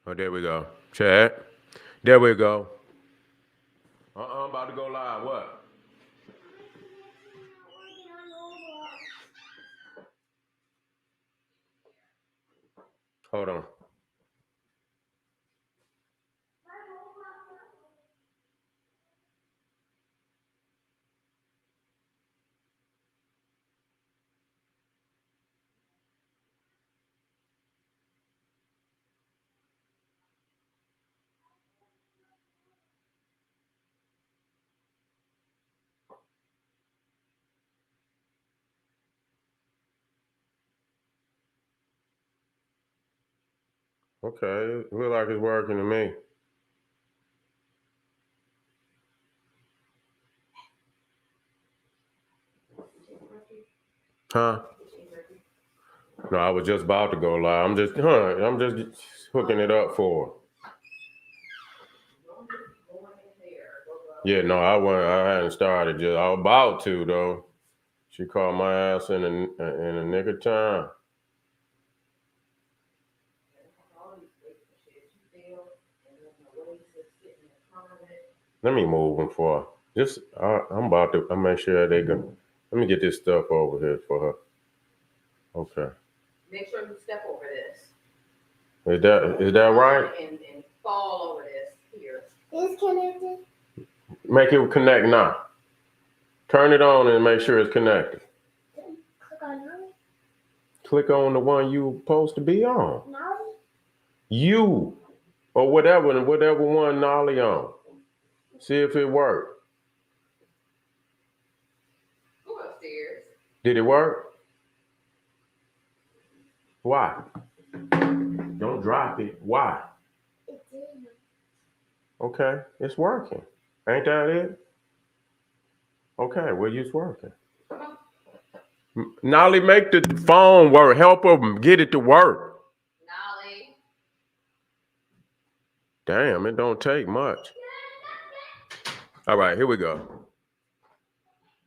Oh, there we go. Chat. There we go. I'm about to go live. What? Hold on. Okay. It look like it's working to me. Huh? No, I was just about to go live. I'm just hooking it up for her. Yeah, no, I hadn't started. Just I was about to though. She called my ass in a nick of time. Let me move them for her. I'm about to. I make sure they go. Let me get this stuff over here for her. Okay. Make sure you step over this. Is that right? And fall over this here. It's connected. Make it connect now. Turn it on and make sure it's connected. Click on it. Click on the one you supposed to be on. Nolly? You or whatever one Nolly on. See if it worked. Go upstairs. Did it work? Why? Don't drop it. Why? It did. Okay, it's working. Ain't that it? Okay, well, it's working. Nolly, make the phone work. Help them get it to work. Nolly. Damn, it don't take much. All right, here we go.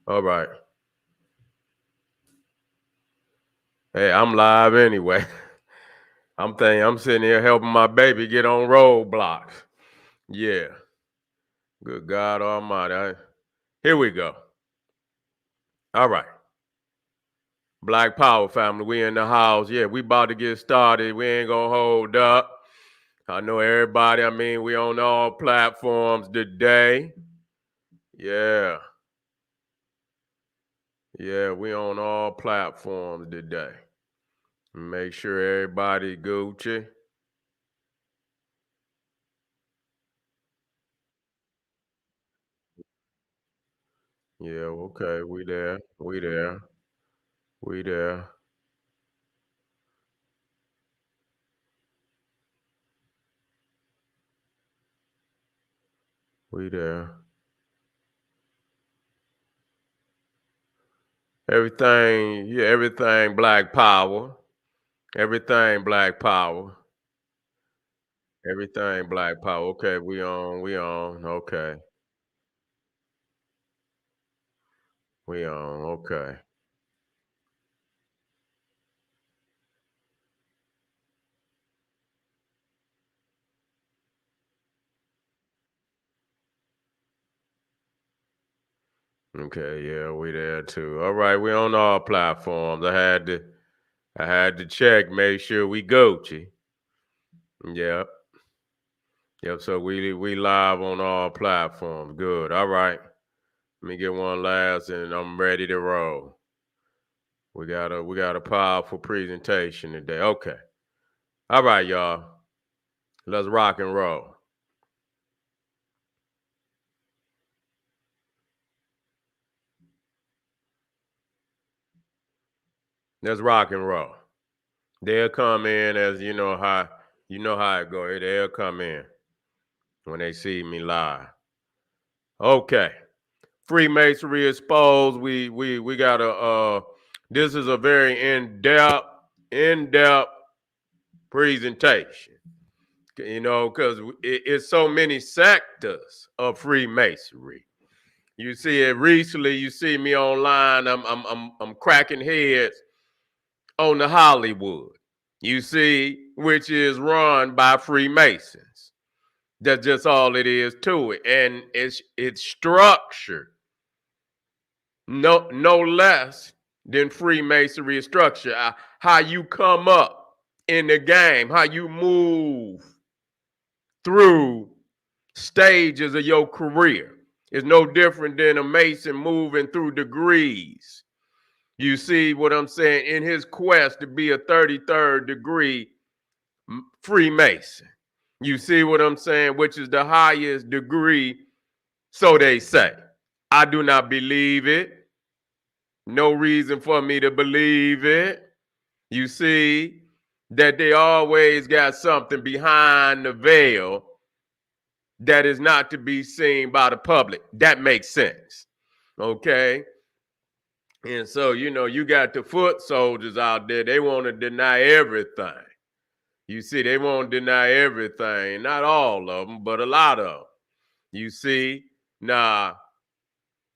All right. Hey, I'm live anyway. I'm sitting here helping my baby get on roadblocks. Yeah. Good God Almighty. Here we go. All right. Black Power family, we in the house. Yeah, we about to get started. We ain't gonna hold up. I know everybody, we on all platforms today. Yeah. Yeah, we on all platforms today. Make sure everybody Gucci. Yeah, okay, we there. We there. We there. We there. Everything Black Power. Everything Black Power. Everything Black Power. Okay, we on. Okay. We on. Okay. Okay, yeah, we there too. All right, we on all platforms. I had to check, make sure we Gucci. Yep. Yep. So we live on all platforms. Good. All right. Let me get one last and I'm ready to roll. We got a powerful presentation today. Okay. All right, y'all. Let's rock and roll. Let's rock and roll. They'll come in as you know how it go. They'll come in when they see me live. Okay. Freemasonry exposed. We got a this is a very in-depth presentation. Because it's so many sectors of Freemasonry. You see it recently. You see me online. I'm cracking heads on the Hollywood. you see, which is run by Freemasons. That's just all it is to it. And it's structured no less than Freemasonry is structured. How you come up in the game, how you move through stages of your career is no different than a Mason moving through degrees. You see what I'm saying? In his quest to be a 33rd degree Freemason. You see what I'm saying? Which is the highest degree, so they say. I do not believe it. No reason for me to believe it. You see that they always got something behind the veil that is not to be seen by the public. That makes sense. Okay? And so, you got the foot soldiers out there. They want to deny everything. You see, they won't deny everything. Not all of them, but a lot of them. You see? Nah,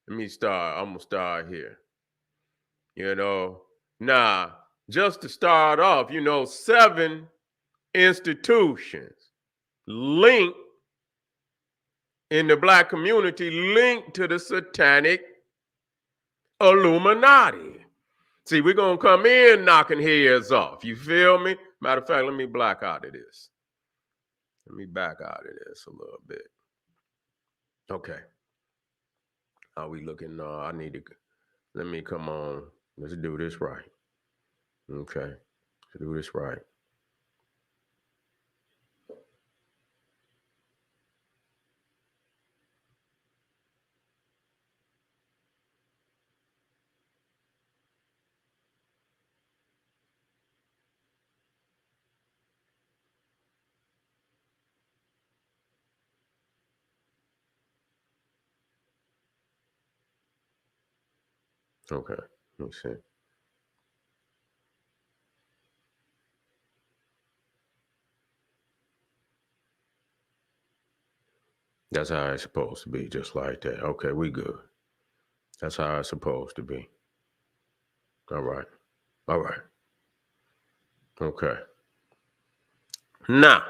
let me start. I'm going to start here. Just to start off, 7 institutions linked in the black community linked to the satanic Illuminati. See, we're going to come in knocking heads off. You feel me? Matter of fact, let me back out of this. Let me back out of this a little bit. Okay. How we looking? Let me come on. Let's do this right. Okay. Let's do this right. Okay, let me see. That's how it's supposed to be, just like that. Okay, we good. That's how it's supposed to be. All right. Okay. Now,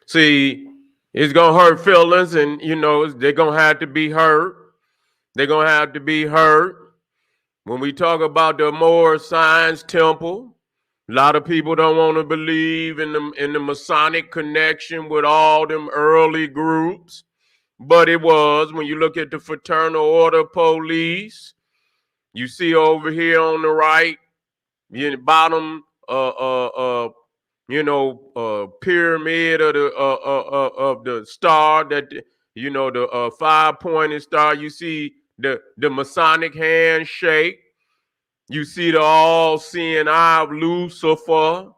see, it's going to hurt feelings, and, they're going to have to be hurt. They're going to have to be hurt. When we talk about the Moorish Science Temple, a lot of people don't want to believe in the Masonic connection with all them early groups. But it was, when you look at the Fraternal Order Police, you see over here on the right, bottom, pyramid of the star, that the 5-pointed star. You see the Masonic handshake. You see the all-seeing eye of Lucifer.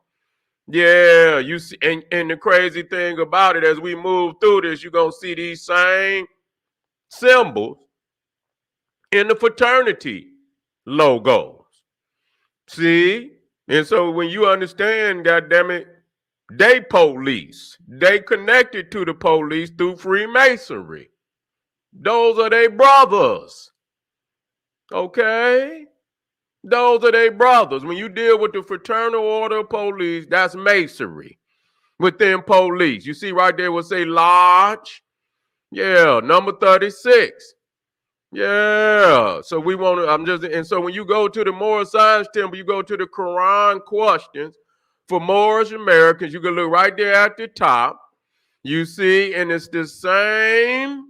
Yeah, you see, and the crazy thing about it, as we move through this, you're gonna see these same symbols in the fraternity logos. See? And so when you understand, goddammit, they police. They connected to the police through Freemasonry. Those are their brothers. Okay? Those are their brothers. When you deal with the Fraternal Order of Police, that's masonry within police. You see right there will say lodge. Yeah, number 36. Yeah. So we want to, and so when you go to the Moorish Science Temple, you go to the Quran questions for Moorish Americans. You can look right there at the top. You see, and it's the same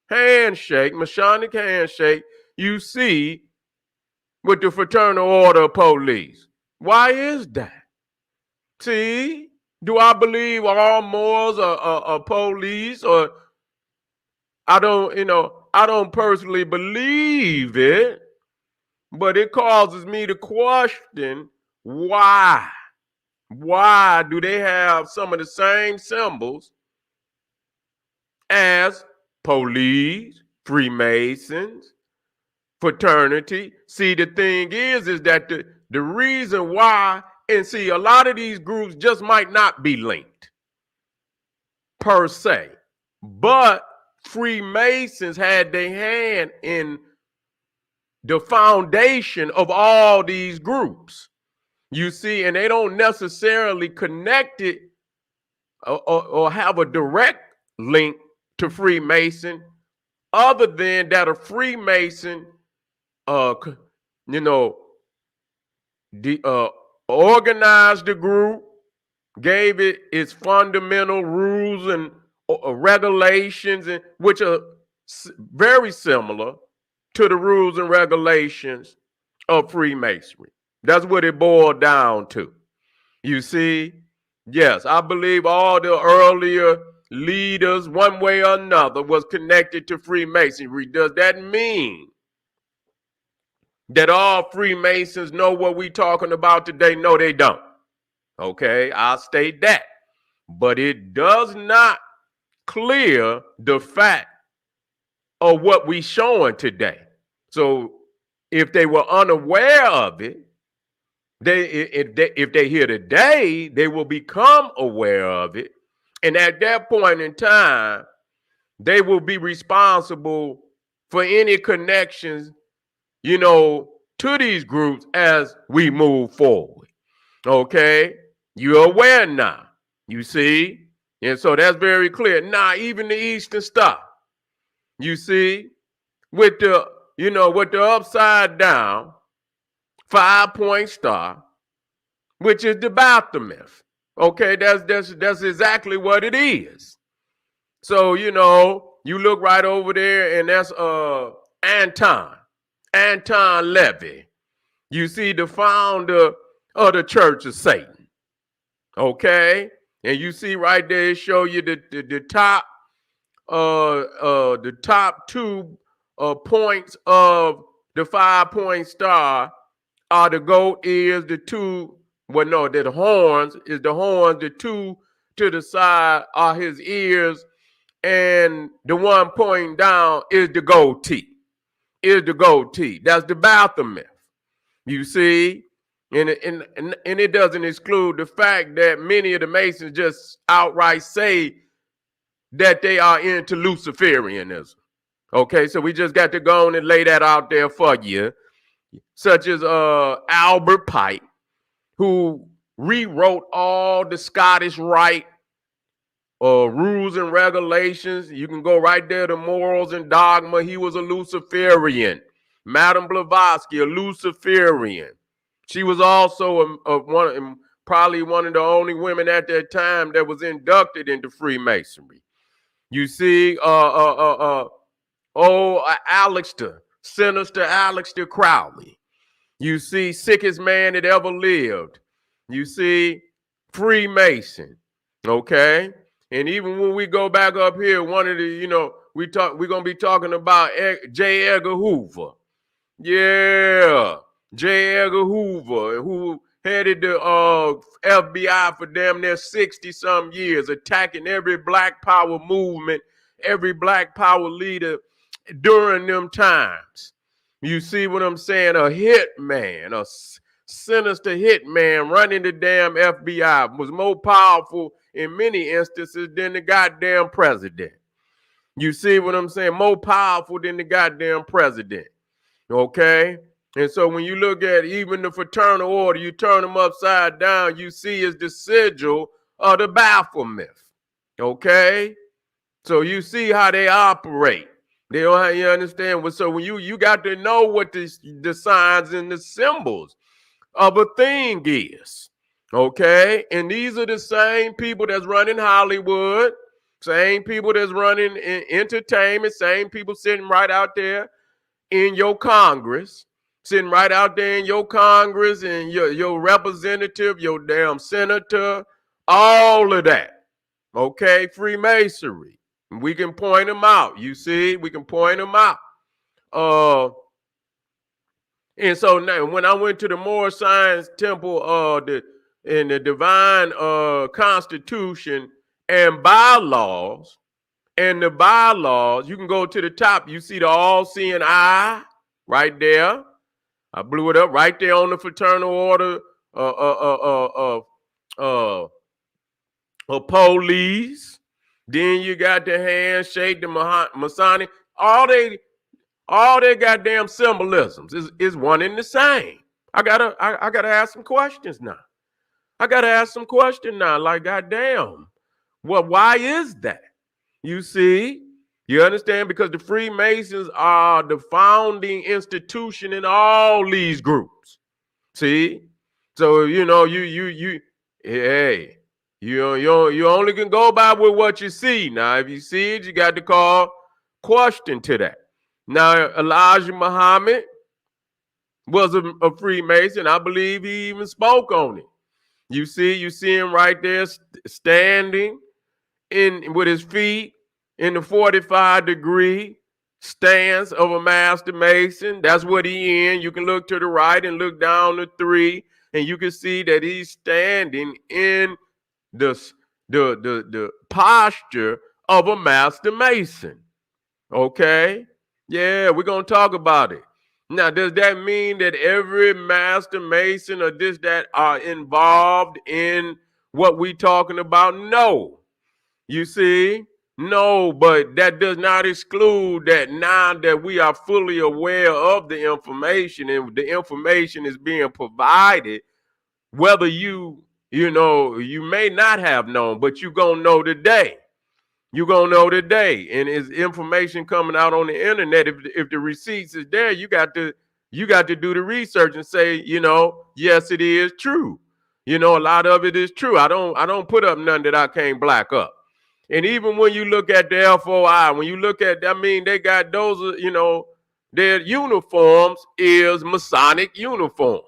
handshake, Masonic handshake, you see with the Fraternal Order of Police. Why is that? See, do I believe all Moors are police? Or I don't personally believe it, but it causes me to question why. Why do they have some of the same symbols as police, Freemasons, fraternity? See, the thing is that the reason why, and see, a lot of these groups just might not be linked per se, but Freemasons had their hand in the foundation of all these groups. You see, and they don't necessarily connect it or have a direct link to Freemason, other than that a Freemason, you know, organized the group, gave it its fundamental rules and regulations, and which are very similar to the rules and regulations of Freemasonry. That's what it boiled down to. You see, yes, I believe all the earlier leaders, one way or another, was connected to Freemasonry. Does that mean that all Freemasons know what we're talking about today? No, they don't. Okay, I'll state that. But it does not clear the fact of what we're showing today. So if they were unaware of it, if they hear today, they will become aware of it. And at that point in time, they will be responsible for any connections, to these groups as we move forward. Okay? You're aware now, you see? And so that's very clear. Now, even the Eastern Star, you see, with the upside down 5-point star, which is the Baphomet. Okay, that's exactly what it is. So, you look right over there, and that's Anton Levy. You see the founder of the Church of Satan. Okay? And you see right there, it show you the top two points of the 5-point star are the goat ears, the horns, the two to the side are his ears, and the one pointing down is the goatee. That's the Baphomet. You see? And it doesn't exclude the fact that many of the Masons just outright say that they are into Luciferianism. Okay, so we just got to go on and lay that out there for you. Such as Albert Pike, who rewrote all the Scottish Rite rules and regulations. You can go right there to Morals and Dogma. He was a Luciferian. Madame Blavatsky, a Luciferian. She was also probably one of the only women at that time that was inducted into Freemasonry. You see, Aleister, Sinister Aleister Crowley. You see, sickest man that ever lived. You see, Freemason. Okay? And even when we go back up here, one of the, we're going to be talking about J. Edgar Hoover. Yeah. J. Edgar Hoover, who headed the FBI for damn near 60-some years, attacking every Black Power movement, every Black Power leader during them times. You see what I'm saying? A hitman, a sinister hitman running the damn FBI was more powerful in many instances than the goddamn president. You see what I'm saying? More powerful than the goddamn president. Okay? And so when you look at even the fraternal order, you turn them upside down, you see is the sigil of the Baphomet. Okay? So you see how they operate. They don't have, you understand? So when you got to know what the signs and the symbols of a thing is. Okay? And these are the same people that's running Hollywood, same people that's running entertainment, same people sitting right out there in your Congress, sitting right out there in your Congress and your representative, your damn senator, all of that. Okay? Freemasonry. We can point them out. You see, we can point them out. And so now, when I went to the Moorish Science Temple, in the Divine Constitution and bylaws, you can go to the top. You see the all-seeing eye right there. I blew it up right there on the fraternal order of police. Then you got the handshake, the Masonic. All they goddamn symbolisms is one and the same. I gotta ask some questions now. I gotta ask some questions now. Like, goddamn, why is that? You see, you understand? Because the Freemasons are the founding institution in all these groups. See, so hey, you only can go by with what you see. Now, if you see it, you got to call question to that. Now, Elijah Muhammad was a Freemason. I believe he even spoke on it. You see him right there standing in with his feet in the 45-degree stance of a master mason. That's what he in. You can look to the right and look down the 3, and you can see that he's standing in the posture of a master mason. Okay? Yeah, we're gonna talk about it. Now, does that mean that every master mason or this that are involved in what we talking about? No. You see? No, but that does not exclude that now that we are fully aware of the information and the information is being provided, whether you may not have known, but you're going to know today. You're going to know today. And it's information coming out on the internet. If the receipts is there, you got to do the research and say, yes, it is true. A lot of it is true. I don't put up none that I can't black up. And even when you look at the FOI, when you look at, they got those, their uniforms is Masonic uniforms.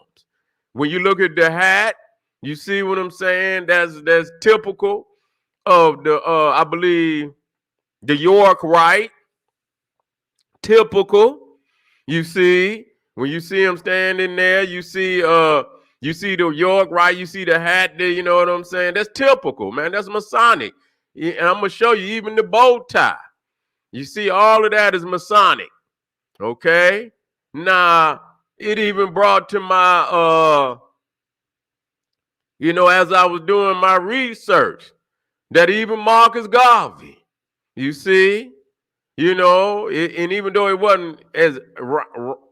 When you look at the hat, you see what I'm saying? That's typical of the, I believe, the York Rite. Typical. You see, when you see him standing there, you see the York Rite, you see the hat there, you know what I'm saying? That's typical, man. That's Masonic. And I'm going to show you even the bow tie. You see, all of that is Masonic. Okay? Now, it even brought to my, as I was doing my research, that even Marcus Garvey, you see, and even though it wasn't as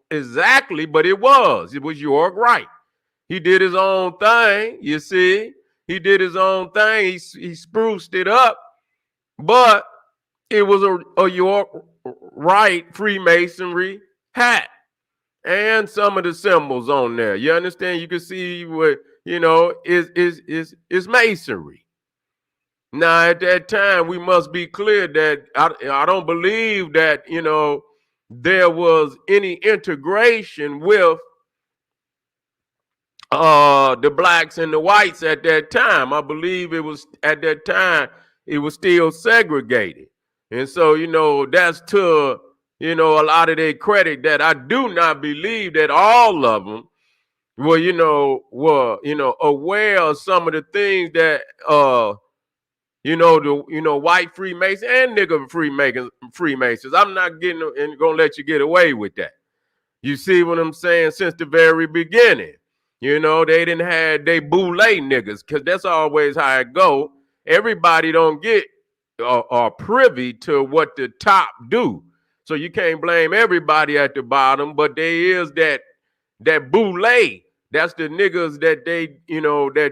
exactly, but it was York Rite. He did his own thing, you see. He did his own thing. He spruced it up. But it was a York Rite Freemasonry hat and some of the symbols on there. You understand? You can see what, is masonry. Now, at that time, we must be clear that I don't believe that, there was any integration with the blacks and the whites at that time. I believe it was at that time it was still segregated. And so, that's to, a lot of their credit that I do not believe that all of them were aware of some of the things that, white Freemasons and nigger Freemasons. I'm not going to let you get away with that. You see what I'm saying? Since the very beginning. They didn't have they boule niggas, because that's always how it go. Everybody don't get are privy to what the top do. So you can't blame everybody at the bottom, but there is that boule. That's the niggas that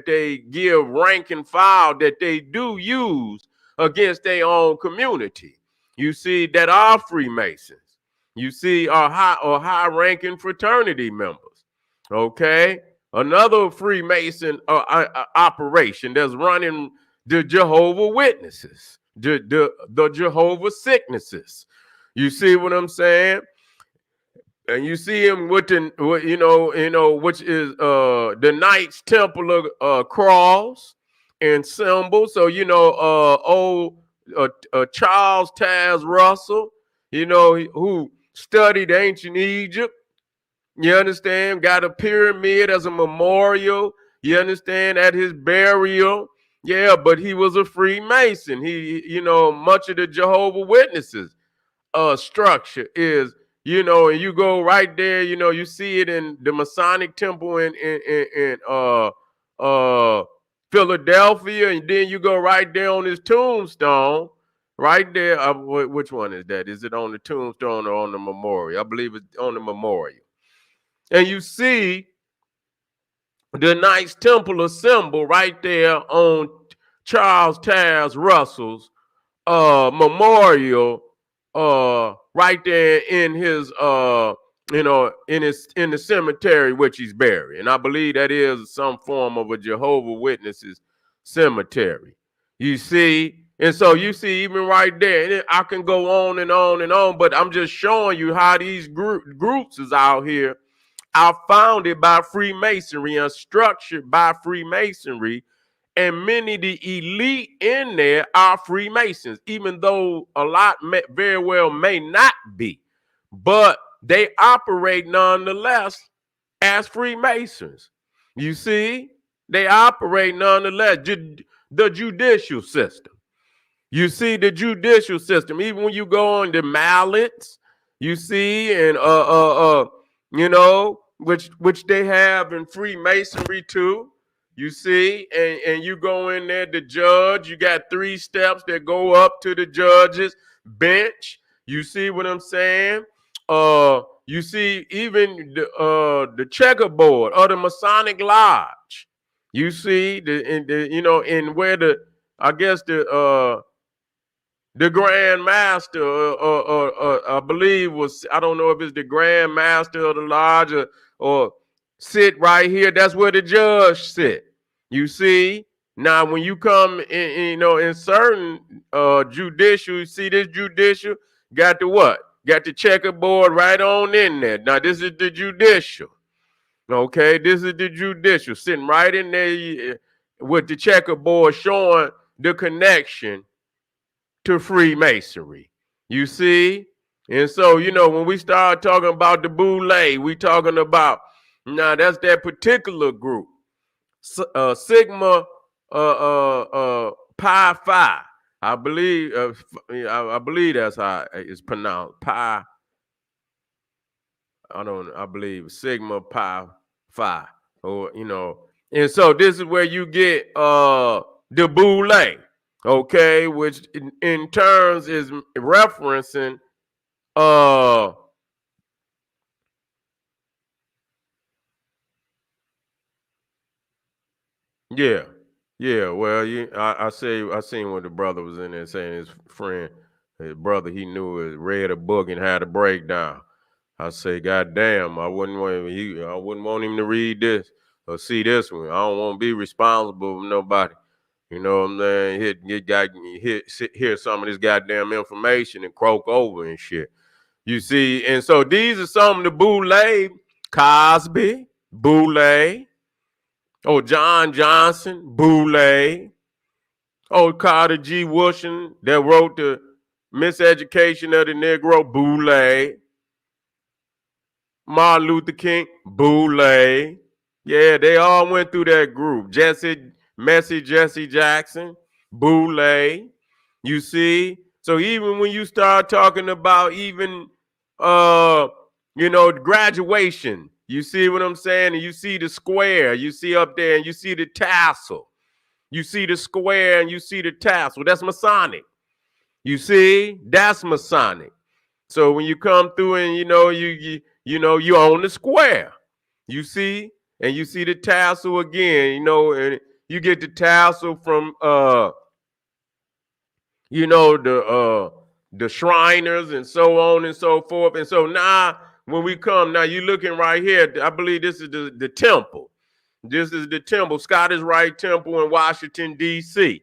they give rank and file that they do use against their own community. You see, that are Freemasons. You see, are high ranking fraternity members. Okay. Another Freemason operation that's running the Jehovah Witnesses, the Jehovah Sicknesses. You see what I'm saying? And you see him with the, which is the Knights Templar cross and symbol. So Charles Taz Russell, who studied ancient Egypt. You understand? Got a pyramid as a memorial. You understand? At his burial. Yeah, but he was a Freemason. He, much of the Jehovah Witnesses structure is, and you go right there, you see it in the Masonic Temple in Philadelphia, and then you go right there on his tombstone, right there. Which one is that? Is it on the tombstone or on the memorial? I believe it's on the memorial. And you see the Knights Temple assemble right there on Charles Taz Russell's memorial, right there in his in the cemetery which he's buried. And I believe that is some form of a Jehovah's Witnesses cemetery. You see, and so you see even right there, and I can go on and on and on, but I'm just showing you how these groups is out here are founded by Freemasonry and structured by Freemasonry, and many of the elite in there are Freemasons, even though a lot very well may not be, but they operate nonetheless as Freemasons. You see, they operate nonetheless. The judicial system. You see the judicial system, even when you go on the mallets, you see, and which they have in Freemasonry too. You see, and you go in there, the judge, you got 3 steps that go up to the judge's bench. You see what I'm saying? You see even the checkerboard or the Masonic Lodge. You see in where I guess the Grand Master, I believe was, I don't know if it's the Grand Master of the Lodge or sit right here. That's where the judge sit. You see? Now, when you come in certain judicial, you see this judicial, got the what? Got the checkerboard right on in there. Now, this is the judicial. Okay, this is the judicial sitting right in there with the checkerboard showing the connection to Freemasonry. You see? And so, when we start talking about the Boule, we talking about, now that's that particular group. Sigma Pi Phi. I believe I believe that's how it's pronounced. Pi. I believe Sigma Pi Phi. Or, and so this is where you get the Boule. Okay, which in terms is referencing yeah. Well, I seen what the brother was in there saying, his brother, he knew it, read a book and had a breakdown. I say, God damn, I wouldn't want him to read this or see this one. I don't want to be responsible for nobody. You know what I'm saying? Hear some of this goddamn information and croak over and shit. You see, and so these are some of the Boule, Cosby, Boule, John Johnson, Boule, Carter G. Woodson that wrote the Miseducation of the Negro, Boule, Martin Luther King, Boule. Yeah, they all went through that group. Jesse Jackson, Boule. You see? So even when you start talking about even graduation, you see what I'm saying? And you see the square, you see up there, and you see the tassel. You see the square and you see the tassel. That's Masonic. You see? That's Masonic. So when you come through and you on the square. You see? And you see the tassel again, and you get the tassel from the Shriners and so on and so forth. And so now when we come, now you're looking right here, I believe this is the temple. This is the temple, Scottish Rite Temple in Washington, D.C.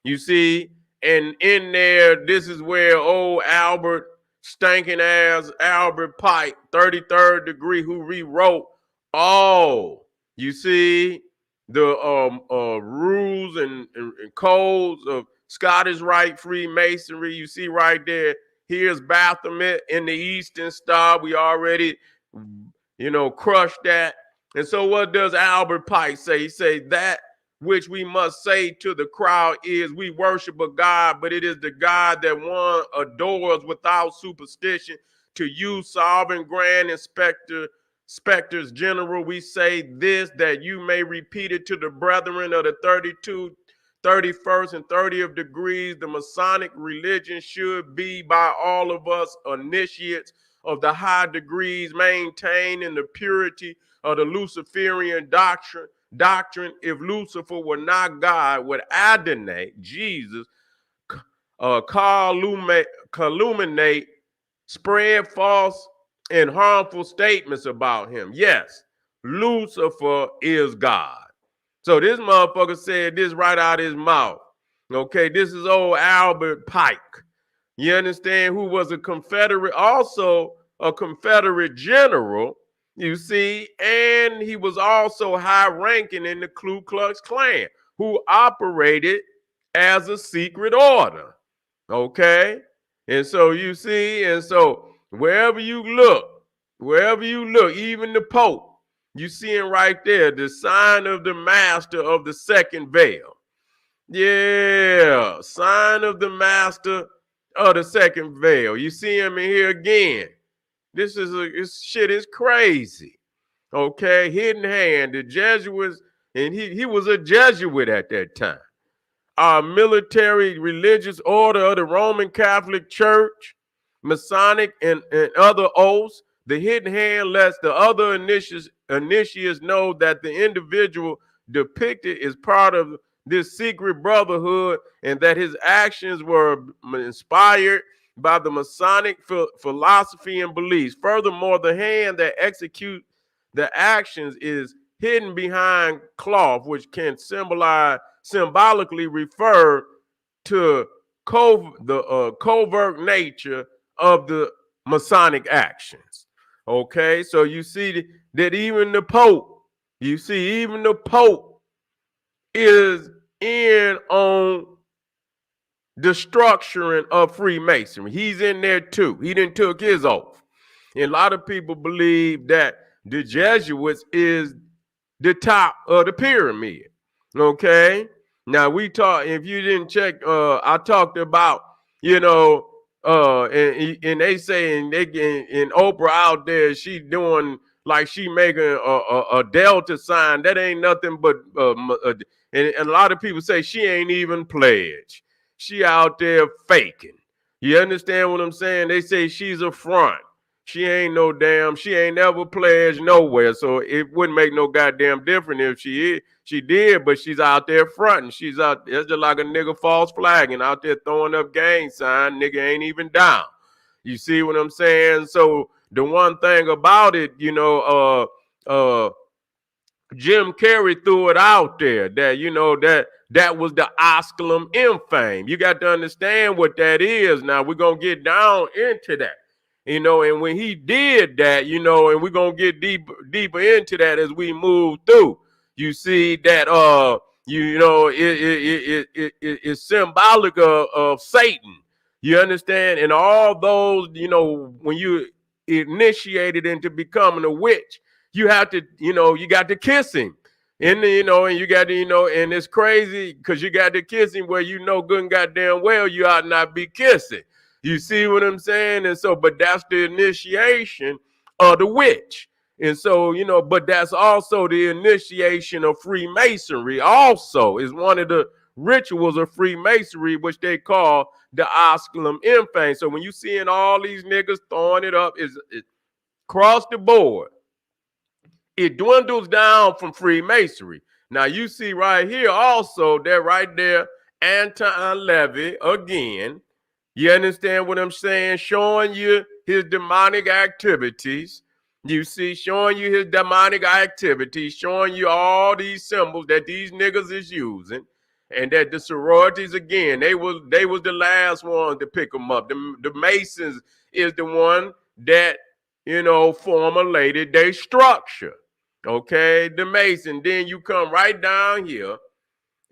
You see, and in there, this is where old Albert, stinking ass Albert Pike, 33rd degree, who rewrote all, you see, the rules and codes of Scottish Rite Freemasonry. You see right there, here's Baphomet in the Eastern Star. We already, crushed that. And so what does Albert Pike say? He says that which we must say to the crowd is we worship a God, but it is the God that one adores without superstition. To you, sovereign grand inspectors general, we say this, that you may repeat it to the brethren of the 32, 31st, and 30th degrees. The Masonic religion should be by all of us initiates of the high degrees, maintained in the purity of the Luciferian doctrine, doctrine, if Lucifer were not God, would Adonai, Jesus, calumniate, spread false and harmful statements about him. Yes, Lucifer is God. So this motherfucker said this right out of his mouth. Okay, this is old Albert Pike. You understand? Who was a Confederate, also a Confederate general, you see, and he was also high ranking in the Ku Klux Klan, who operated as a secret order. Okay? And so you see, and so wherever you look, even the Pope, you see him right there, the sign of the master of the second veil. Yeah, sign of the master of the second veil. You see him in here again. This shit is crazy. Okay, hidden hand, the Jesuits, and he was a Jesuit at that time. Our military religious order of the Roman Catholic Church, Masonic and other oaths, the hidden hand lets the other initiates know that the individual depicted is part of this secret brotherhood and that his actions were inspired by the Masonic philosophy and beliefs. Furthermore, the hand that executes the actions is hidden behind cloth, which can symbolically refer to the covert nature of the Masonic actions. Okay, so you see that even the Pope, is in on the structuring of Freemasonry. He's in there too. He didn't took his oath. And a lot of people believe that the Jesuits is the top of the pyramid. Okay. Now we talk, if you didn't check, I talked about, and they say, and Oprah out there, she doing like she making a Delta sign. That ain't nothing but, and a lot of people say she ain't even pledged. She out there faking. You understand what I'm saying? They say she's a front. She ain't never pledged nowhere. So it wouldn't make no goddamn difference if she did, but she's out there fronting. She's out there just like a nigga false flagging out there throwing up gang sign. Nigga ain't even down. You see what I'm saying? So the one thing about it, Jim Carrey threw it out there that that was the osculum infame. You got to understand what that is. Now we're gonna get down into that, and when he did that, and we're gonna get deeper into that as we move through. You see that it's symbolic of Satan. You understand? And all those, when you initiated into becoming a witch, you have to, you got to kiss him. And, and you got to, and it's crazy because you got to kiss him where good and goddamn well you ought not be kissing. You see what I'm saying? And so, but that's the initiation of the witch. And so, but that's also the initiation of Freemasonry also is one of the rituals of Freemasonry, which they call the osculum infame. So when you seeing all these niggas throwing it up, is across the board. It dwindles down from Freemasonry. Now you see right here also that right there, Anton Levy again. You understand what I'm saying? Showing you his demonic activities. You see, showing you his demonic activities, showing you all these symbols that these niggas is using, and that the sororities again, they was the last ones to pick them up. The Masons is the one that formulated their structure. Okay, the Mason. Then you come right down here,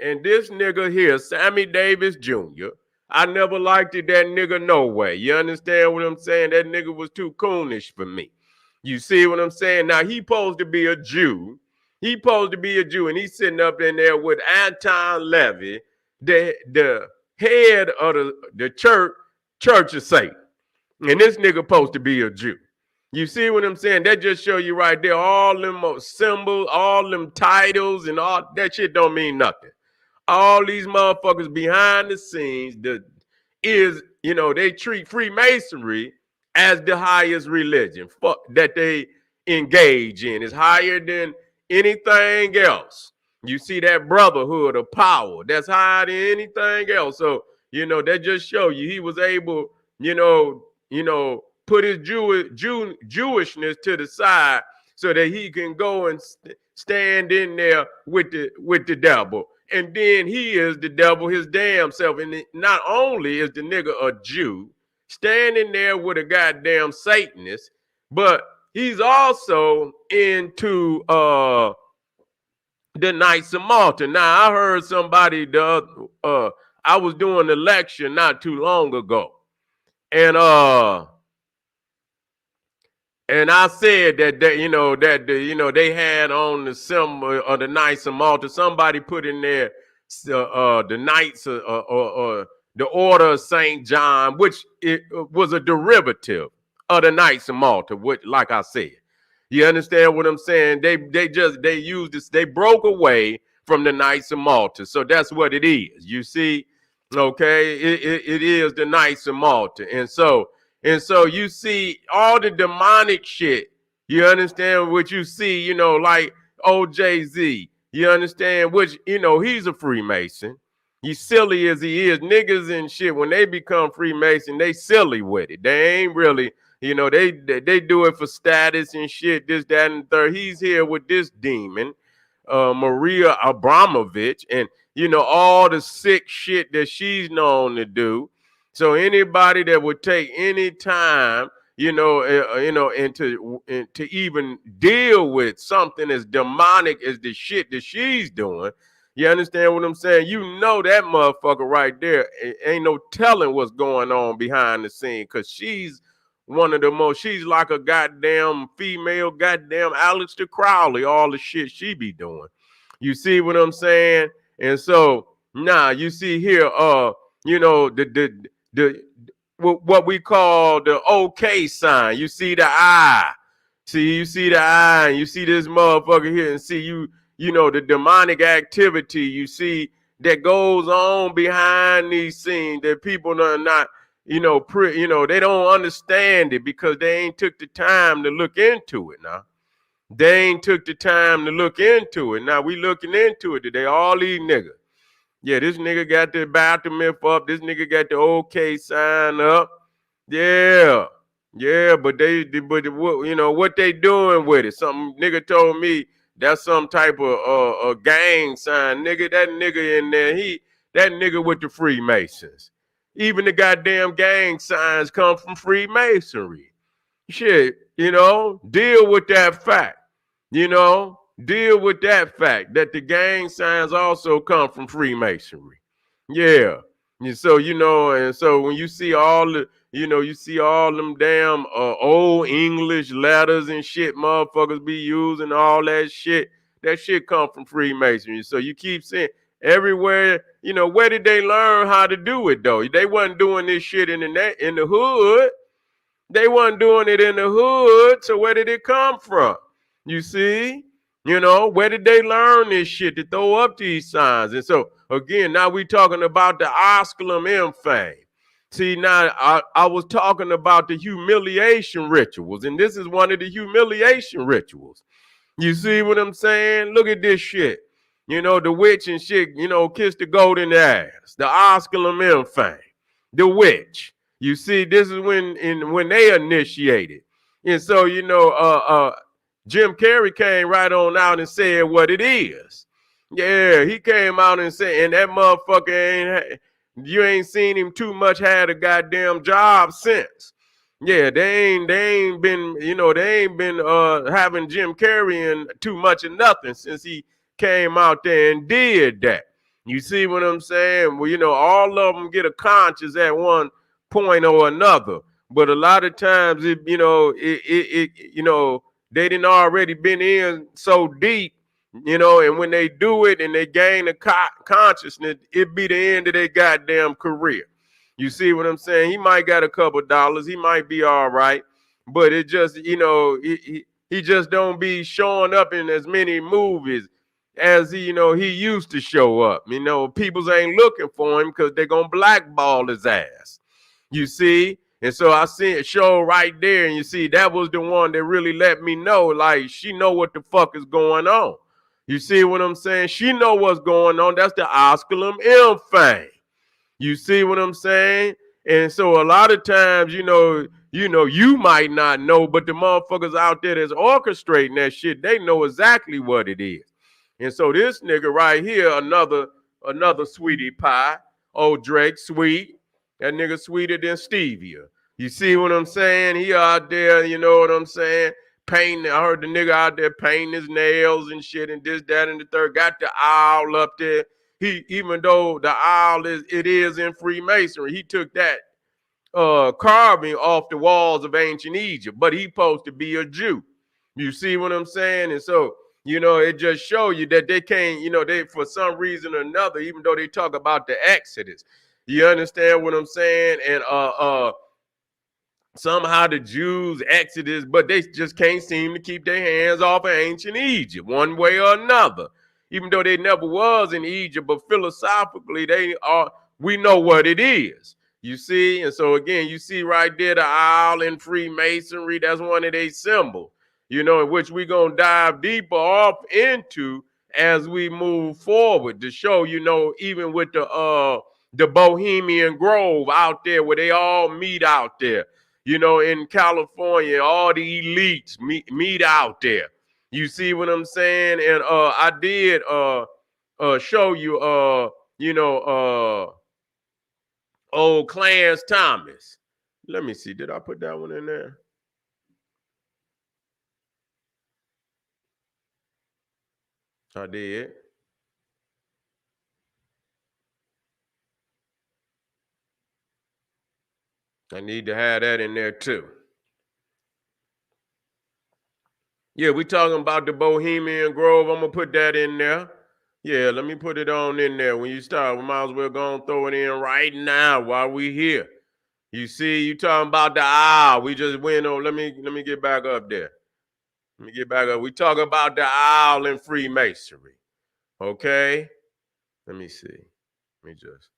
and this nigga here, Sammy Davis Jr., I never liked it, that nigga no way. You understand what I'm saying? That nigga was too coonish for me. You see what I'm saying? Now, he supposed to be a Jew. And he's sitting up in there with Anton Levy, the head of the Church of Satan. And this nigga supposed to be a Jew. You see what I'm saying? That just show you right there, all them symbols, all them titles, and all that shit don't mean nothing. All these motherfuckers behind the scenes, they treat Freemasonry as the highest religion that they engage in. It's higher than anything else. You see that brotherhood of power that's higher than anything else. So, that just show you he was able, put his Jewishness to the side so that he can go and stand in there with the devil. And then he is the devil his damn self. And not only is the nigga a Jew standing there with a goddamn Satanist, but he's also into the Knights of Malta. Now, I heard somebody, I was doing a lecture not too long ago. And I said that they had on the symbol of the Knights of Malta. Somebody put in there the Knights or the Order of St. John, which it was a derivative of the Knights of Malta, which, like I said. You understand what I'm saying? They used this, they broke away from the Knights of Malta. So that's what it is. You see, okay, it is the Knights of Malta. And so you see all the demonic shit. You understand what you see, like OJZ. You understand, which, he's a Freemason. He's silly as he is. Niggas and shit, when they become Freemason, they silly with it. They ain't really, they do it for status and shit, this, that, and the third. He's here with this demon, Maria Abramovich, and, all the sick shit that she's known to do. So anybody that would take any time, and to even deal with something as demonic as the shit that she's doing, you understand what I'm saying? That motherfucker right there, ain't no telling what's going on behind the scene, because she's she's like a goddamn female, goddamn Aleister Crowley, all the shit she be doing. You see what I'm saying? And so, you see here, the what we call the OK sign. You see the eye. You see the eye, and you see this motherfucker here, and see the demonic activity you see that goes on behind these scenes that people are not, they don't understand it because they ain't took the time to look into it now. They ain't took the time to look into it. Now we looking into it today. All these niggas. Yeah, this nigga got the Baptist up. This nigga got the OK sign up. Yeah, but what they doing with it? Some nigga told me that's some type of a gang sign. Nigga, that nigga in there, that nigga with the Freemasons. Even the goddamn gang signs come from Freemasonry. Shit, deal with that fact. Deal with that fact that the gang signs also come from Freemasonry. Yeah. And so, and so when you see all the, you see all them damn old English letters and shit motherfuckers be using, all that shit come from Freemasonry. So you keep saying everywhere, where did they learn how to do it though? They wasn't doing this shit in the hood. They wasn't doing it in the hood. So where did it come from? You see? Where did they learn this shit to throw up these signs? And so, again, now we talking about the Osculum M fame. See, now I was talking about the humiliation rituals, and this is one of the humiliation rituals. You see what I'm saying? Look at this shit. The witch and shit, kiss the golden ass. The Osculum M fame. The witch. You see, this is when they initiated. And so, Jim Carrey came right on out and said what it is. Yeah, he came out and said, and that motherfucker you ain't seen him too much, had a goddamn job since. Yeah, they ain't been having Jim Carrey in too much of nothing since he came out there and did that. You see what I'm saying? Well, all of them get a conscience at one point or another, but a lot of times they didn't already been in so deep, and when they do it and they gain a consciousness, it be the end of their goddamn career. You see what I'm saying? He might got a couple dollars, he might be all right, but it just, he just don't be showing up in as many movies as he used to show up. Peoples ain't looking for him because they're gonna blackball his ass. You see? And so I seen it show right there, and you see that was the one that really let me know, like, she know what the fuck is going on. You see what I'm saying? She know what's going on. That's the Osculum M thing. You see what I'm saying? And so a lot of times, you might not know, but the motherfuckers out there that's orchestrating that shit, they know exactly what it is. And so this nigga right here, another sweetie pie, old Drake Sweet, that nigga sweeter than stevia. You see what I'm saying? He out there, you know what I'm saying? Painting. I heard the nigga out there painting his nails and shit and this, that, and the third. Got the owl up there. He, even though the owl is in Freemasonry, he took that carving off the walls of ancient Egypt, but he supposed to be a Jew. You see what I'm saying? And so, it just show you that they can't, they, for some reason or another, even though they talk about the Exodus, you understand what I'm saying? And somehow the Jews Exodus, but they just can't seem to keep their hands off of ancient Egypt one way or another. Even though they never was in Egypt, but philosophically we know what it is. You see? And so again, you see right there the owl in Freemasonry, that's one of their symbols, in which we're gonna dive deeper off into as we move forward to show, even with the Bohemian Grove out there where they all meet out there. In California, all the elites meet out there. You see what I'm saying? And I did show you old Clarence Thomas. Let me see. Did I put that one in there? I did. I need to have that in there too. Yeah, we talking about the Bohemian Grove. I'm gonna put that in there. Yeah, let me put it on in there. When you start, we might as well go and throw it in right now while we here. You see, you talking about the owl. We just went on. Let me get back up there. Let me get back up. We talking about the owl in Freemasonry. Okay? Let me see. Let me just.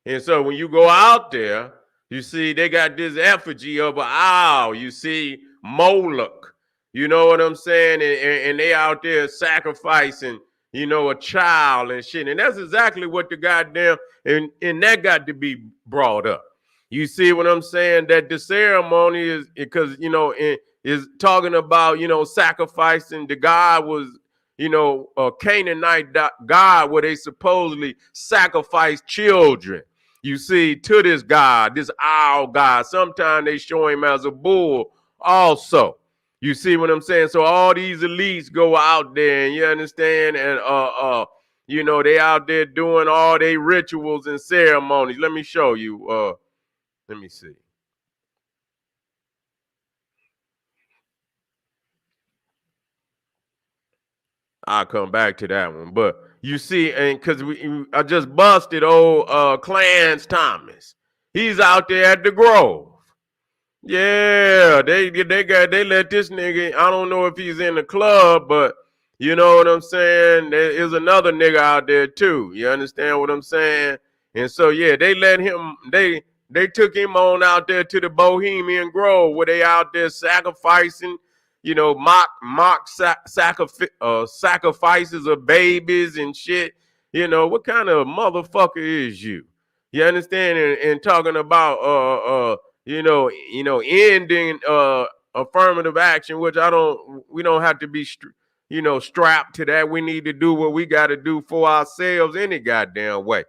And so when you go out there, you see they got this effigy of an owl. You see Moloch. You know what I'm saying? And they out there sacrificing, a child and shit. And that's exactly what the goddamn, and that got to be brought up. You see what I'm saying? That the ceremony is, because, is talking about, sacrificing. The God was, a Canaanite God where they supposedly sacrifice children. You see, to this God, this owl God. Sometimes they show him as a bull also. You see what I'm saying? So all these elites go out there, and you understand, and they out there doing all their rituals and ceremonies. Let me show you. Let me see. I'll come back to that one. But you see, and because I just busted old Clarence Thomas. He's out there at the Grove. Yeah, they let this nigga. I don't know if he's in the club, but you know what I'm saying? There is another nigga out there too. You understand what I'm saying? And so yeah, they let him. They took him on out there to the Bohemian Grove where they out there sacrificing. Mock sacrifices of babies and shit. What kind of motherfucker is you? You understand? And talking about ending affirmative action, which we don't have to be, strapped to that. We need to do what we got to do for ourselves any goddamn way.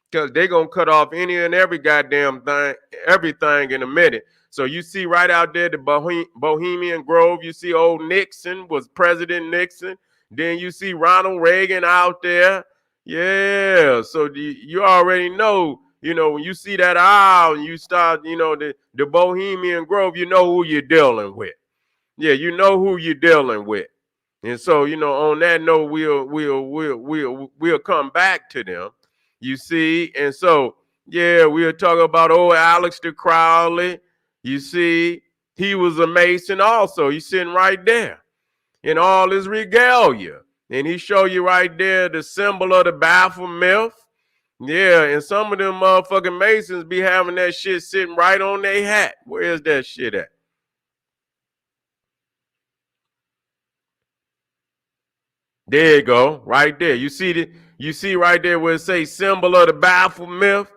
Because they're going to cut off any and every goddamn thing, everything in a minute. So you see right out there, the Bohemian Grove, you see old Nixon was President Nixon. Then you see Ronald Reagan out there. Yeah, so you already know, when you see that owl and you start, the Bohemian Grove, you know who you're dealing with. Yeah, you know who you're dealing with. And so, on that note, we'll come back to them. You see, and so yeah, we'll talk about old Aleister Crowley. You see, he was a Mason also. He's sitting right there in all his regalia. And he show you right there the symbol of the Baphomet. Yeah, and some of them motherfucking Masons be having that shit sitting right on their hat. Where is that shit at? There you go, right there. You see right there where it says symbol of the Baphomet,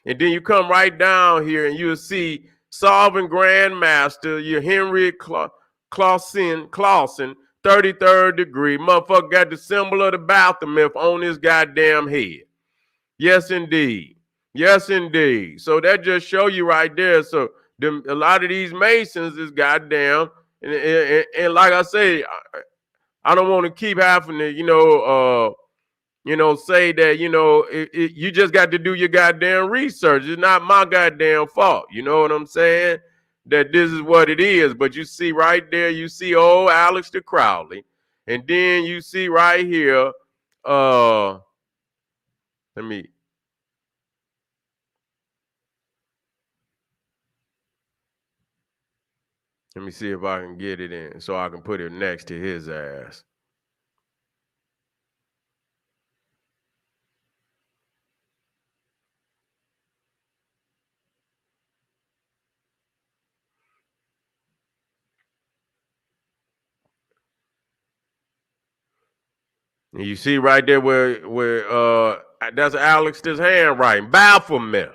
and then you come right down here and you'll see Sovereign Grandmaster, your Henry Clausen, 33rd degree. Motherfucker got the symbol of the Baphomet on his goddamn head. Yes, indeed. Yes, indeed. So that just show you right there. So a lot of these Masons is goddamn, and like I say, I don't want to keep having to, say that, you just got to do your goddamn research. It's not my goddamn fault. You know what I'm saying? That this is what it is. But you see right there, you see old Aleister Crowley. And then you see right here, let me see if I can get it in so I can put it next to his ass. And you see right there where that's Alex's handwriting, Baphomet.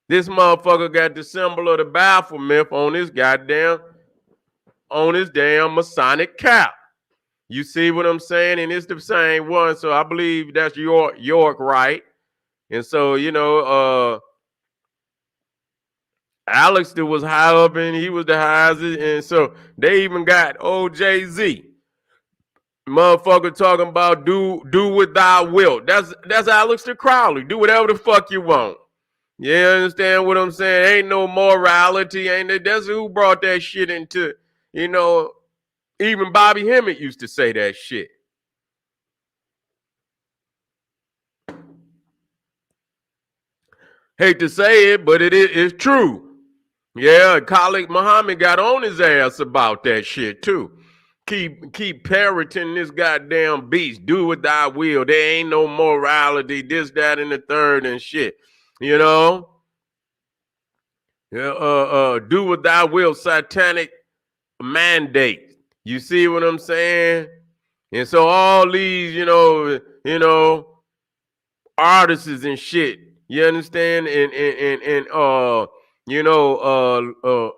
This motherfucker got the symbol of the Baphomet on his damn Masonic cap. You see what I'm saying? And it's the same one. So I believe that's York, right? And so, Alex that was high up and he was the highest. And so they even got old Jay-Z. Motherfucker talking about do what thou wilt. That's Aleister Crowley. Do whatever the fuck you want. You understand what I'm saying? Ain't no morality. That's who brought that shit into, even Bobby Hemmett used to say that shit. Hate to say it, but it's true. Yeah, Khalid Muhammad got on his ass about that shit too. Keep parroting this goddamn beast. Do what thou will. There ain't no morality. This, that, and the third and shit. You know? Do what thou will. Satanic mandate. You see what I'm saying? And so all these, artists and shit. You understand? And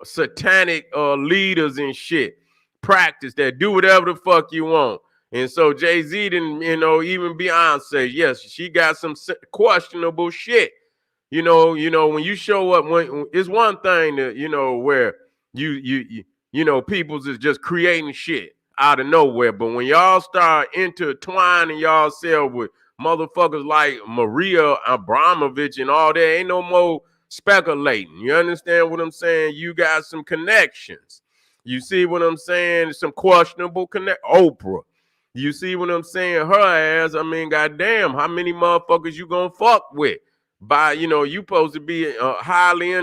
satanic leaders and shit. Practice that. Do whatever the fuck you want. And so Jay-Z didn't, even Beyonce, yes, she got some questionable shit. When you show up, when it's one thing to, where people's is just creating shit out of nowhere. But when y'all start intertwining y'allself with motherfuckers like Maria Abramovich and all that, ain't no more speculating. You understand what I'm saying? You got some connections. You see what I'm saying? Some questionable Oprah. You see what I'm saying? Her ass, goddamn, how many motherfuckers you gonna fuck with? By, you supposed to be a highly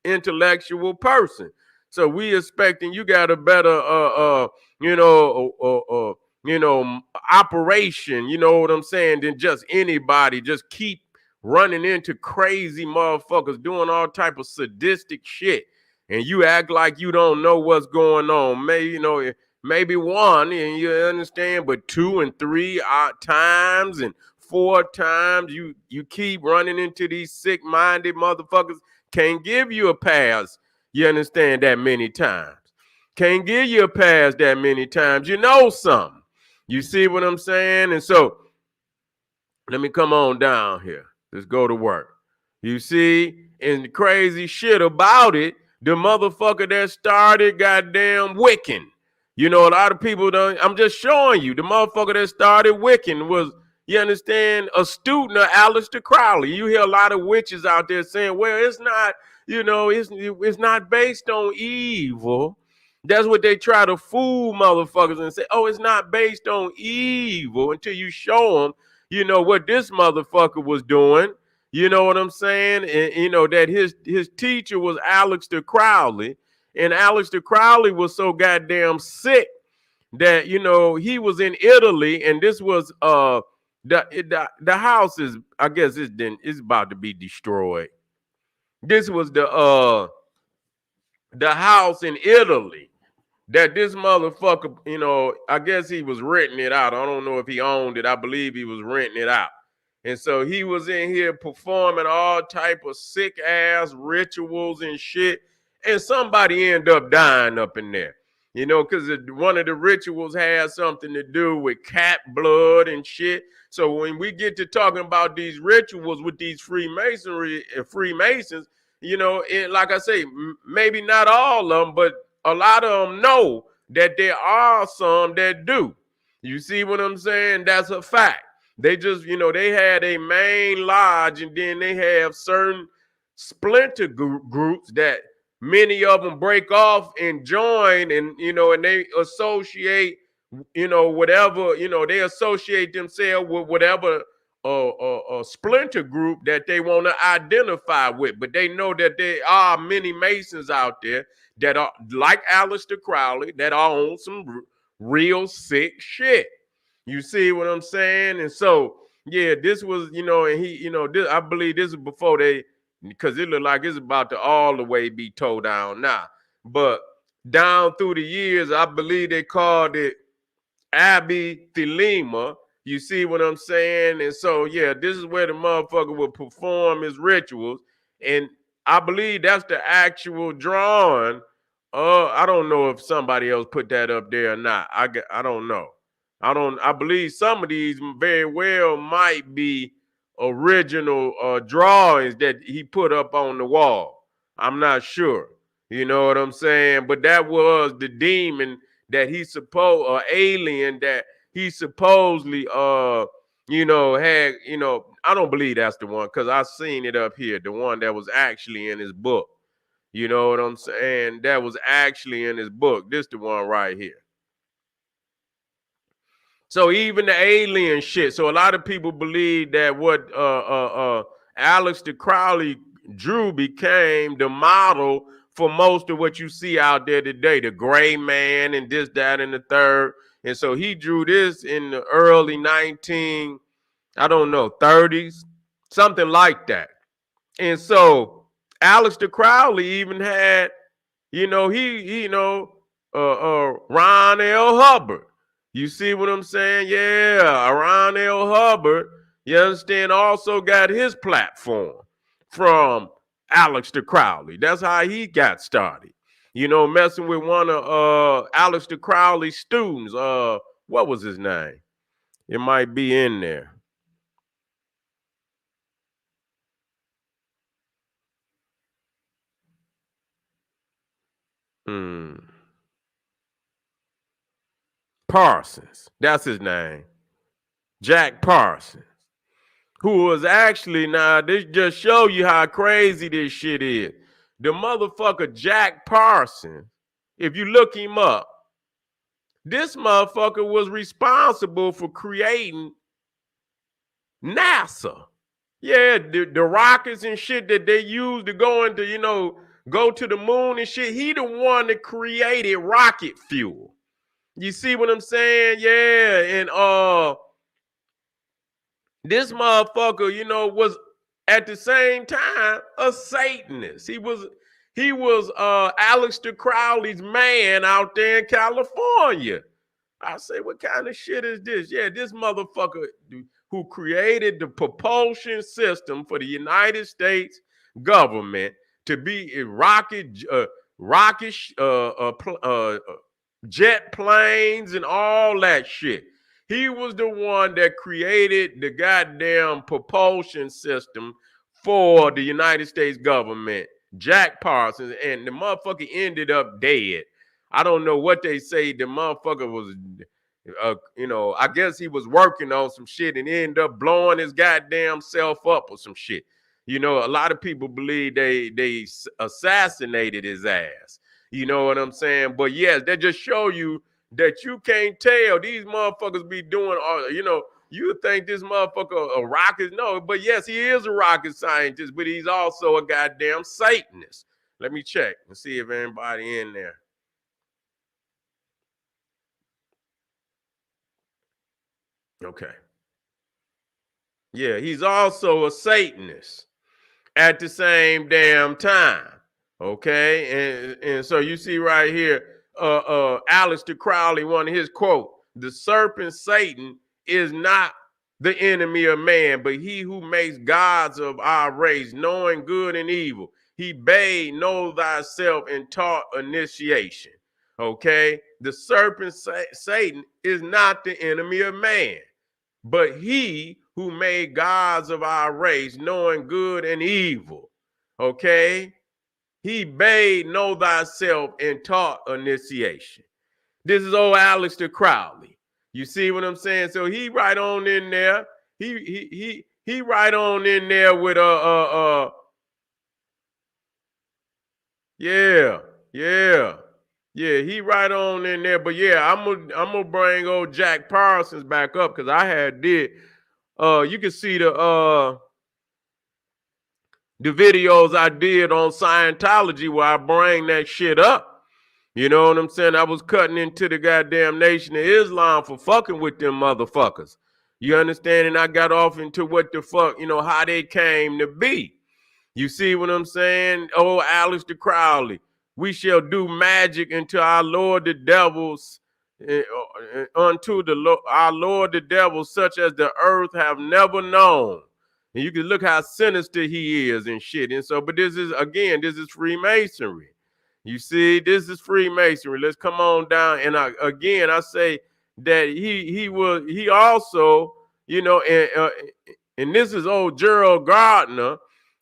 intellectual person. So we expecting you got a better, operation, you know what I'm saying, than just anybody. Just keep running into crazy motherfuckers doing all type of sadistic shit. And you act like you don't know what's going on. Maybe one, and you understand, but 2 and 3 times and 4 times, you keep running into these sick-minded motherfuckers. Can't give you a pass. You understand, that many times. Can't give you a pass that many times. You know something. You see what I'm saying? And so, let me come on down here. Let's go to work. You see, and the crazy shit about it, the motherfucker that started goddamn Wiccan. A lot of people don't. I'm just showing you. The motherfucker that started Wiccan was, you understand, a student of Aleister Crowley. You hear a lot of witches out there saying, well, it's not, it's not based on evil. That's what they try to fool motherfuckers and say, oh, it's not based on evil, until you show them, what this motherfucker was doing. You know what I'm saying? And, that his teacher was Aleister Crowley. And Aleister Crowley was so goddamn sick that, he was in Italy. And this was The house is, I guess it's about to be destroyed. This was the house in Italy that this motherfucker, I guess he was renting it out. I don't know if he owned it. I believe he was renting it out. And so he was in here performing all type of sick ass rituals and shit. And somebody ended up dying up in there. Because one of the rituals had something to do with cat blood and shit. So when we get to talking about these rituals with these Freemasonry and Freemasons, like I say, maybe not all of them, but a lot of them know that there are some that do. You see what I'm saying? That's a fact. They just, they had a main lodge, and then they have certain splinter groups that many of them break off and join, and and they associate, whatever, they associate themselves with whatever a splinter group that they want to identify with. But they know that there are many Masons out there that are like Aleister Crowley, that are on some real sick shit. You see what I'm saying? And so, yeah, this was, and he, this, I believe this is before they, because it looked like it's about to all the way be towed down now. But down through the years, I believe they called it Abbey Thelema. You see what I'm saying? And so, yeah, this is where the motherfucker would perform his rituals. And I believe that's the actual drawing. I don't know if somebody else put that up there or not. I don't know. I believe some of these very well might be original drawings that he put up on the wall. I'm not sure. You know what I'm saying? But that was the demon that he alien that he supposedly had, I don't believe that's the one, because I seen it up here, the one that was actually in his book. You know what I'm saying? That was actually in his book. This the one right here. So even the alien shit. So a lot of people believe that what Aleister Crowley drew became the model for most of what you see out there today, the gray man and this, that, and the third. And so he drew this in the early 30s, something like that. And so Aleister Crowley even had, Ron L. Hubbard. You see what I'm saying? Yeah, Ron L. Hubbard, you understand, also got his platform from Aleister Crowley. That's how he got started. Messing with one of Aleister Crowley's students. What was his name? It might be in there. Parsons. That's his name. Jack Parsons. Who was actually, now this just show you how crazy this shit is. The motherfucker Jack Parsons, if you look him up, this motherfucker was responsible for creating NASA. Yeah, the rockets and shit that they use to go into, go to the moon and shit. He the one that created rocket fuel. You see what I'm saying? Yeah, and this motherfucker, was at the same time a Satanist. He was Aleister Crowley's man out there in California. I say, what kind of shit is this? Yeah, this motherfucker who created the propulsion system for the United States government to be a rocket, jet planes and all that shit. He was the one that created the goddamn propulsion system for the United States government, Jack Parsons, and the motherfucker ended up dead. I don't know what they say. The motherfucker was, I guess he was working on some shit and ended up blowing his goddamn self up or some shit. A lot of people believe they assassinated his ass. You know what I'm saying? But yes, that just show you that you can't tell. These motherfuckers be doing all, you think this motherfucker a rocket. No, but yes, he is a rocket scientist, but he's also a goddamn Satanist. Let me check and see if anybody in there. Okay. Yeah, he's also a Satanist at the same damn time. Okay, and so you see right here, Aleister Crowley, one of his quote: "The serpent Satan is not the enemy of man, but he who makes gods of our race, knowing good and evil. He bade know thyself and taught initiation." Okay, the serpent Satan is not the enemy of man, but he who made gods of our race, knowing good and evil. Okay, he bade know thyself and taught initiation. This is old Aleister Crowley. You see what I'm saying? So he right on in there. He right on in there with yeah, yeah. Yeah, he right on in there. But yeah, I'm gonna bring old Jack Parsons back up because I had did you can see the videos I did on Scientology where I bring that shit up. You know what I'm saying? I was cutting into the goddamn Nation of Islam for fucking with them motherfuckers. You understand? And I got off into what the fuck, how they came to be. You see what I'm saying? Oh, Aleister Crowley. We shall do magic unto our Lord the devils, unto our Lord the devil, such as the earth have never known. And you can look how sinister he is and shit. And so, but this is Freemasonry. You see, this is Freemasonry. Let's come on down. And I say that he also, and this is old Gerald Gardner,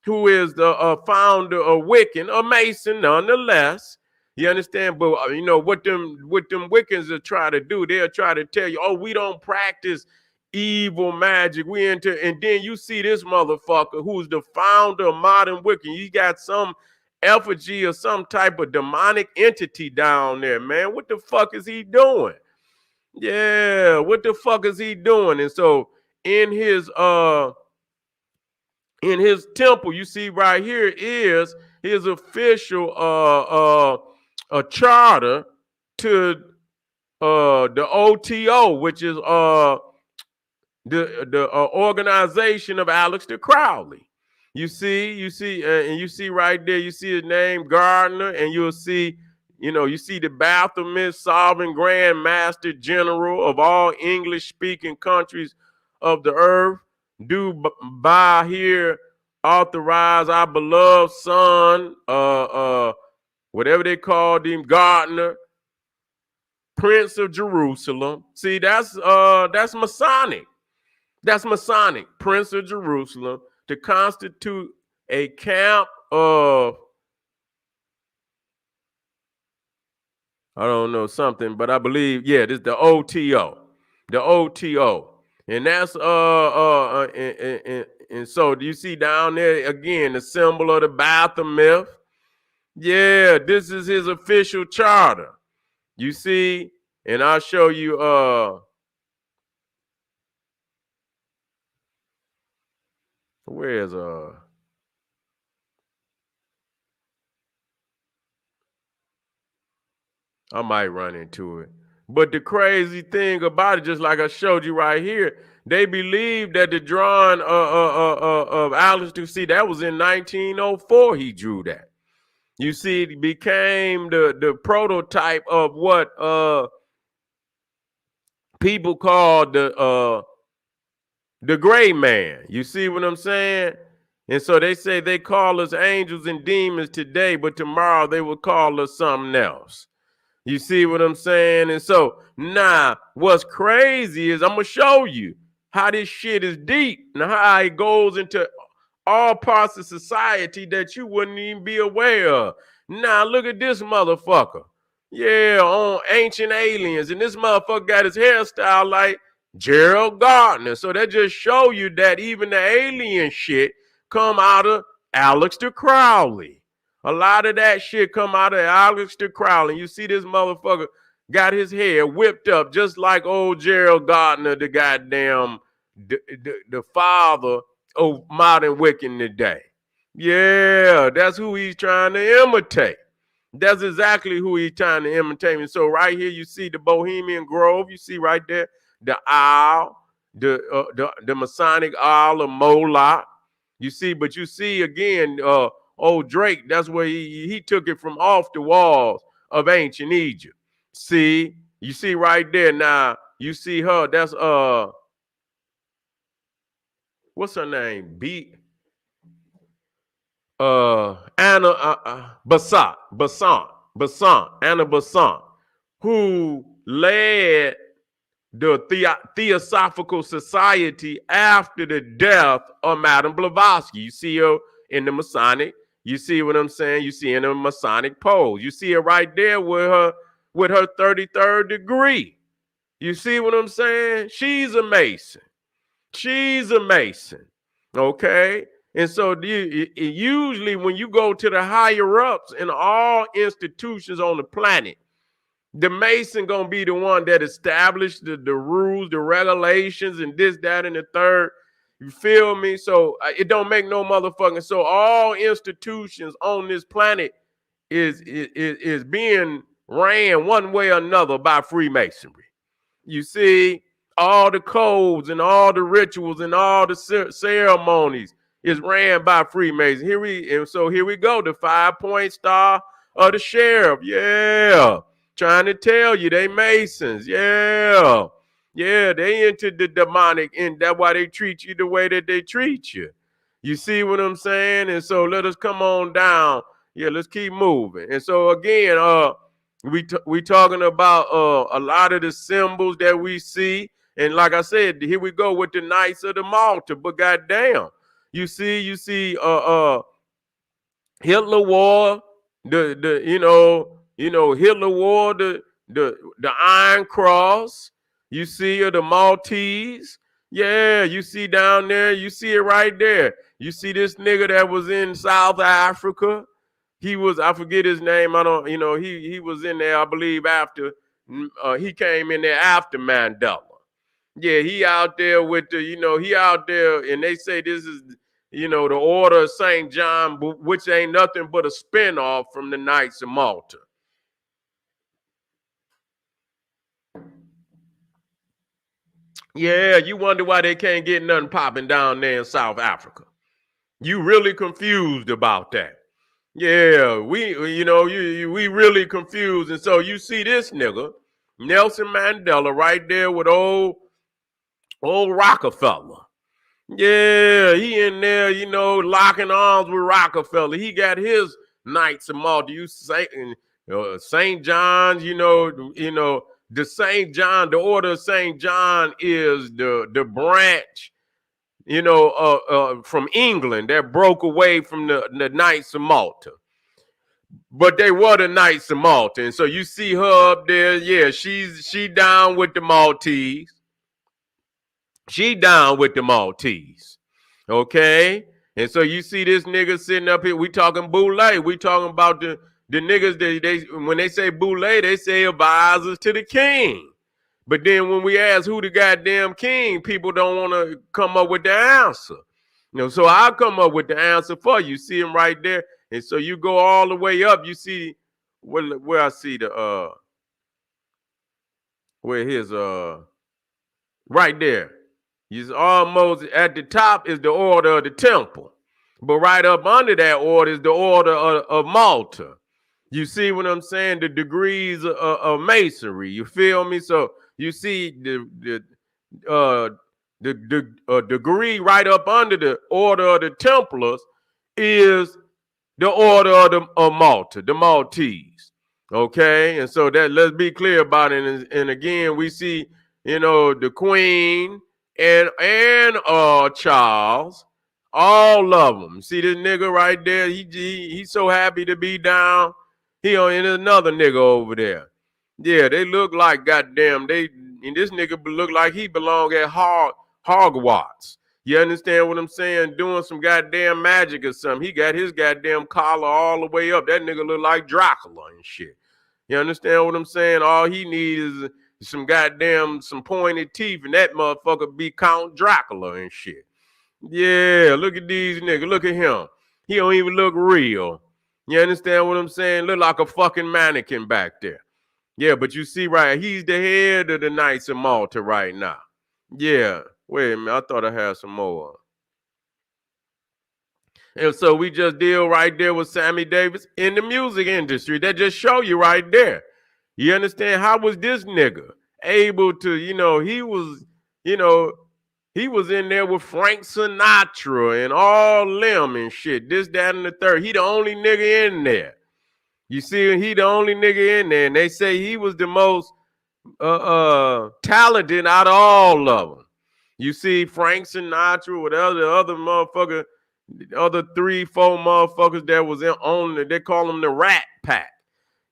who is the founder of Wiccan, a Mason nonetheless. You understand? But what them Wiccans will try to do, they'll try to tell you, oh, we don't practice evil magic. We enter, and then you see this motherfucker who's the founder of modern Wiccan. You got some effigy or some type of demonic entity down there, man. What the fuck is he doing? Yeah, what the fuck is he doing? And so in his temple, you see right here is his official a charter to the OTO, which is the organization of Aleister Crowley. You see, and you see right there, you see his name, Gardner, and you'll see, you see the Baphomet, Sovereign Grand Master General of all English-speaking countries of the earth. Do by here authorize our beloved son, whatever they called him, Gardner, Prince of Jerusalem. See, that's Masonic. That's Masonic, Prince of Jerusalem, to constitute a camp of, I don't know something, but I believe, yeah, this is the OTO. The OTO. And that's and so do you see down there again the symbol of the Baphomet? Yeah, this is his official charter. You see, and I'll show you where's I might run into it. But the crazy thing about it, just like I showed you right here, they believe that the drawing of Aleister, see, that was in 1904 he drew that. You see, it became the prototype of what people call the gray man. You see what I'm saying? And so they say they call us angels and demons today, but tomorrow they will call us something else. You see what I'm saying? And so now what's crazy is I'm going to show you how this shit is deep and how it goes into all parts of society that you wouldn't even be aware of. Now look at this motherfucker. Yeah, on Ancient Aliens. And this motherfucker got his hairstyle like Gerald Gardner. So that just show you that even the alien shit come out of Aleister Crowley. A lot of that shit come out of Aleister Crowley. You see this motherfucker got his hair whipped up just like old Gerald Gardner, the goddamn the father of modern Wiccan today. Yeah, that's who he's trying to imitate. That's exactly who he's trying to imitate. And so right here, you see the Bohemian Grove. You see right there, the owl. the Masonic Isle of Moloch. You see, but you see again, old Drake, that's where he took it from off the walls of ancient Egypt. See, you see right there now, you see her, that's what's her name? Anna Basant, Anna Basant, who led the Theosophical Society after the death of Madame Blavatsky. You see her in the Masonic. You see what I'm saying? You see in the Masonic pose. You see her right there with her 33rd degree. You see what I'm saying? She's a Mason. She's a Mason. Okay? And so usually when you go to the higher ups in all institutions on the planet, the Mason gonna be the one that established the rules, the regulations, and this, that, and the third. You feel me? So it don't make no motherfucking. So all institutions on this planet is being ran one way or another by Freemasonry. You see, all the codes and all the rituals and all the ceremonies is ran by Freemasons. Here we go. The 5-point star of the sheriff. Yeah. Trying to tell you they Masons. Yeah. Yeah, they into the demonic, and that's why they treat you the way that they treat you. You see what I'm saying? And so let us come on down. Yeah, let's keep moving. And so again, we talking about a lot of the symbols that we see. And like I said, here we go with the Knights of the Malta. But goddamn, you see Hitler wore Hitler wore the Iron Cross. You see the Maltese. Yeah, you see down there, you see it right there. You see this nigga that was in South Africa. He was, I forget his name. I don't, he was in there, I believe, after he came in there after Mandela. Yeah, he out there with he out there, and they say this is the Order of St. John, which ain't nothing but a spinoff from the Knights of Malta. Yeah, you wonder why they can't get nothing popping down there in South Africa. You really confused about that. Yeah, we really confused. And so you see this nigga, Nelson Mandela, right there with old Rockefeller. Yeah, he in there, locking arms with Rockefeller. He got his Knights of Malta. You say St. John's, the St. John, the Order of St. John is the branch, from England that broke away from the Knights of Malta. But they were the Knights of Malta. And so you see her up there. Yeah, she down with the Maltese. She down with the Maltese. Okay? And so you see this nigga sitting up here. We talking Boule. We talking about the niggas that when they say Boule, they say advisors to the king. But then when we ask who the goddamn king, people don't want to come up with the answer. So I'll come up with the answer for you. See him right there. And so you go all the way up. You see where I see the where his right there. He's almost at the top is the Order of the Temple. But right up under that order is the Order of Malta. You see what I'm saying? The degrees of Masonry. You feel me? So you see the degree right up under the Order of the Templars is the Order of Malta, the Maltese. Okay, and so that let's be clear about it. And again, we see the Queen and Charles, all of them. See this nigga right there? He's so happy to be down. And another nigga over there. Yeah, they look like goddamn. And this nigga look like he belong at Hogwarts. You understand what I'm saying? Doing some goddamn magic or something. He got his goddamn collar all the way up. That nigga look like Dracula and shit. You understand what I'm saying? All he needs is some pointed teeth, and that motherfucker be Count Dracula and shit. Yeah, look at these niggas. Look at him. He don't even look real. You understand what I'm saying? Look like a fucking mannequin back there. Yeah, but you see right, he's the head of the Knights of Malta right now. Yeah. Wait a minute, I thought I had some more. And so we just deal right there with Sammy Davis in the music industry. That just show you right there. You understand? How was this nigga able to, he was in there with Frank Sinatra and all them and shit. This, that, and the third. He the only nigga in there. You see, he the only nigga in there. And they say he was the most talented out of all of them. You see, Frank Sinatra, whatever the other motherfucker, the other 3-4 motherfuckers that was on, they call them the Rat Pack.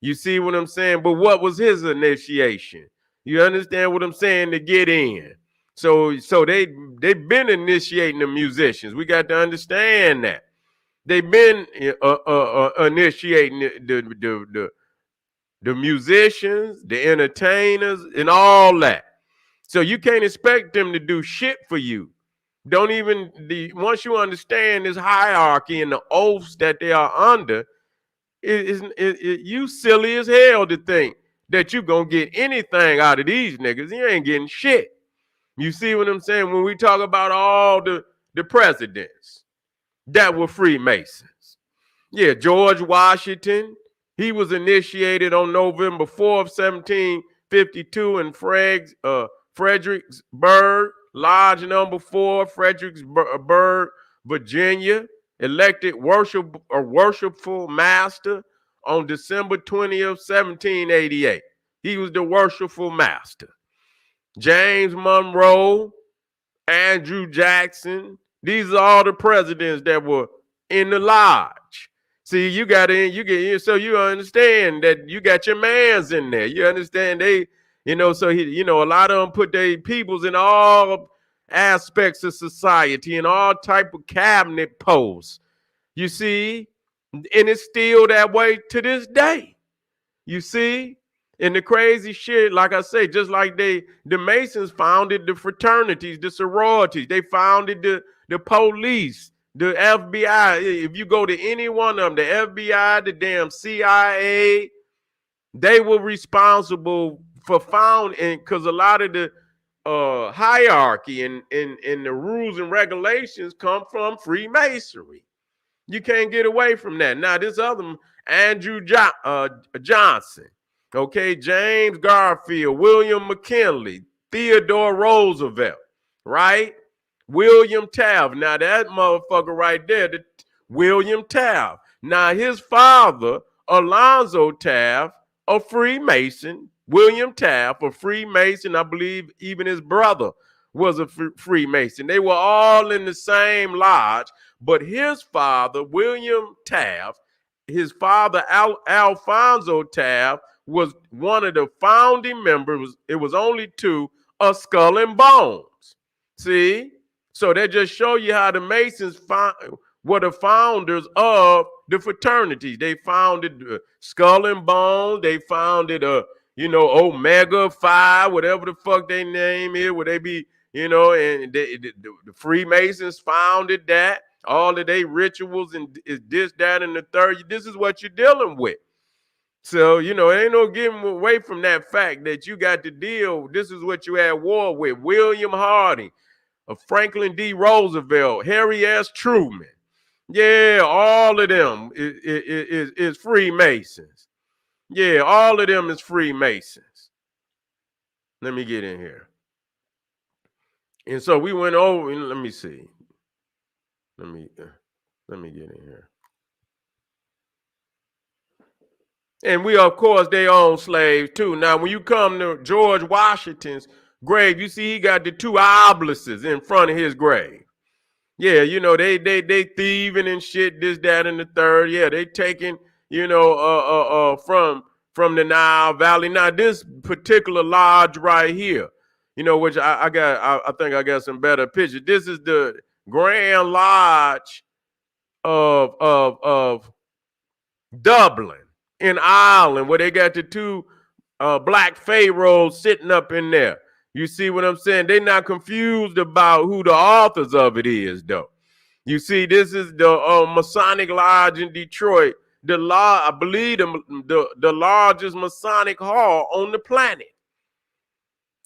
You see what I'm saying? But what was his initiation? You understand what I'm saying? To get in. So they've been initiating the musicians. We got to understand that. They've been initiating the musicians, the entertainers, and all that. So you can't expect them to do shit for you. Once you understand this hierarchy and the oaths that they are under, you silly as hell to think that you gonna get anything out of these niggas. You ain't getting shit. You see what I'm saying? When we talk about all the presidents that were Freemasons. Yeah, George Washington, he was initiated on November 4th, 1752 in Fredericksburg, Lodge number 4, Fredericksburg, Virginia, elected worshipful master on December 20th, 1788. He was the worshipful master. James Monroe, Andrew Jackson, these are all the presidents that were in the lodge. See, you got in, you get in, so you understand that you got your mans in there. You understand so a lot of them put their peoples in all aspects of society and all type of cabinet posts. You see, and it's still that way to this day. You see, and the crazy shit, like I say, just like the Masons founded the fraternities, the sororities, they founded the police, the FBI. If you go to any one of them, the FBI, the damn CIA, they were responsible for founding, because a lot of the hierarchy and the rules and regulations come from Freemasonry. You can't get away from that. Now, this other Andrew Johnson, okay, James Garfield, William McKinley, Theodore Roosevelt, right? William Taft. Now, that motherfucker right there, William Taft. Now, his father, Alonzo Taft, a Freemason. William Taft, a Freemason. I believe even his brother was a Freemason. They were all in the same lodge. But his father, William Taft, his father, Alfonso Taft, was one of the founding members. It was only 2 of Skull and Bones. See? So they just show you how the Masons were the founders of the fraternities. They founded Skull and Bones. They founded, Omega Phi, whatever the fuck they name is, where they be, and the Freemasons founded that. All of their rituals and is this, that, and the third. This is what you're dealing with. So, ain't no getting away from that fact that you got to deal. This is what you had war with. William Harding, Franklin D. Roosevelt, Harry S. Truman. Yeah, all of them is Freemasons. Yeah, all of them is Freemasons. Let me get in here. And so we went over, and let me see. Let me get in here. And we, of course, they own slaves too. Now, when you come to George Washington's grave, you see he got the 2 obelisks in front of his grave. Yeah, they thieving and shit, this, that, and the third. Yeah, they taking, from the Nile Valley. Now, this particular lodge right here, which I think I got some better pictures. This is the Grand Lodge of Dublin in Ireland, where they got the 2 black pharaohs sitting up in there. You see what I'm saying? They're not confused about who the authors of it is, though. You see, this is the Masonic Lodge in Detroit. I believe the largest Masonic hall on the planet.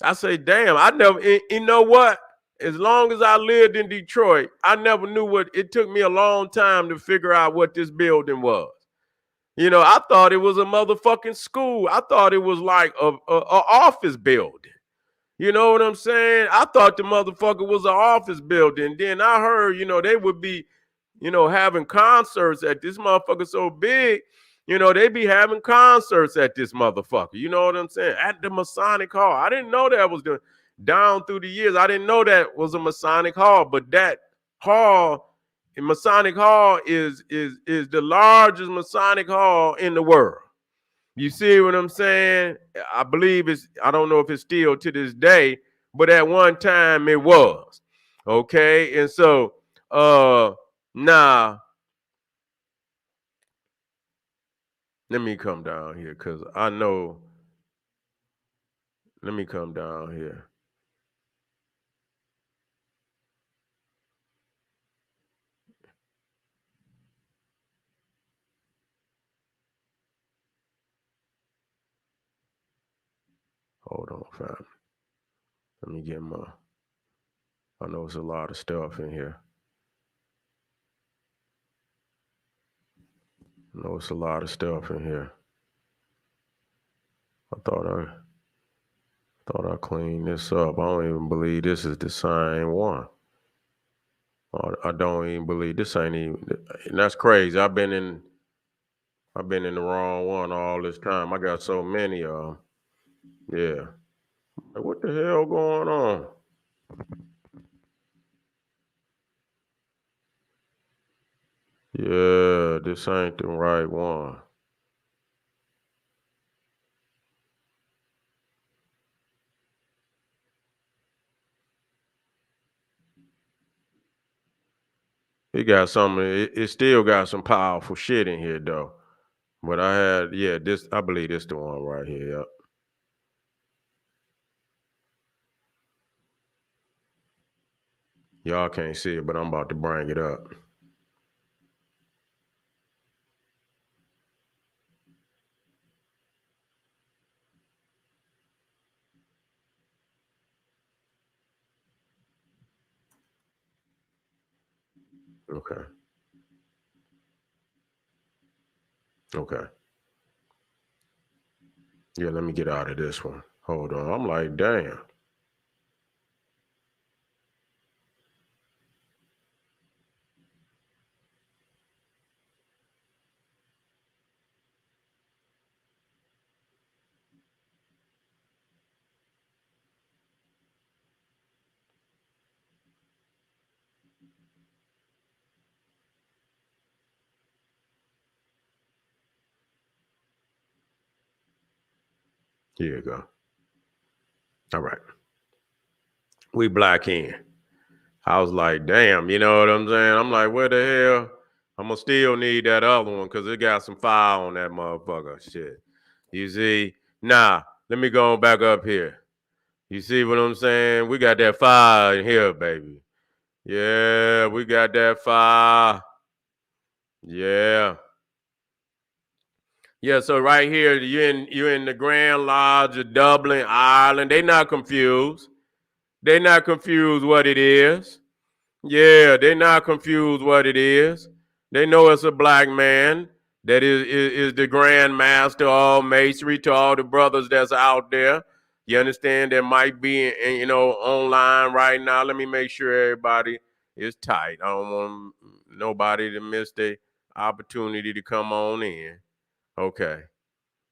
I say, damn, I never, you know what? as long as I lived in Detroit, I never knew what, it took me a long time to figure out what this building was. You know, I thought it was a motherfucking school. I thought it was like a office building. You know what I'm saying? I thought the motherfucker was an office building. Then I heard, you know, they would be, you know, having concerts at this motherfucker so big. You know, they be having concerts at this motherfucker. You know what I'm saying? At the Masonic Hall. I didn't know that was down through the years. I didn't know that was a Masonic Hall, but that hall, Masonic Hall is the largest Masonic Hall in the world. You see what I'm saying? I believe I don't know if it's still to this day, but at one time it was. Okay. And so now let me come down here because I know. Let me come down here. Hold on, fam. Let me get I know it's a lot of stuff in here. I know it's a lot of stuff in here. I thought I cleaned this up. I don't even believe this is the same one. I don't even believe this ain't even, and that's crazy. I've been in the wrong one all this time. I got so many of them. Yeah. Like, what the hell going on? Yeah, this ain't the right one. It got some. It still got some powerful shit in here though. But I had, yeah, this. I believe this the one right here. Yep. Y'all can't see it, but I'm about to bring it up. Okay. Okay. Yeah, let me get out of this one. Hold on. I'm like, damn. Here you go. All right. We black in. I was like, damn, you know what I'm saying? I'm like, where the hell? I'm gonna still need that other one because it got some fire on that motherfucker. Shit. You see? Nah, let me go back up here. You see what I'm saying? We got that fire in here, baby. Yeah, we got that fire. Yeah. Yeah, so right here, you're in the Grand Lodge of Dublin, Ireland. They not confused. They not confused what it is. Yeah, they not confused what it is. They know it's a black man that is the grand master of masonry to all the brothers that's out there. You understand? That might be you know, online right now. Let me make sure everybody is tight. I don't want nobody to miss the opportunity to come on in. Okay.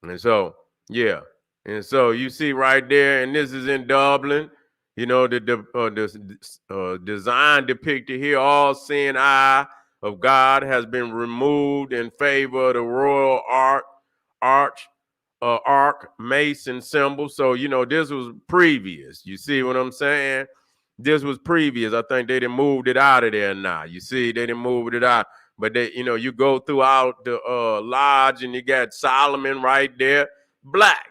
And so, yeah. And so you see right there, and this is in Dublin. You know, the design depicted here, all seeing eye of God has been removed in favor of the royal arc mason symbol. So, you know, this was previous. You see what I'm saying? This was previous. I think they done moved it out of there now. You see, they done moved it out. But they, you know, you go throughout the lodge and you got Solomon right there, black.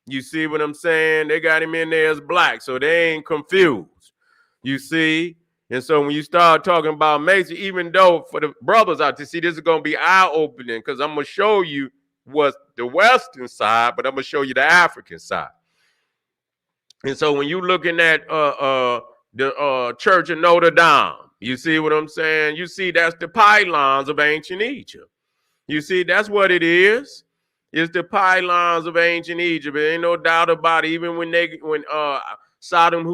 You see what I'm saying? They got him in there as black, so they ain't confused. You see? And so when you start talking about Mason, even though for the brothers out to see, this is gonna be eye-opening because I'm gonna show you what's the Western side, but I'm gonna show you the African side. And so when you looking at the Church of Notre Dame. You see what I'm saying? You see, that's the pylons of ancient Egypt. You see, that's what it is. It's the pylons of ancient Egypt. There ain't no doubt about it. Even when Saddam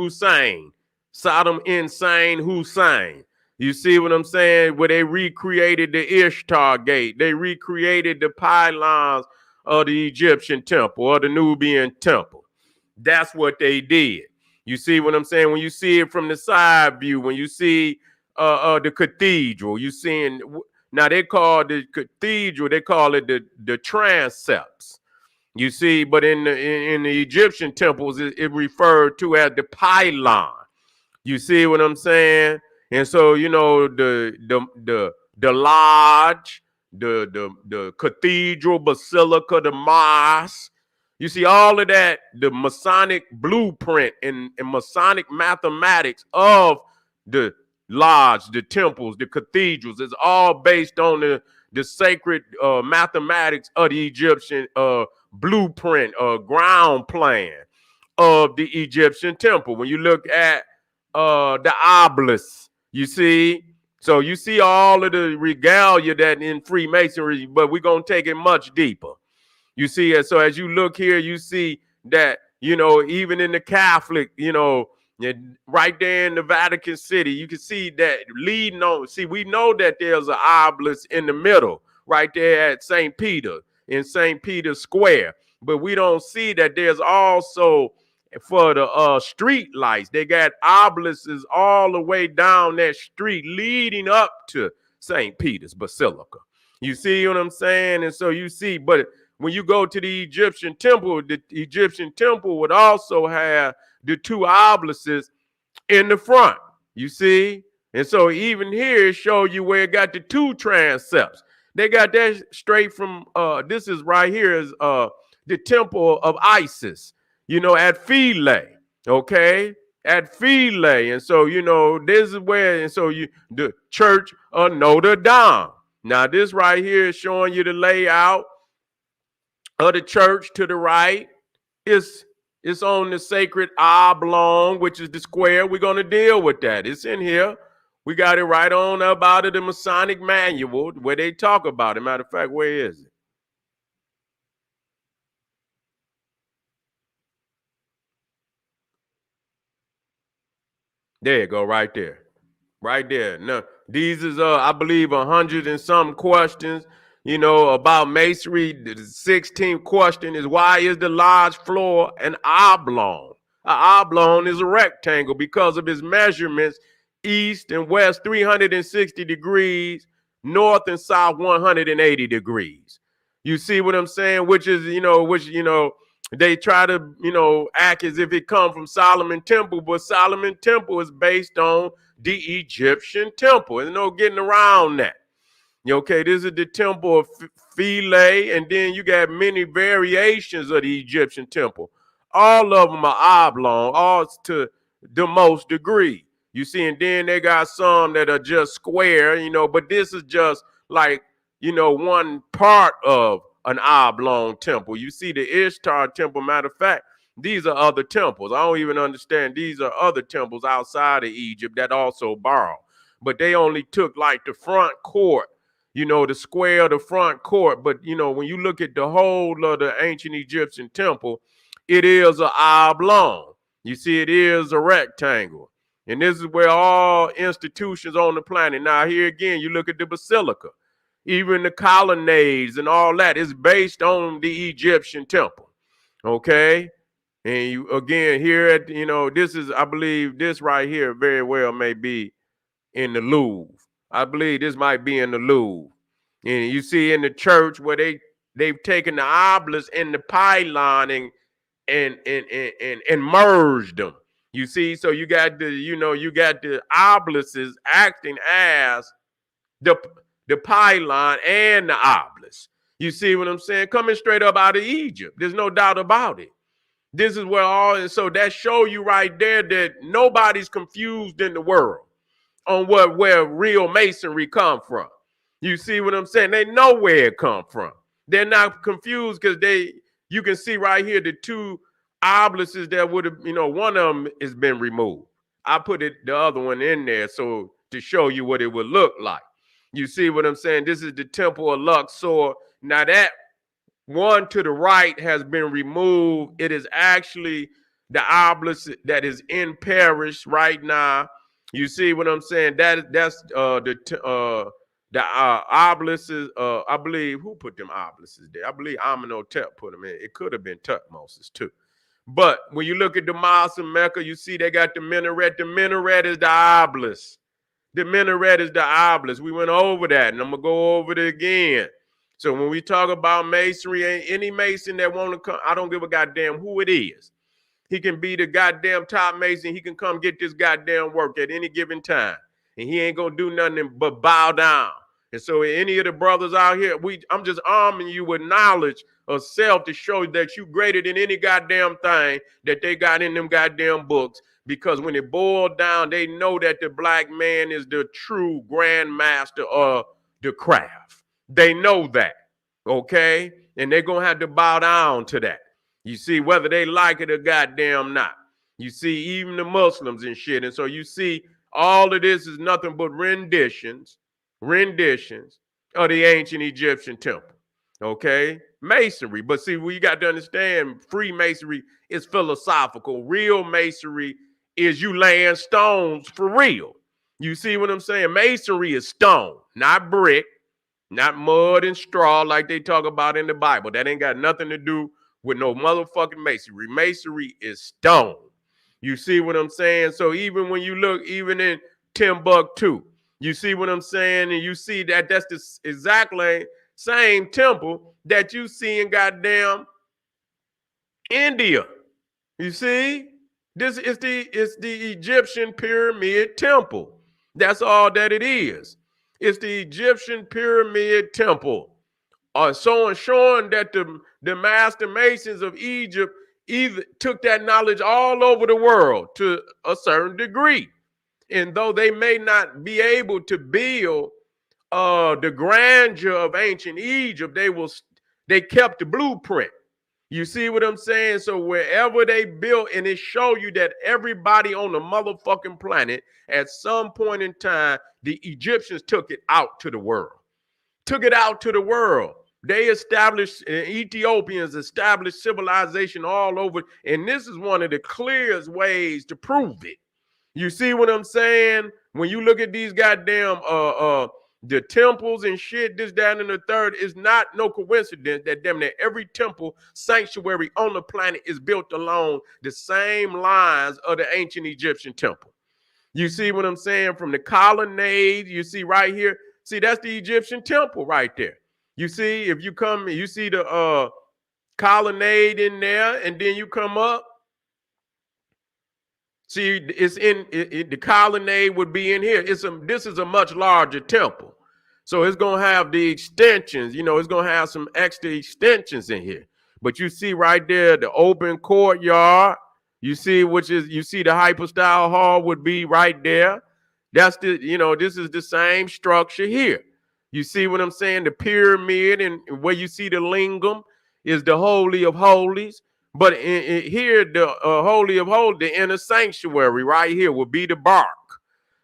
insane Hussein. You see what I'm saying? Where they recreated the Ishtar Gate. They recreated the pylons of the Egyptian temple or the Nubian temple. That's what they did. You see what I'm saying? When you see it from the side view, when you see the cathedral, you seeing now they call the cathedral, they call it the transepts. You see, but in the Egyptian temples, it referred to as the pylon. You see what I'm saying? And so, you know, the lodge, the cathedral, basilica, the mosque. You see all of that, the Masonic blueprint and Masonic mathematics of the lodge, the temples, the cathedrals. It's all based on the sacred mathematics of the Egyptian blueprint, ground plan of the Egyptian temple. When you look at the obelisk, you see, so you see all of the regalia that in Freemasonry, but we're going to take it much deeper. You see, and so as you look here, you see that, you know, even in the Catholic, you know, right there in the Vatican City, you can see that leading on. See, we know that there's an obelisk in the middle, right there at St. Peter, in St. Peter's Square. But we don't see that there's also for the street lights. They got obelisks all the way down that street leading up to St. Peter's Basilica. You see what I'm saying? And so you see, but when you go to the Egyptian temple would also have the two obelisks in the front, you see? And so even here, it shows you where it got the two transepts. They got that straight from, this is right here is the temple of Isis, you know, at Philae, okay? At Philae. And so, you know, this is where, and so the Church of Notre Dame. Now, this right here is showing you the layout of the church. To the right is on the sacred oblong, which is the square. We're going to deal with that. It's in here. We got it right on up out of the Masonic manual where they talk about it. Matter of fact, where is it? There you go, right there. Right there. Now, these is I believe 100 and some questions, you know, about masonry. The 16th question is, why is the lodge floor an oblong? An oblong is a rectangle because of its measurements, east and west 360 degrees, north and south 180 degrees. You see what I'm saying? Which, they try to, you know, act as if it come from Solomon Temple, but Solomon Temple is based on the Egyptian temple. There's no getting around that. Okay, this is the temple of Philae, and then you got many variations of the Egyptian temple. All of them are oblong, all to the most degree. You see, and then they got some that are just square, you know, but this is just like, you know, one part of an oblong temple. You see the Ishtar temple, matter of fact, these are other temples. I don't even understand. These are other temples outside of Egypt that also borrow. But they only took like the front court, you know, the square of the front court. But, you know, when you look at the whole of the ancient Egyptian temple, it is an oblong. You see, it is a rectangle. And this is where all institutions on the planet. Now, here again, you look at the basilica, even the colonnades and all that is based on the Egyptian temple. Okay. And you again here at, you know, this is, I believe this right here very well may be in the Louvre. I believe this might be in the Louvre. And you see in the church where they've taken the obelisk and the pylon and merged them. You see, so you got the obelisks acting as the pylon and the obelisk. You see what I'm saying? Coming straight up out of Egypt. There's no doubt about it. This is where and so that show you right there that nobody's confused in the world on where real masonry come from. You see what I'm saying? They know where it come from. They're not confused because you can see right here the two obelisks that would have, you know, one of them has been removed. I put the other one in there so to show you what it would look like. You see what I'm saying? This is the Temple of Luxor. Now that one to the right has been removed. It is actually the obelisk that is in Paris right now. You see what I'm saying? That's the obelisk is, I believe, who put them obelisks there? I believe Amenhotep put them in. It could have been Tutmosis too. But when you look at the mosque in Mecca, you see they got the minaret. The minaret is the obelisk. The minaret is the obelisk. We went over that, and I'm going to go over it again. So when we talk about masonry, any mason that want to come, I don't give a goddamn who it is. He can be the goddamn top mason. He can come get this goddamn work at any given time. And he ain't going to do nothing but bow down. And so any of the brothers out here, I'm just arming you with knowledge of self to show that you greater than any goddamn thing that they got in them goddamn books. Because when it boiled down, they know that the black man is the true grandmaster of the craft. They know that, okay? And they're going to have to bow down to that. You see, whether they like it or goddamn not. You see, even the Muslims and shit. And so you see, all of this is nothing but renditions of the ancient Egyptian temple, okay? Masonry. But see, we got to understand, Freemasonry is philosophical. Real masonry is you laying stones for real. You see what I'm saying? Masonry is stone, not brick, not mud and straw like they talk about in the Bible. That ain't got nothing to do with no motherfucking masonry. Masonry is stone. You see what I'm saying? So even when you look, even in Timbuktu, you see what I'm saying? And you see that that's the exactly same temple that you see in goddamn India. You see? This is the Egyptian pyramid temple. That's all that it is. It's the Egyptian pyramid temple. Showing that the master masons of Egypt either took that knowledge all over the world to a certain degree. And though they may not be able to build the grandeur of ancient Egypt, they kept the blueprint. You see what I'm saying? So wherever they built, and it show you that everybody on the motherfucking planet, at some point in time, the Egyptians took it out to the world. Took it out to the world. They established, Ethiopians established civilization all over. And this is one of the clearest ways to prove it. You see what I'm saying? When you look at these goddamn the temples and shit, this, that, and the third, is not no coincidence that damn near every temple sanctuary on the planet is built along the same lines of the ancient Egyptian temple. You see what I'm saying? From the colonnade, you see right here. See, that's the Egyptian temple right there. You see, if you come, you see the colonnade in there, and then you come up. See, it's in the colonnade would be in here. This is a much larger temple. So it's going to have the extensions, it's going to have some extra extensions in here. But you see right there, the open courtyard, you see the hypostyle hall would be right there. That's this is the same structure here. You see what I'm saying? The pyramid, and where you see the lingam is the Holy of Holies. But here, the Holy of Holies, the inner sanctuary right here will be the bark.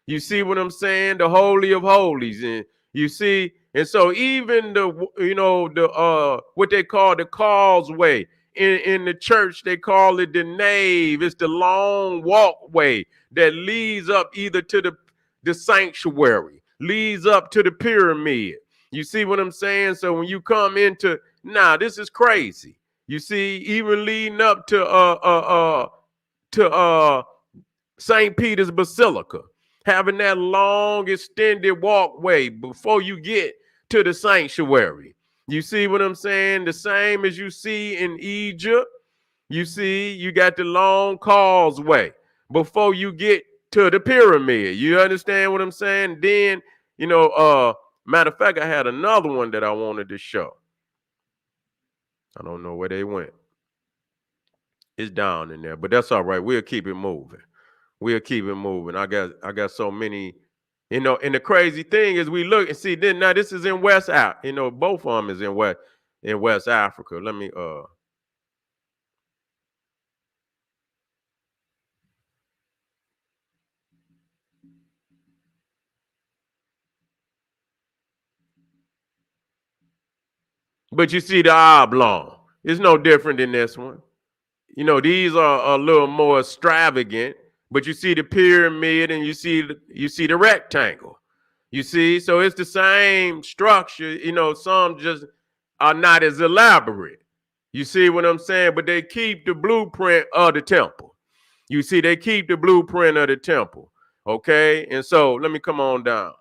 You see what I'm saying? The Holy of Holies. And you see, and so even the what they call the causeway in the church, they call it the nave. It's the long walkway that leads up either to the sanctuary, leads up to the pyramid. You see what I'm saying? So when you come into, this is crazy. You see, even leading up to St. Peter's Basilica, having that long extended walkway before you get to the sanctuary. You see what I'm saying? The same as you see in Egypt. You see, you got the long causeway before you get to the pyramid. You understand what I'm saying? Then, matter of fact, I had another one that I wanted to show. I don't know where they went. It's down in there, but that's all right. We'll keep it moving. I got so many, and the crazy thing is we look and see now this is in West Africa. Both of them is in West Africa. Let me But you see the oblong. It's no different than this one. You know, these are a little more extravagant, but you see the pyramid and you see the rectangle. You see, so it's the same structure. You know, some just are not as elaborate. You see what I'm saying? But they keep the blueprint of the temple. You see, they keep the blueprint of the temple. Okay, and so let me come on down.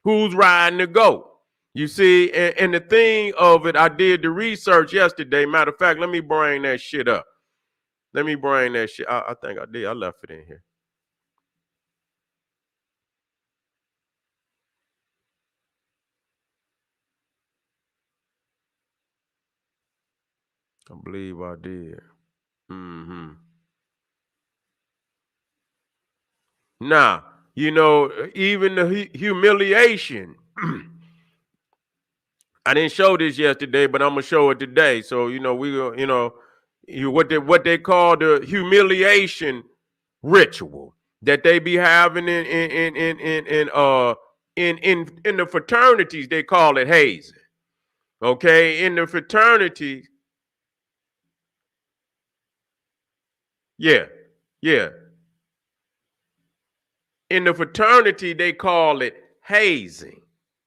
Who's riding the goat? You see, and the thing of it, I did the research yesterday. Matter of fact, let me bring that shit up. Let me bring that shit. I think I did. I left it in here. I believe I did. Now, you know, even the humiliation. I didn't show this yesterday, but I'm gonna show it today. So you know, what they call the humiliation ritual that they be having in the fraternities. They call it hazing. Okay, in the fraternities, yeah, yeah. In the fraternity, they call it hazing.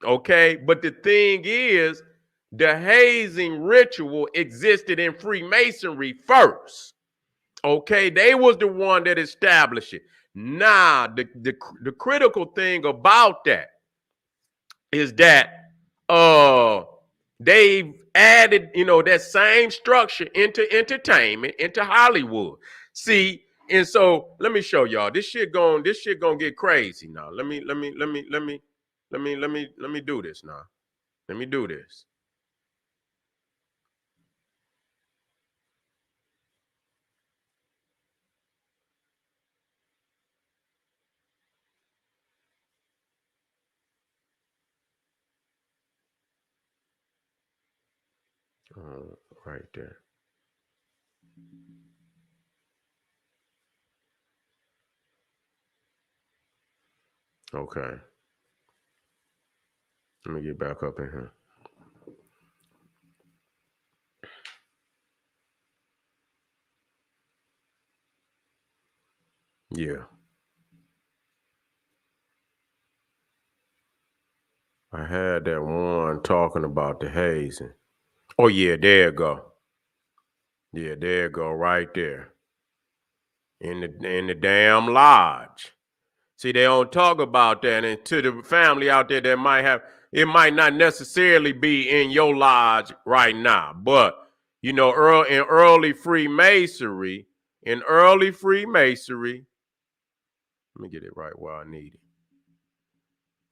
Okay, but the thing is, the hazing ritual existed in Freemasonry first. Okay, they was the one that established it. Now, the critical thing about that is that they've added, you know, that same structure into entertainment, into Hollywood. See, and so let me show y'all. This shit gonna get crazy now. Let me do this now. Let me do this. Right there. Okay. Let me get back up in here. Yeah. I had that one talking about the hazing. Oh yeah, there you go. Yeah, there you go, right there. In the damn lodge. See, they don't talk about that. And to the family out there that might have, it might not necessarily be in your lodge right now. But, you know, in early Freemasonry, let me get it right where I need it.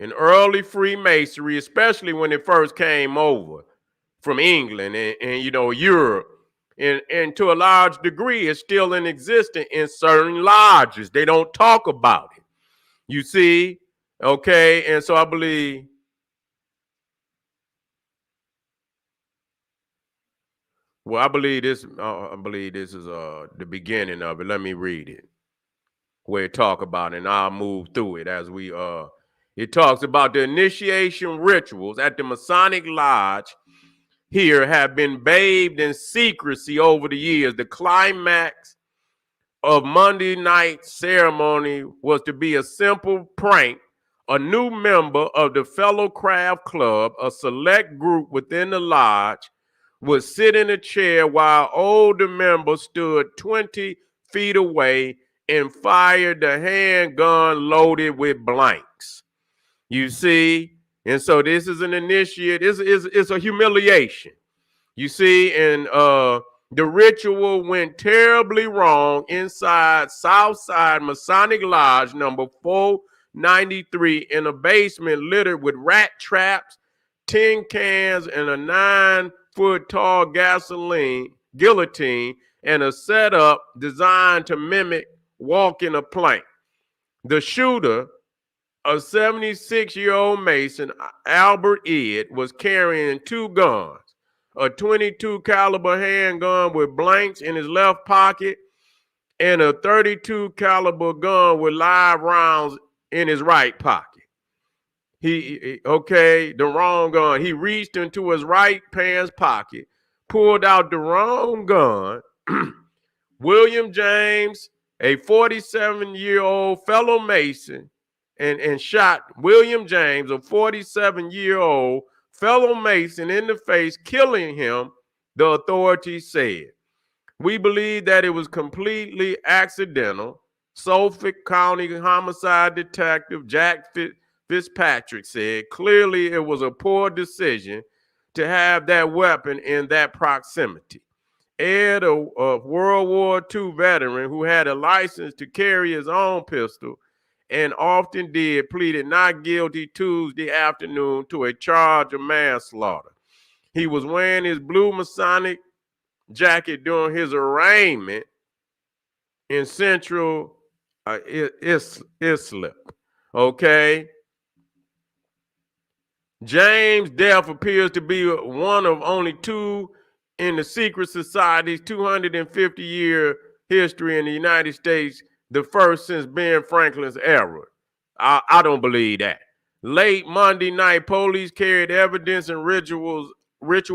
In early Freemasonry, especially when it first came over from England and you know, Europe, and to a large degree, it's still in existence in certain lodges. They don't talk about it. You see? Okay, and so I believe I believe this. I believe this is the beginning of it. Let me read it. Where it talk about it, and I'll move through it as we It talks about the initiation rituals at the Masonic Lodge here have been bathed in secrecy over the years. The climax of Monday night ceremony was to be a simple prank. A new member of the fellow craft club, a select group within the lodge, would sit in a chair while older members stood 20 feet away and fired the handgun loaded with blanks. You see? And so this is an initiate, it's a humiliation. You see, and the ritual went terribly wrong inside Southside Masonic Lodge number 493 in a basement littered with rat traps, tin cans, and a 9-foot tall guillotine, and a setup designed to mimic walking a plank. The shooter, a 76-year-old Mason, Albert Ed, was carrying two guns, a 22 caliber handgun with blanks in his left pocket and a 32 caliber gun with live rounds in his right pocket. the wrong gun. He reached into his right pants pocket, pulled out the wrong gun. William James, a 47-year-old fellow Mason, and shot William James, a 47-year-old fellow Mason, in the face, killing him, the authorities said. We believe that it was completely accidental. Suffolk County Homicide Detective Jack Fitzpatrick said clearly it was a poor decision to have that weapon in that proximity. Ed, a World War II veteran who had a license to carry his own pistol and often did, pleaded not guilty Tuesday afternoon to a charge of manslaughter. He was wearing his blue Masonic jacket during his arraignment in Central Islip. Okay. James' death appears to be one of only two in the secret society's 250-year history in the United States, the first since Ben Franklin's era. I don't believe that. Late Monday night, police carried evidence and ritual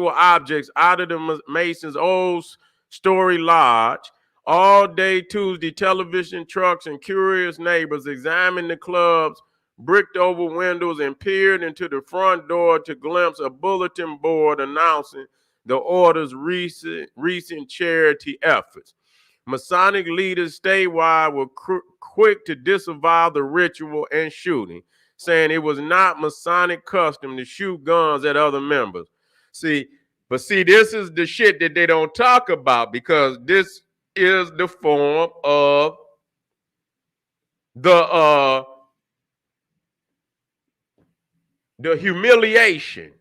objects out of the Masons' old story lodge. All day Tuesday, television trucks and curious neighbors examined the club's bricked over windows and peered into the front door to glimpse a bulletin board announcing the order's recent charity efforts. Masonic leaders statewide were quick to disavow the ritual and shooting, saying it was not Masonic custom to shoot guns at other members. See, this is the shit that they don't talk about, because this is the form of the humiliation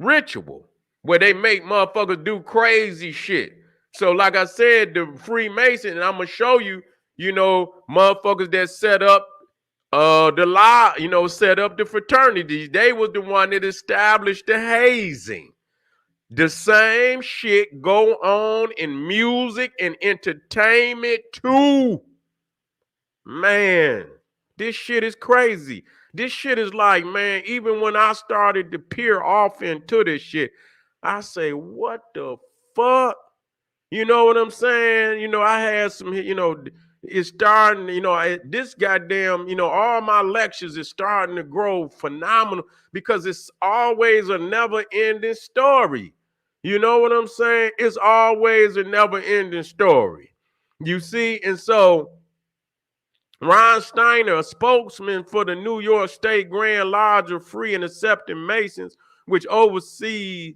ritual where they make motherfuckers do crazy shit. So like I said, the Freemason, and I'm gonna show you, motherfuckers that set up the lie, set up the fraternities. They was the one that established the hazing. The same shit go on in music and entertainment too. Man, this shit is crazy. This shit is like, man, even when I started to peer off into this shit, I say, what the fuck? You know what I'm saying? I had some, it's starting, this goddamn, all my lectures is starting to grow phenomenal, because it's always a never ending story. You know what I'm saying? It's always a never ending story. You see? And so Ron Steiner, a spokesman for the New York State Grand Lodge of Free and Accepting Masons, which oversees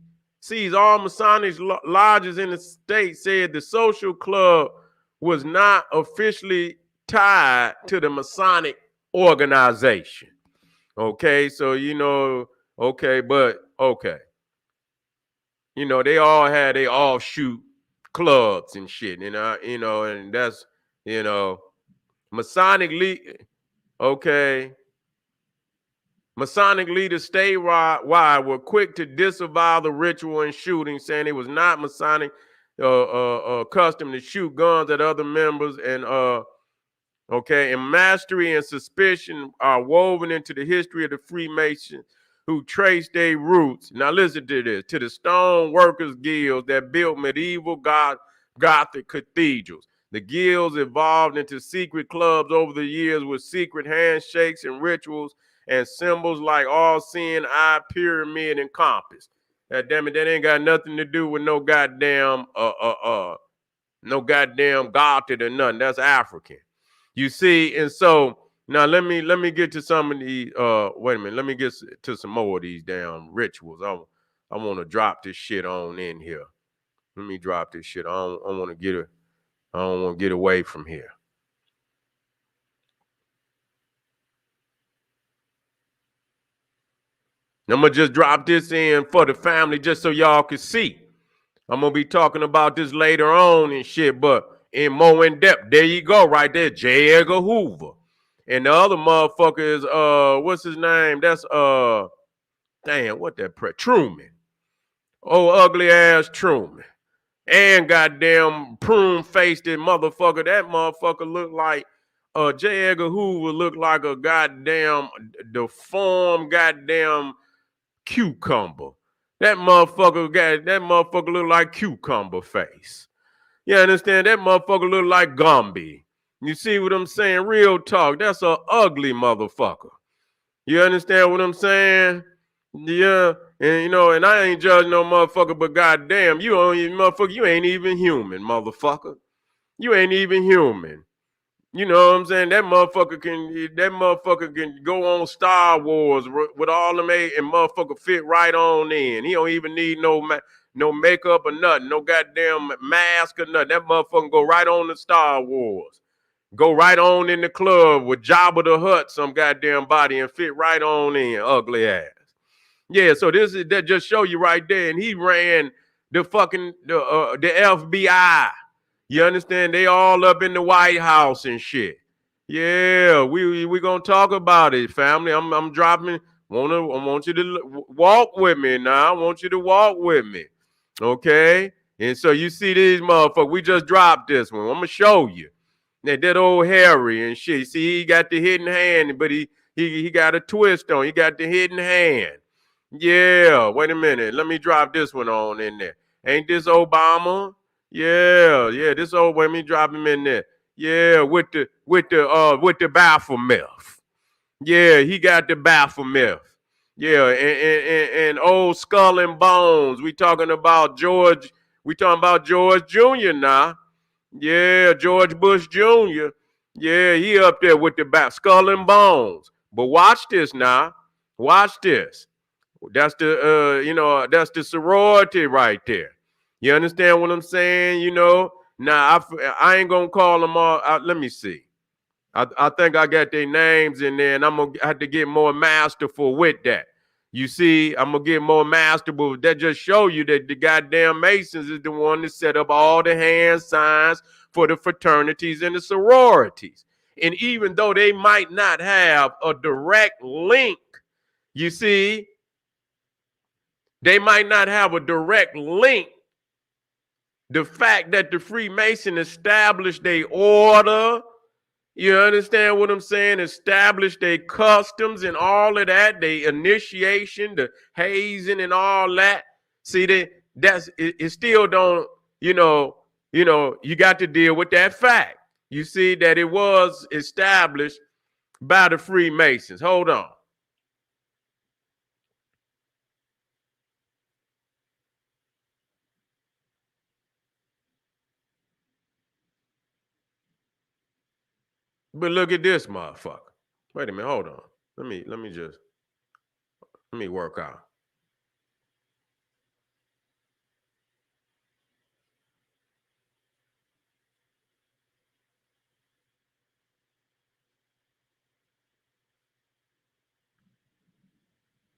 all Masonic lodges in the state, said the social club was not officially tied to the Masonic organization. Okay, so okay. They all had their offshoot clubs and shit, and that's, Masonic league, okay. Masonic leaders statewide were quick to disavow the ritual and shooting, saying it was not Masonic custom to shoot guns at other members, and mastery and suspicion are woven into the history of the Freemasons, who trace their roots. Now listen to this, to the stone workers guilds that built medieval Gothic cathedrals. The guilds evolved into secret clubs over the years with secret handshakes and rituals and symbols like all-seeing eye, pyramid, and compass. God damn it, that ain't got nothing to do with no goddamn Gothic or nothing. That's African. You see, and so now let me get to some of these. Wait a minute, let me get to some more of these damn rituals. I want to drop this shit on in here. Let me drop this shit. I don't want to get away from here. I'm going to just drop this in for the family just so y'all can see. I'm going to be talking about this later on and shit, but in more in depth. There you go, right there. J. Edgar Hoover. And the other motherfucker is, what's his name? That's, Truman. Oh, ugly ass Truman. And goddamn prune-faced motherfucker. That motherfucker looked like J. Edgar Hoover looked like a goddamn deformed goddamn cucumber. That motherfucker look like cucumber face. You understand? That motherfucker look like Gumby. You see what I'm saying? Real talk. That's a ugly motherfucker. You understand what I'm saying? Yeah, and I ain't judging no motherfucker, but goddamn, you ain't even human, motherfucker. You ain't even human. You know what I'm saying? That motherfucker can go on Star Wars with all them and motherfucker fit right on in. He don't even need no makeup or nothing, no goddamn mask or nothing. That motherfucker go right on to Star Wars. Go right on in the club with Jabba the Hutt, some goddamn body, and fit right on in, ugly ass. Yeah, so that just show you right there. And he ran the FBI. You understand? They all up in the White House and shit. Yeah, we gonna talk about it, family. I'm dropping. I want you to walk with me now. I want you to walk with me, okay? And so you see these motherfuckers. We just dropped this one. I'm gonna show you. That old Harry and shit. See, he got the hidden hand, but he got a twist on. He got the hidden hand. Yeah, wait a minute. Let me drop this one on in there. Ain't this Obama? Yeah, this old, let me drop him in there. Yeah, with the Baphomet. Yeah, he got the Baphomet. Yeah, and old Skull and Bones. We talking about George Jr. now. Yeah, George Bush Jr. Yeah, he up there with the Skull and Bones. But watch this now. Watch this. That's that's the sorority right there. You understand what I'm saying? Now I ain't gonna call them all. Let me see. I think I got their names in there, and I'm gonna have to get more masterful with that. You see, I'm gonna get more masterful. That just show you that the goddamn Masons is the one that set up all the hand signs for the fraternities and the sororities. And even though they might not have a direct link, you see, they might not have a direct link. The fact that the Freemason established their order, you understand what I'm saying? Established their customs and all of that, the initiation, the hazing and all that. See, it still don't, you got to deal with that fact. You see that it was established by the Freemasons. Hold on. But look at this motherfucker. Wait a minute, hold on. Let me work out.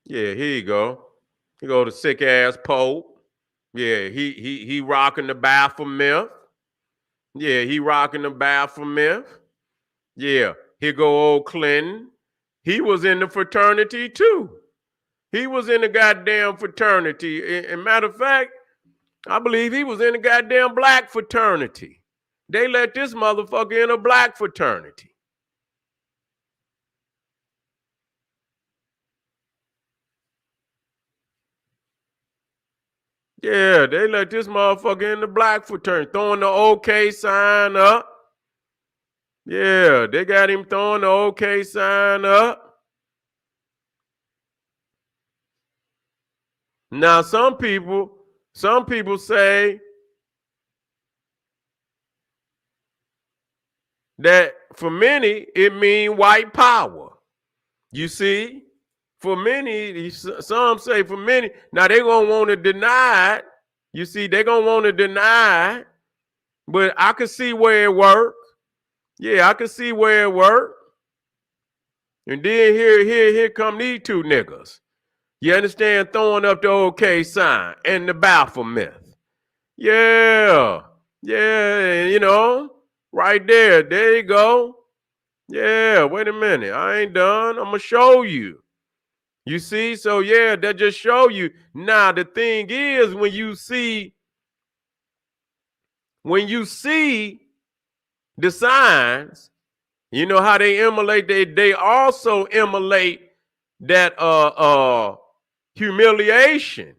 Yeah, here you go. You go to sick ass Pope. Yeah, he rocking the Baphomet. Yeah, he rocking the Baphomet. Yeah, here go old Clinton. He was in the fraternity too. He was in the goddamn fraternity. And matter of fact, I believe he was in the goddamn black fraternity. They let this motherfucker in a black fraternity. Yeah, they let this motherfucker in the black fraternity, throwing the OK sign up. Yeah, they got him throwing the OK sign up. Now, some people say that for many, it means white power. You see? For many, some say for many, now they're going to want to deny it. You see, they're going to want to deny it. But I can see where it worked. Yeah, I can see where it worked. And then here come these two niggas. You understand? Throwing up the OK sign and the Baphomet. Yeah. Yeah, right there. There you go. Yeah, wait a minute. I ain't done. I'm going to show you. You see? So, yeah, that just show you. Now, the thing is, when you see the signs, You know how they immolate? They also immolate that humiliation.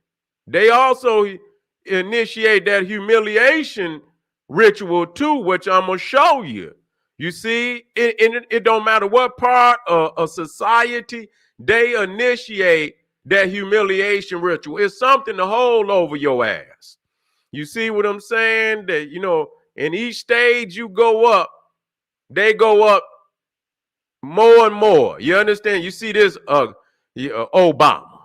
They also initiate that humiliation ritual too, which I'm gonna show you. You see, it don't matter what part of society they initiate that humiliation ritual. It's something to hold over your ass. You see what I'm saying? That in each stage you go up, they go up more and more. You understand? You see this Obama.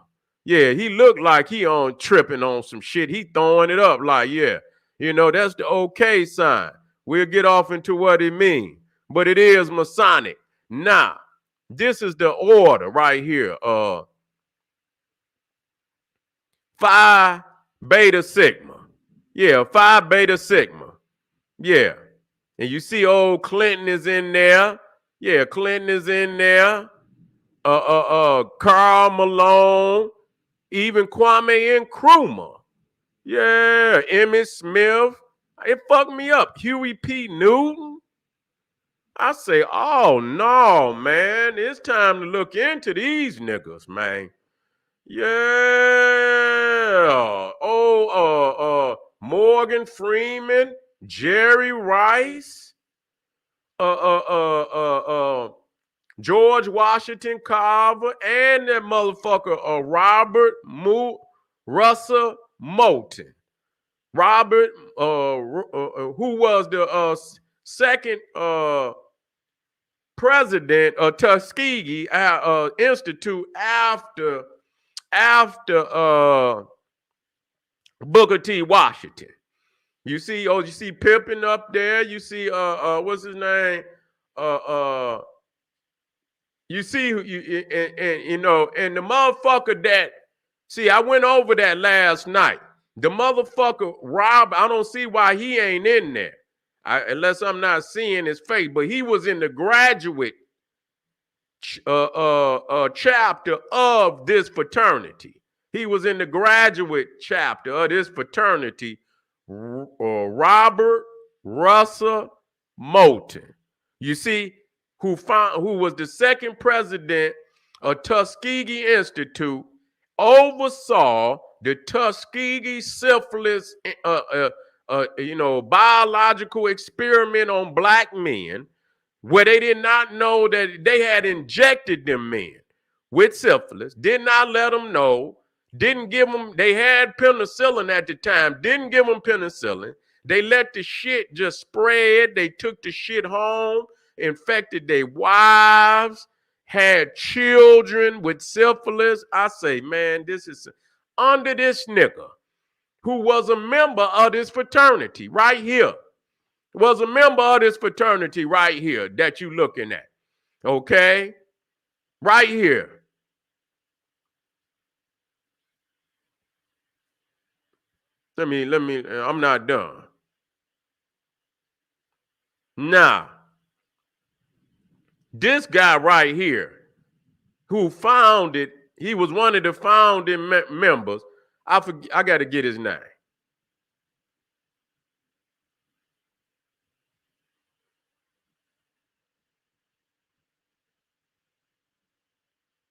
Yeah, he looked like he on tripping on some shit. He throwing it up like, yeah, that's the okay sign. We'll get off into what it means. But it is Masonic. Now, this is the order right here. Phi Beta Sigma. Yeah, Phi Beta Sigma. Yeah. And you see old Clinton is in there. Yeah, Clinton is in there. Karl Malone, even Kwame Nkrumah. Yeah, Emmitt Smith. It fucked me up. Huey P. Newton. I say, oh no, man. It's time to look into these niggas, man. Yeah. Oh, Morgan Freeman, Jerry Rice, George Washington Carver, and that motherfucker Russell Moulton. Robert, who was the second president of Tuskegee Institute after Booker T. Washington. You see Pippin up there. You see what's his name? You see, and the motherfucker that, see, I went over that last night. The motherfucker, Rob, I don't see why he ain't in there. Unless I'm not seeing his face, but he was in the graduate chapter of this fraternity. He was in the graduate chapter of this fraternity, Robert Russell Moulton. You see, who was the second president of Tuskegee Institute, oversaw the Tuskegee syphilis, biological experiment on black men, where they did not know that they had injected them men with syphilis, did not let them know, didn't give them, they had penicillin at the time, didn't give them penicillin. They let the shit just spread. They took the shit home, infected their wives, had children with syphilis. I say, man, this is under this nigga who was a member of this fraternity right here. Was a member of this fraternity right here that you looking at. Okay? Right here. Let me, I'm not done. Now, this guy right here who founded, he was one of the founding members. I got to get his name.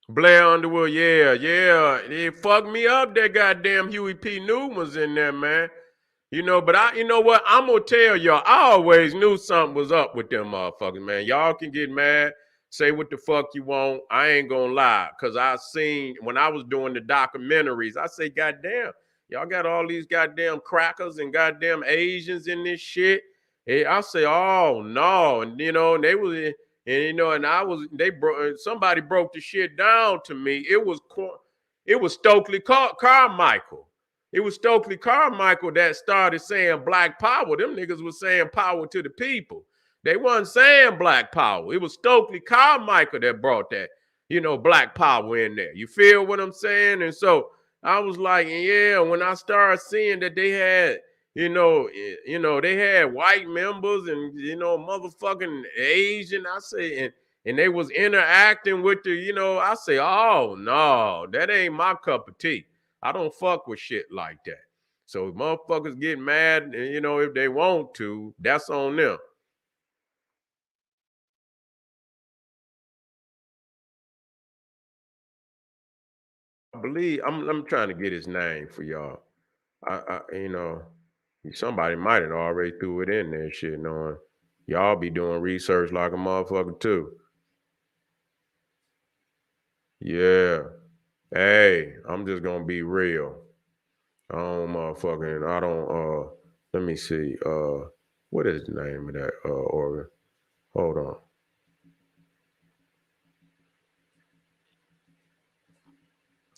Blair Underwood, yeah. It fucked me up that goddamn Huey P. Newton was in there, man. But you know what? I'm gonna tell y'all, I always knew something was up with them motherfuckers, man. Y'all can get mad, say what the fuck you want. I ain't gonna lie, cause I seen when I was doing the documentaries, I say, goddamn, y'all got all these goddamn crackers and goddamn Asians in this shit. And I say, oh no, and and they was, and I was, somebody broke the shit down to me. It was Stokely Carmichael. It was Stokely Carmichael that started saying black power. Them niggas was saying power to the people. They wasn't saying black power. It was Stokely Carmichael that brought that, black power in there. You feel what I'm saying? And so I was like, yeah, when I started seeing that they had, they had white members and, motherfucking Asian, I say, and they was interacting with the, I say, oh no, that ain't my cup of tea. I don't fuck with shit like that. So if motherfuckers get mad, if they want to, that's on them. I believe I'm trying to get his name for y'all. Somebody might have already threw it in there, shit, knowing y'all be doing research like a motherfucker too. Yeah. Hey, I'm just gonna be real. I don't let me see. What is the name of that organ? Hold on.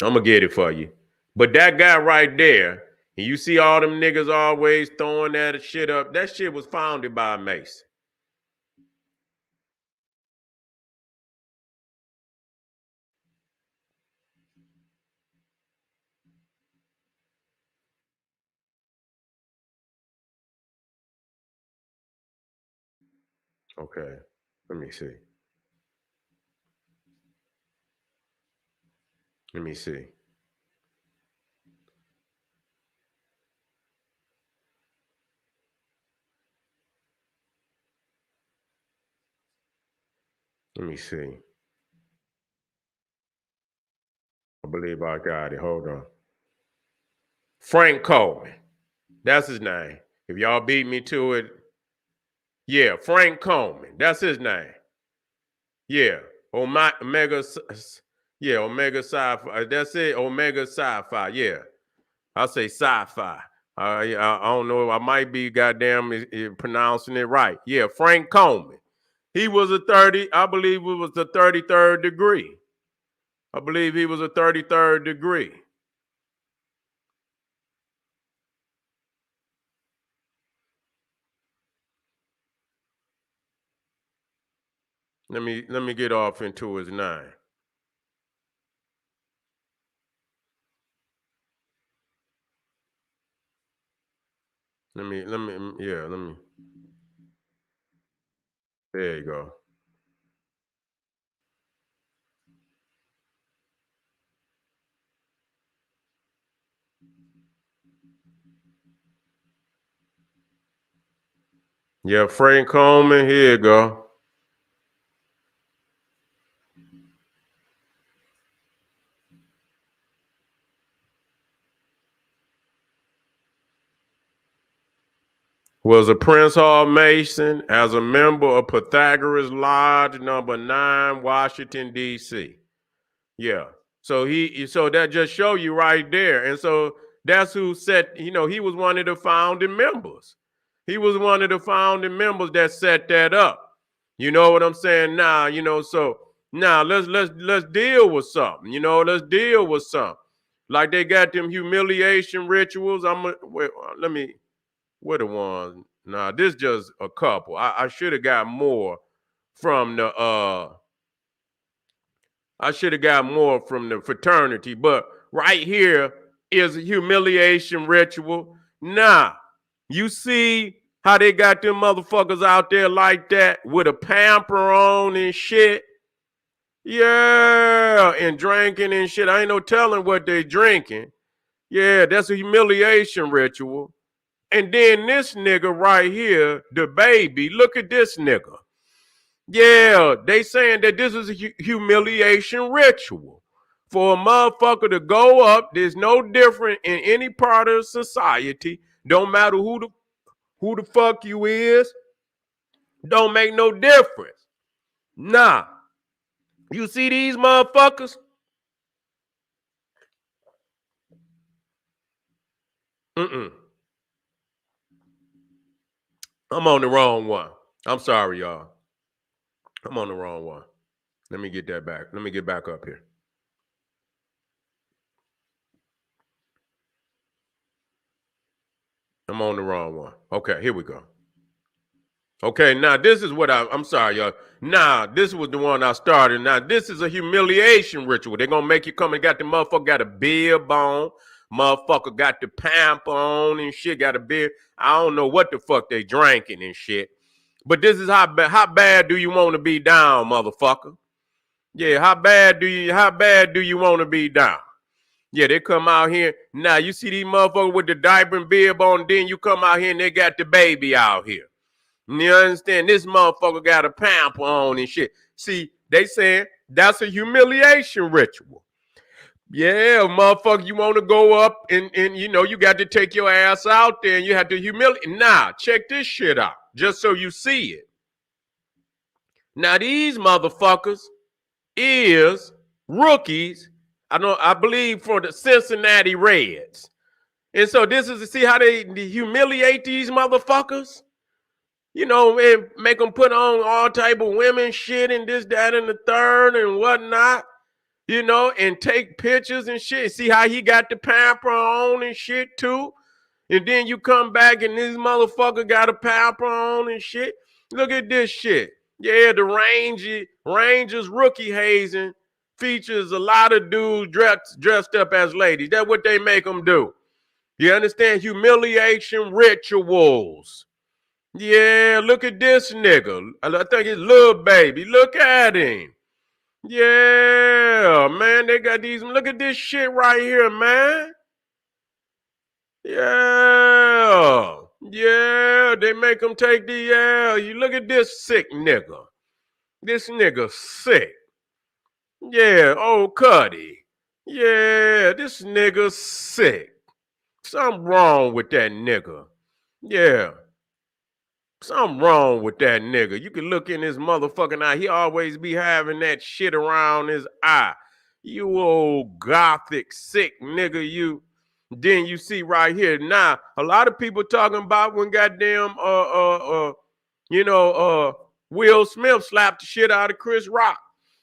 I'm gonna get it for you. But that guy right there, and you see all them niggas always throwing that shit up. That shit was founded by a Mason. Okay. Let me see. Let me see. Let me see. I believe I got it. Hold on. Frank Coleman. That's his name. If y'all beat me to it, yeah, Frank Coleman. That's his name. Yeah, Omega. Yeah, Omega Sci-Fi. That's it. Omega Sci-Fi. Yeah, I say Sci-Fi. I don't know. I might be goddamn pronouncing it right. Yeah, Frank Coleman. He was a 30. I believe it was the 33rd degree. I believe he was a 33rd degree. Let me get off into his nine. Let me. There you go. Yeah, Frank Coleman. Here you go. Was a Prince Hall Mason as a member of Pythagoras Lodge number 9, Washington, D.C. Yeah. So that just show you right there. And so that's who set, he was one of the founding members. He was one of the founding members that set that up. You know what I'm saying? Now, so now let's deal with something. Let's deal with something. Like they got them humiliation rituals. Let me what the ones? Nah, this just a couple. I should have got more from the I should have got more from the fraternity, but right here is a humiliation ritual. Nah, you see how they got them motherfuckers out there like that with a pamper on and shit? Yeah, and drinking and shit. I ain't no telling what they drinking. Yeah, that's a humiliation ritual. And then this nigga right here, the baby, look at this nigga. Yeah, they saying that this is a humiliation ritual. For a motherfucker to go up, there's no different in any part of society. Don't matter who the fuck you is. Don't make no difference. Nah. You see these motherfuckers? Mm-mm. I'm on the wrong one. I'm sorry, y'all. I'm on the wrong one. Let me get that back. Let me get back up here. I'm on the wrong one. Okay, here we go. Okay, now this is what I'm sorry, y'all. Now, this was the one I started. Now, this is a humiliation ritual. They're gonna make you come and got the motherfucker got a beard bone. Motherfucker got the pamp on and shit, got a beard. I don't know what the fuck they drinking and shit. But this is how bad do you want to be down, motherfucker? Yeah, how bad do you want to be down? Yeah, they come out here. Now you see these motherfuckers with the diaper and beard on, then you come out here and they got the baby out here. You understand? This motherfucker got a pamper on and shit. See, they saying that's a humiliation ritual. Yeah, motherfucker, you want to go up and you know, you got to take your ass out there and you have to humiliate. Nah, check this shit out, just so you see it. Now, these motherfuckers is rookies, I believe, for the Cincinnati Reds. And so this is to see how they humiliate these motherfuckers. You know, and make them put on all type of women shit and this, that, and the third and whatnot. You know, and take pictures and shit. See how he got the pamper on and shit too. And then you come back and this motherfucker got a pamper on and shit. Look at this shit. Yeah, the Rangers rookie hazing features a lot of dudes dressed up as ladies. That's what they make them do. You understand? Humiliation rituals. Yeah, look at this nigga. I think it's Lil Baby. Look at him. Yeah, man, they got these. Look at this shit right here, man. Yeah, yeah, they make them take the, yeah. You look at this sick nigga. This nigga sick. Yeah, old Cuddy. Yeah, this nigga sick. Something wrong with that nigga. Yeah. Something wrong with that nigga. You can look in his motherfucking eye. He always be having that shit around his eye. You old gothic sick nigga, you. Then you see right here. Now, a lot of people talking about when goddamn Will Smith slapped the shit out of Chris Rock.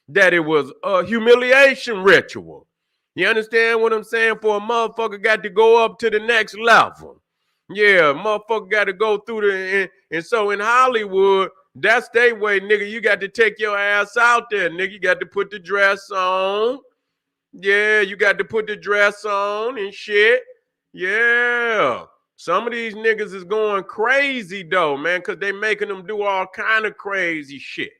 That it was a humiliation ritual. You understand what I'm saying? For a motherfucker got to go up to the next level. Yeah, motherfucker got to go through and so in Hollywood, that's their way, nigga. You got to take your ass out there, nigga. You got to put the dress on. Yeah, you got to put the dress on and shit. Yeah. Some of these niggas is going crazy though, man, because they making them do all kind of crazy shit.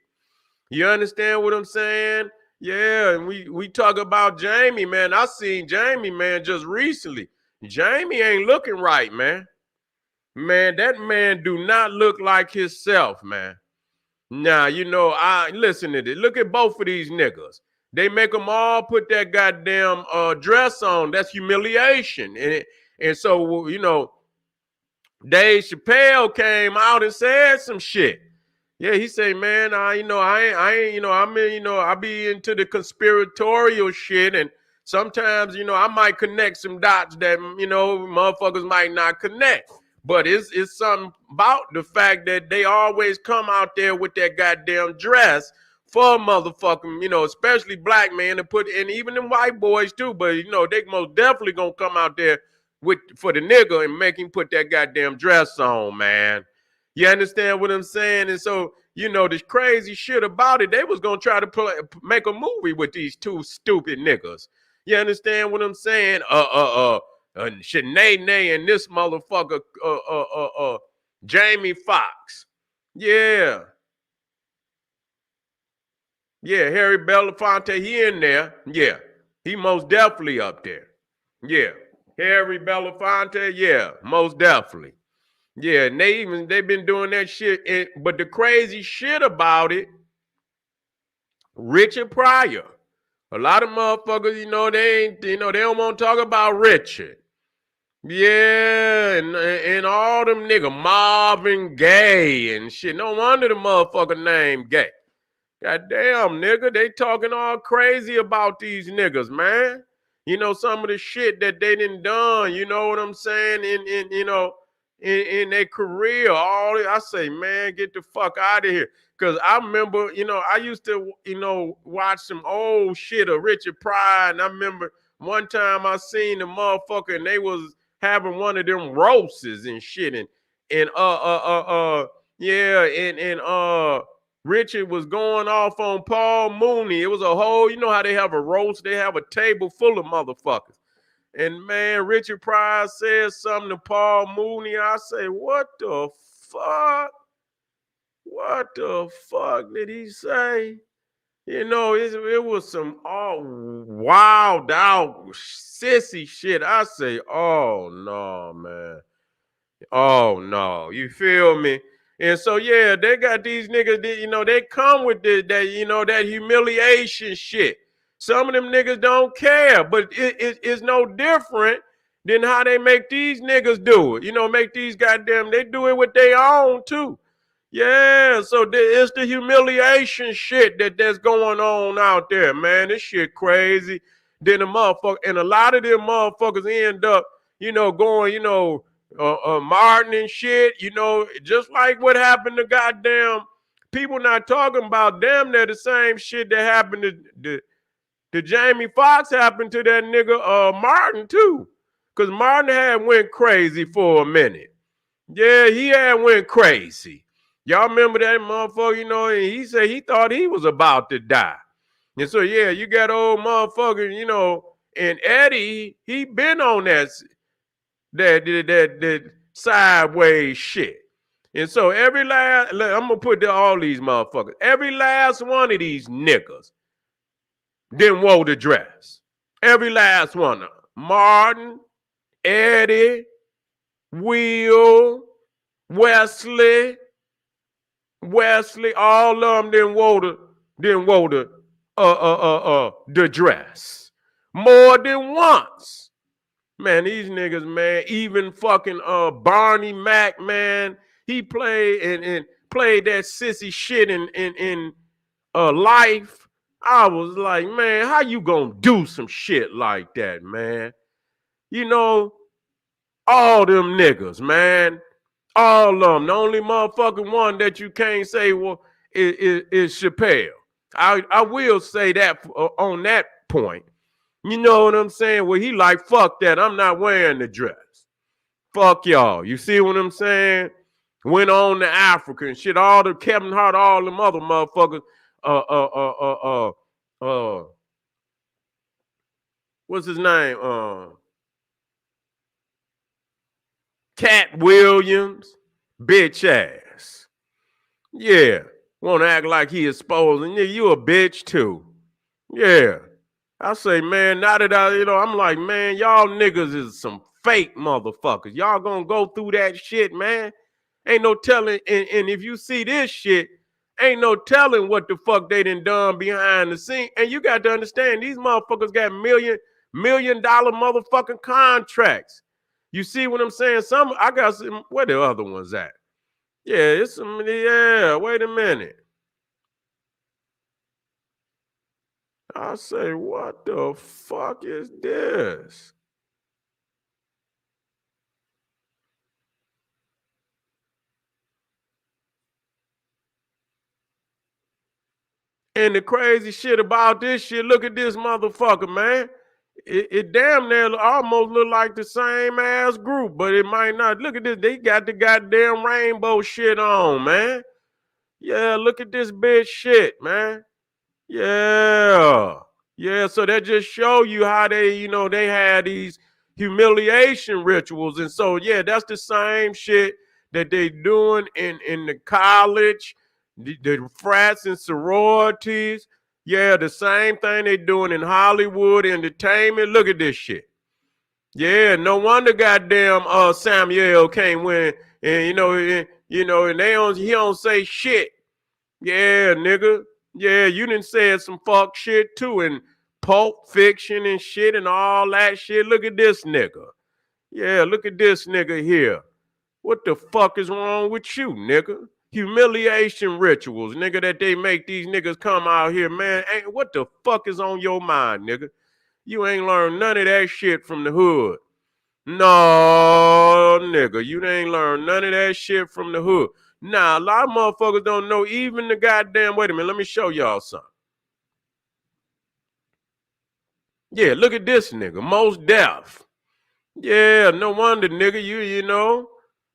You understand what I'm saying? Yeah, and we talk about Jamie, man. I seen Jamie, man, just recently. Jamie ain't looking right, man. Man, that man do not look like himself, man. Now, you know, I listen to this. Look at both of these niggas. They make them all put that goddamn dress on. That's humiliation. And so, you know, Dave Chappelle came out and said some shit. Yeah, he say, man, I ain't, I'm in, I be into the conspiratorial shit, and sometimes, I might connect some dots that, motherfuckers might not connect. But it's something about the fact that they always come out there with that goddamn dress for motherfucking, especially black men to put, and even them white boys too. But they most definitely gonna come out there for the nigga and make him put that goddamn dress on, man. You understand what I'm saying? And so, this crazy shit about it, they was gonna try to make a movie with these two stupid niggas. You understand what I'm saying? Shanae and this motherfucker, Jamie Foxx. Yeah. Yeah, Harry Belafonte, he in there. Yeah. He most definitely up there. Yeah. Harry Belafonte, yeah, most definitely. Yeah, and they've been doing that shit. But the crazy shit about it, Richard Pryor. A lot of motherfuckers, they ain't, they don't want to talk about Richard. Yeah, and all them nigga Marvin Gaye and shit. No wonder the motherfucker named Gay. Goddamn, nigga, they talking all crazy about these niggas, man. Some of the shit that they done, you know what I'm saying, in their career. I say, man, get the fuck out of here. Because I remember, I used to, watch some old shit of Richard Pryor, and I remember one time I seen the motherfucker, and they was having one of them roasts and shit, and yeah, and Richard was going off on Paul Mooney. It was a whole, how they have a roast? They have a table full of motherfuckers. And man, Richard Pryor said something to Paul Mooney. I say, what the fuck? What the fuck did he say? It was some all wild out sissy shit. I say, oh no, man. Oh no, you feel me? And so yeah, they got these niggas that they come with that that humiliation shit. Some of them niggas don't care, but it's no different than how they make these niggas do it. You know, make these goddamn, they do it with their own too. Yeah, so it's the humiliation shit that's going on out there, man. This shit crazy. Then the motherfucker, and a lot of them motherfuckers end up, going, Martin and shit, just like what happened to goddamn people not talking about damn near the same shit that happened to Jamie Foxx happened to that nigga Martin too. Cause Martin had went crazy for a minute. Yeah, he had went crazy. Y'all remember that motherfucker, and he said he thought he was about to die. And so, yeah, you got old motherfucker, and Eddie, he been on that sideways shit. And so I'm gonna put all these motherfuckers, every last one of these niggas didn't wore the dress. Every last one of them. Martin, Eddie, Will, Wesley, all of them didn't wore the dress. More than once. Man, these niggas, man, even fucking Barney Mac, man, he played and played that sissy shit in Life. I was like, man, how you gonna do some shit like that, man? All them niggas, man. All of them. The only motherfucking one that you can't say is Chappelle. I will say that on that point. You know what I'm saying? Well, he like, fuck that. I'm not wearing the dress. Fuck y'all. You see what I'm saying? Went on to Africa and shit. All the Kevin Hart, all them other motherfuckers. What's his name? Cat Williams, bitch ass. Yeah. Want to act like he exposed, and you a bitch too. Yeah. I say, man, now that I'm like, man, y'all niggas is some fake motherfuckers. Y'all gonna go through that shit, man. Ain't no telling, and if you see this shit, ain't no telling what the fuck they done behind the scene. And you got to understand, these motherfuckers got million dollar motherfucking contracts. You see what I'm saying? I got some, where the other ones at? Yeah, wait a minute. I say, what the fuck is this? And the crazy shit about this shit, look at this motherfucker, man. It damn near almost look like the same ass group, but it might not. Look at this. They got the goddamn rainbow shit on, man. Yeah, look at this bitch shit, man. Yeah. Yeah, so that just show you how they had these humiliation rituals. And so, yeah, that's the same shit that they doing in the college, the frats and sororities. Yeah, the same thing they doing in Hollywood entertainment. Look at this shit. Yeah, no wonder goddamn Samuel can't win. And and he don't say shit. Yeah, nigga. Yeah, you done said some fuck shit too, and Pulp Fiction and shit and all that shit. Look at this nigga. Yeah, look at this nigga here. What the fuck is wrong with you, nigga? Humiliation rituals, nigga, that they make these niggas come out here, man. What the fuck is on your mind, nigga? You ain't learned none of that shit from the hood. No, nigga, you ain't learned none of that shit from the hood. Nah, a lot of motherfuckers don't know even the goddamn, wait a minute, let me show y'all something. Yeah, look at this nigga, Most Def. Yeah, no wonder, nigga, you know.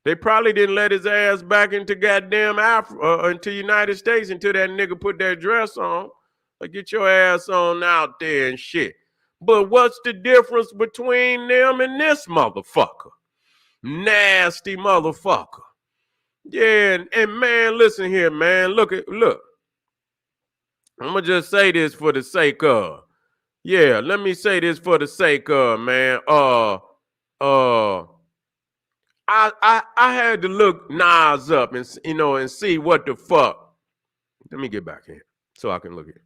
They probably didn't let his ass back into goddamn into United States until that nigga put that dress on. Like, get your ass on out there and shit. But what's the difference between them and this motherfucker? Nasty motherfucker. Yeah, and man, listen here, man. Look. I'm gonna just say this for the sake of. Yeah, let me say this for the sake of, man. I had to look Nas up and and see what the fuck. Let me get back here so I can look at it.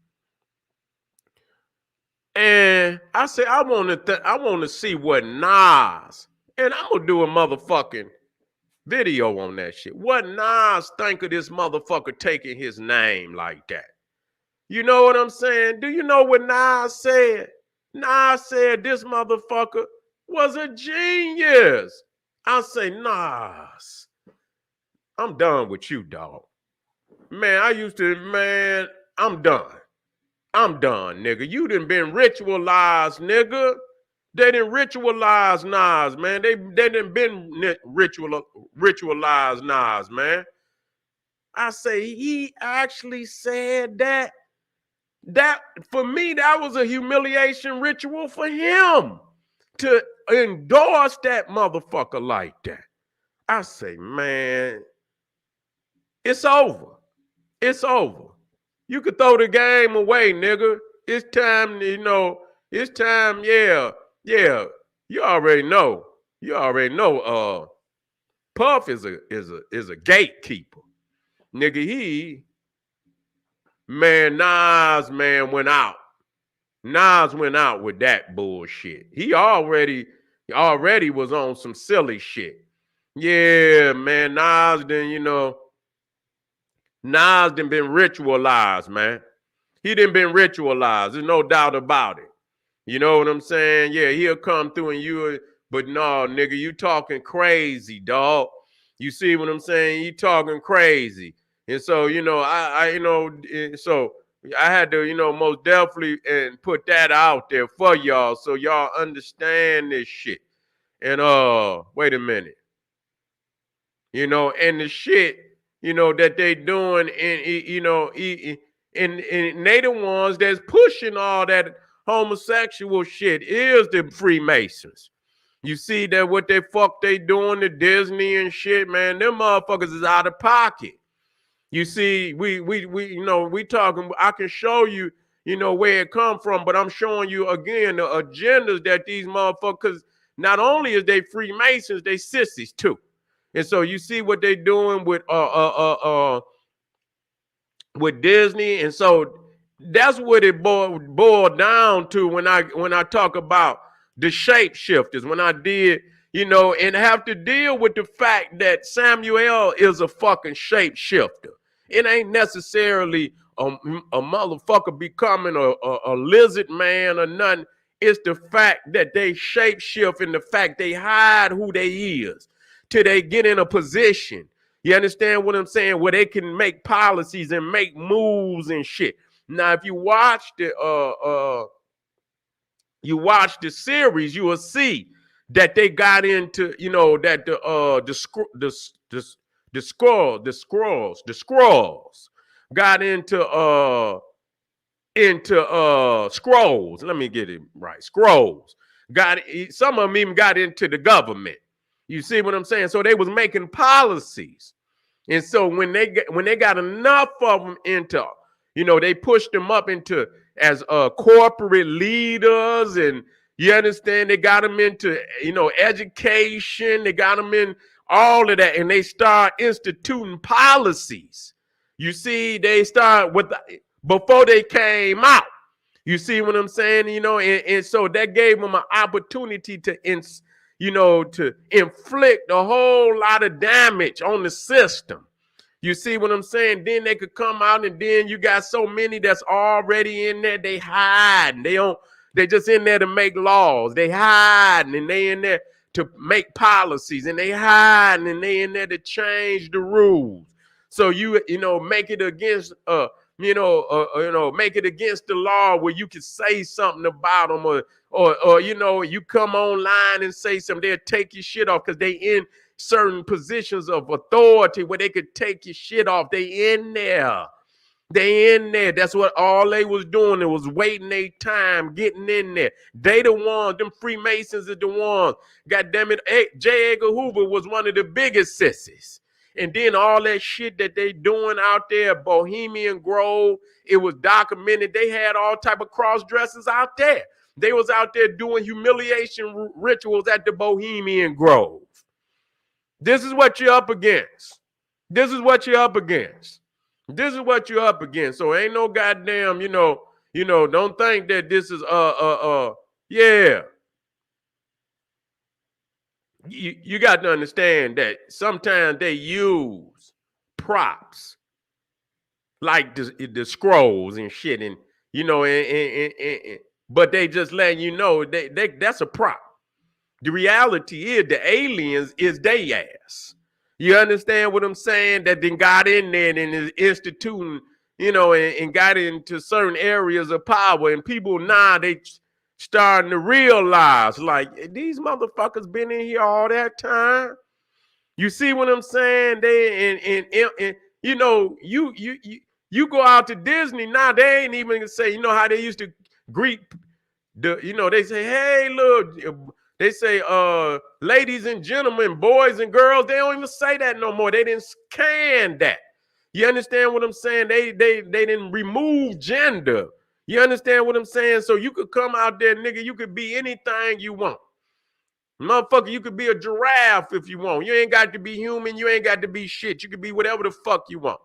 And I said, I want to see what Nas, and I'm gonna do a motherfucking video on that shit. What Nas think of this motherfucker taking his name like that? You know what I'm saying? Do you know what Nas said? Nas said this motherfucker was a genius. I say, Nas, I'm done with you, dog. Man, I'm done. I'm done, nigga. You done been ritualized, nigga. They done ritualize Nas, man. They done been ritualized Nas, man. I say he actually said that. That for me, that was a humiliation ritual for him to endorse that motherfucker like that. I say, man, it's over. It's over. You could throw the game away, nigga. It's time, it's time, yeah. You already know. Puff is a gatekeeper. Nigga, Nas went out. Nas went out with that bullshit. He already was on some silly shit. Yeah, man, Nas done been ritualized, man. He done been ritualized. There's no doubt about it. You know what I'm saying? Yeah, he'll come through and but no, nigga, you talking crazy, dog. You see what I'm saying? You talking crazy. And so, so I had to, most definitely and put that out there for y'all so y'all understand this shit. And wait a minute. And the shit, that they doing and they the ones that's pushing all that homosexual shit is the Freemasons. You see that what they doing to Disney and shit, man, them motherfuckers is out of pocket. You see, we talking, I can show you, where it come from, but I'm showing you again the agendas that these motherfuckers, not only is they Freemasons, they sissies too. And so you see what they doing with Disney, and so that's what it boiled down to when I talk about the shapeshifters. When I did, and have to deal with the fact that Samuel is a fucking shapeshifter. It ain't necessarily a motherfucker becoming a lizard man or nothing. It's the fact that they shapeshift and the fact they hide who they is till they get in a position. You understand what I'm saying? Where they can make policies and make moves and shit. Now, if you watch the series, you will see that they got into, that the scrolls got into scrolls. Let me get it right. Scrolls some of them even got into the government. You see what I'm saying? So they was making policies. And so when they got enough of them into, they pushed them up into as corporate leaders, and you understand, they got them into, education, they got them in all of that, and they start instituting policies. You see, they start before they came out. You see what I'm saying? And so that gave them an opportunity to inflict a whole lot of damage on the system. You see what I'm saying? Then they could come out, and then you got so many that's already in there. They hide. They just in there to make laws. They hide, and they in there to make policies, and they hide, and they in there to change the rules. So make it against make it against the law where you can say something about them, or you come online and say something, they'll take your shit off because they in certain positions of authority where they could take your shit off. They in there. That's what all they was doing. It was waiting their time, getting in there. They the ones, them Freemasons are the ones. God damn it, J. Edgar Hoover was one of the biggest sissies. And then all that shit that they doing out there, Bohemian Grove, it was documented. They had all type of cross-dressers out there. They was out there doing humiliation rituals at the Bohemian Grove. This is what you're up against. So ain't no goddamn, You know, don't think that this is yeah. You got to understand that sometimes they use props like the scrolls and shit, and you know, but they just letting you know they that's a prop. The reality is the aliens is they ass. You understand what I'm saying? That then got in there and is instituting, you know, and got into certain areas of power, and people now they starting to realize like these motherfuckers been in here all that time. You see what I'm saying? They and you know you go out to Disney now. They ain't even gonna say, you know how they used to greet you know, they say, hey, look, they say, ladies and gentlemen, boys and girls. They don't even say that no more. They didn't scan that. You understand what I'm saying? They didn't remove gender. You understand what I'm saying? So you could come out there, nigga. You could be anything you want. Motherfucker, you could be a giraffe if you want. You ain't got to be human. You ain't got to be shit. You could be whatever the fuck you want.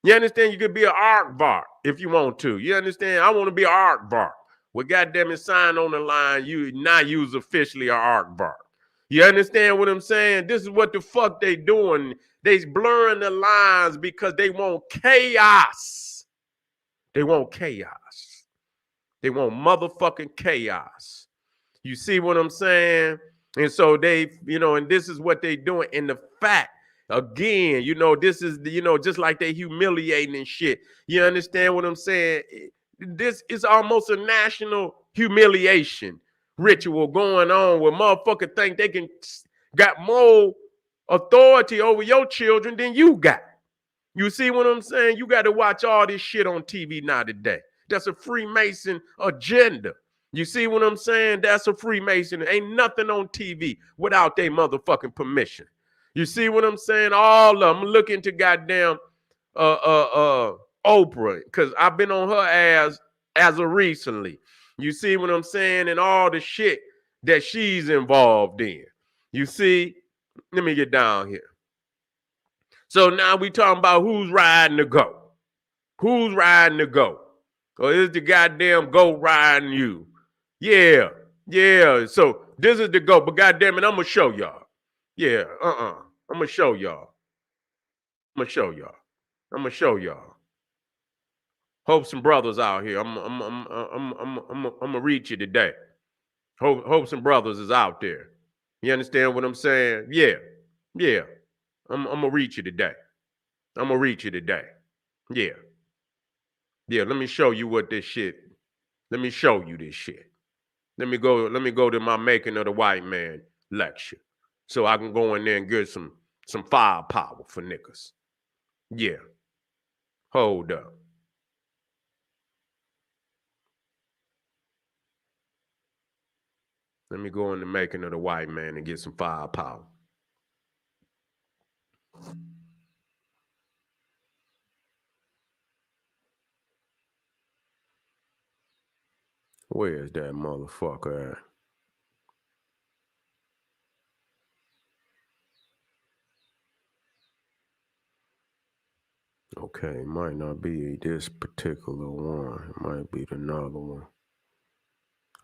You understand? You could be an aardvark if you want to. You understand? I want to be an aardvark. Well, goddamn it, sign on the line. You not use officially an aardvark. You understand what I'm saying? This is what the fuck they doing. They blurring the lines because they want chaos. They want chaos. They want motherfucking chaos. You see what I'm saying? And so they, you know, and this is what they doing. And the fact, again, you know, this is, you know, just like they humiliating and shit. You understand what I'm saying? This is almost a national humiliation ritual going on where motherfuckers think they can got more authority over your children than you got. You see what I'm saying? You got to watch all this shit on TV now today. That's a Freemason agenda. You see what I'm saying? That's a Freemason. Ain't nothing on TV without their motherfucking permission. You see what I'm saying? All of them. Look into goddamn Oprah, because I've been on her ass as of recently. You see what I'm saying? And all the shit that she's involved in. You see? Let me get down here. So now we talking about who's riding the goat. Who's riding the goat? Or is the goddamn goat riding you? Yeah, yeah. So this is the goat, but goddamn it, I'm gonna show y'all. Yeah, I'm gonna show y'all. I'm gonna show y'all. I'm gonna show y'all. Hope some brothers out here. I'm gonna reach you today. Hope some brothers is out there. You understand what I'm saying? Yeah, yeah. I'm gonna reach you today. I'm gonna reach you today. Yeah. Yeah, let me show you what this shit. Let me show you this shit. Let me go to my Making of the White Man lecture. So I can go in there and get some firepower for niggas. Yeah. Hold up. Let me go in the Making of the White Man and get some firepower. Where is that motherfucker at? Okay, it might not be this particular one. It might be another one.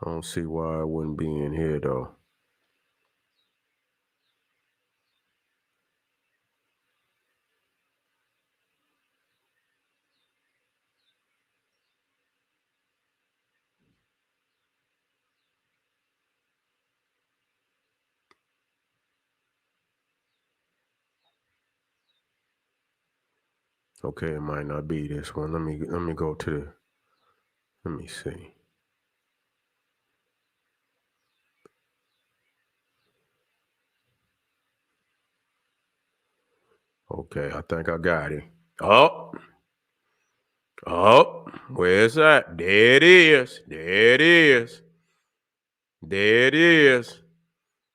I don't see why it wouldn't be in here though. Okay, it might not be this one. Let me go to the. Let me see. Okay, I think I got it. Oh, where's that? There it is. There it is. There it is.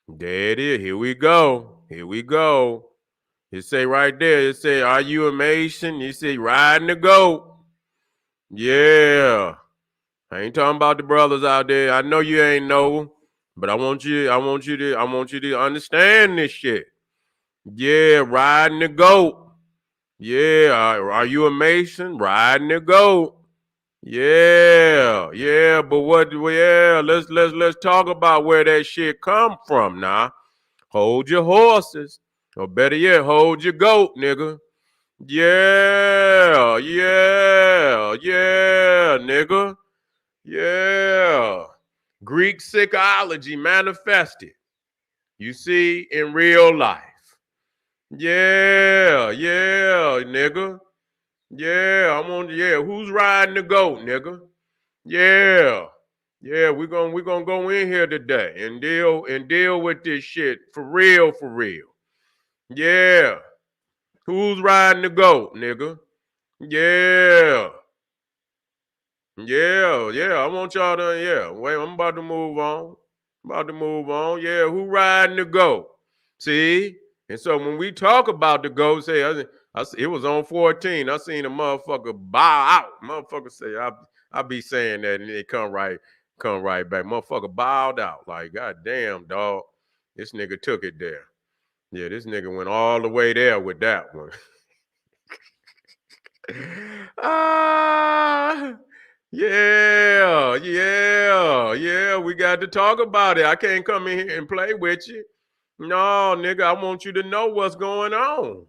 There it is. Here we go. Here we go. It say right there. It say, "Are you a Mason?" You say, "Riding the goat." Yeah. I ain't talking about the brothers out there. I know you ain't know, but I want you to understand this shit. Yeah, riding the goat. Yeah, are you a Mason? Riding the goat. Yeah, but let's talk about where that shit come from now. Hold your horses. Or better yet, hold your goat, nigga. Yeah, nigga. Yeah. Greek psychology manifested. You see, in real life. Yeah, nigga. Who's riding the goat, nigga? Yeah, we're gonna go in here today and deal with this shit for real, for real. Yeah. Who's riding the goat, nigga? Yeah. Yeah. I want y'all to, wait, I'm about to move on. Yeah, who riding the goat? See? And so when we talk about the goat, it was on 14. I seen a motherfucker bow out. Motherfucker say, I be saying that and they come right back. Motherfucker bowed out. Like, God damn, dog. This nigga took it there. Yeah, this nigga went all the way there with that one. Ah, yeah. We got to talk about it. I can't come in here and play with you. No, nigga, I want you to know what's going on.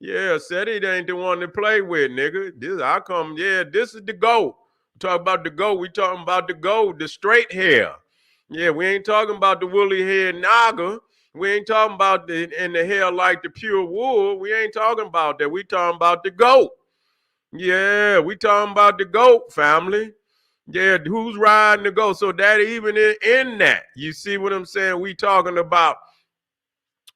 Yeah, said it ain't the one to play with, nigga. This is the GOAT. Talk about the GOAT. We talking about the GOAT, the straight hair. Yeah, we ain't talking about the woolly head naga. We ain't talking about the hair like the pure wool. We ain't talking about that. We talking about the GOAT. Yeah, we talking about the GOAT family. Yeah, who's riding the GOAT? So that even in that, you see what I'm saying? We talking about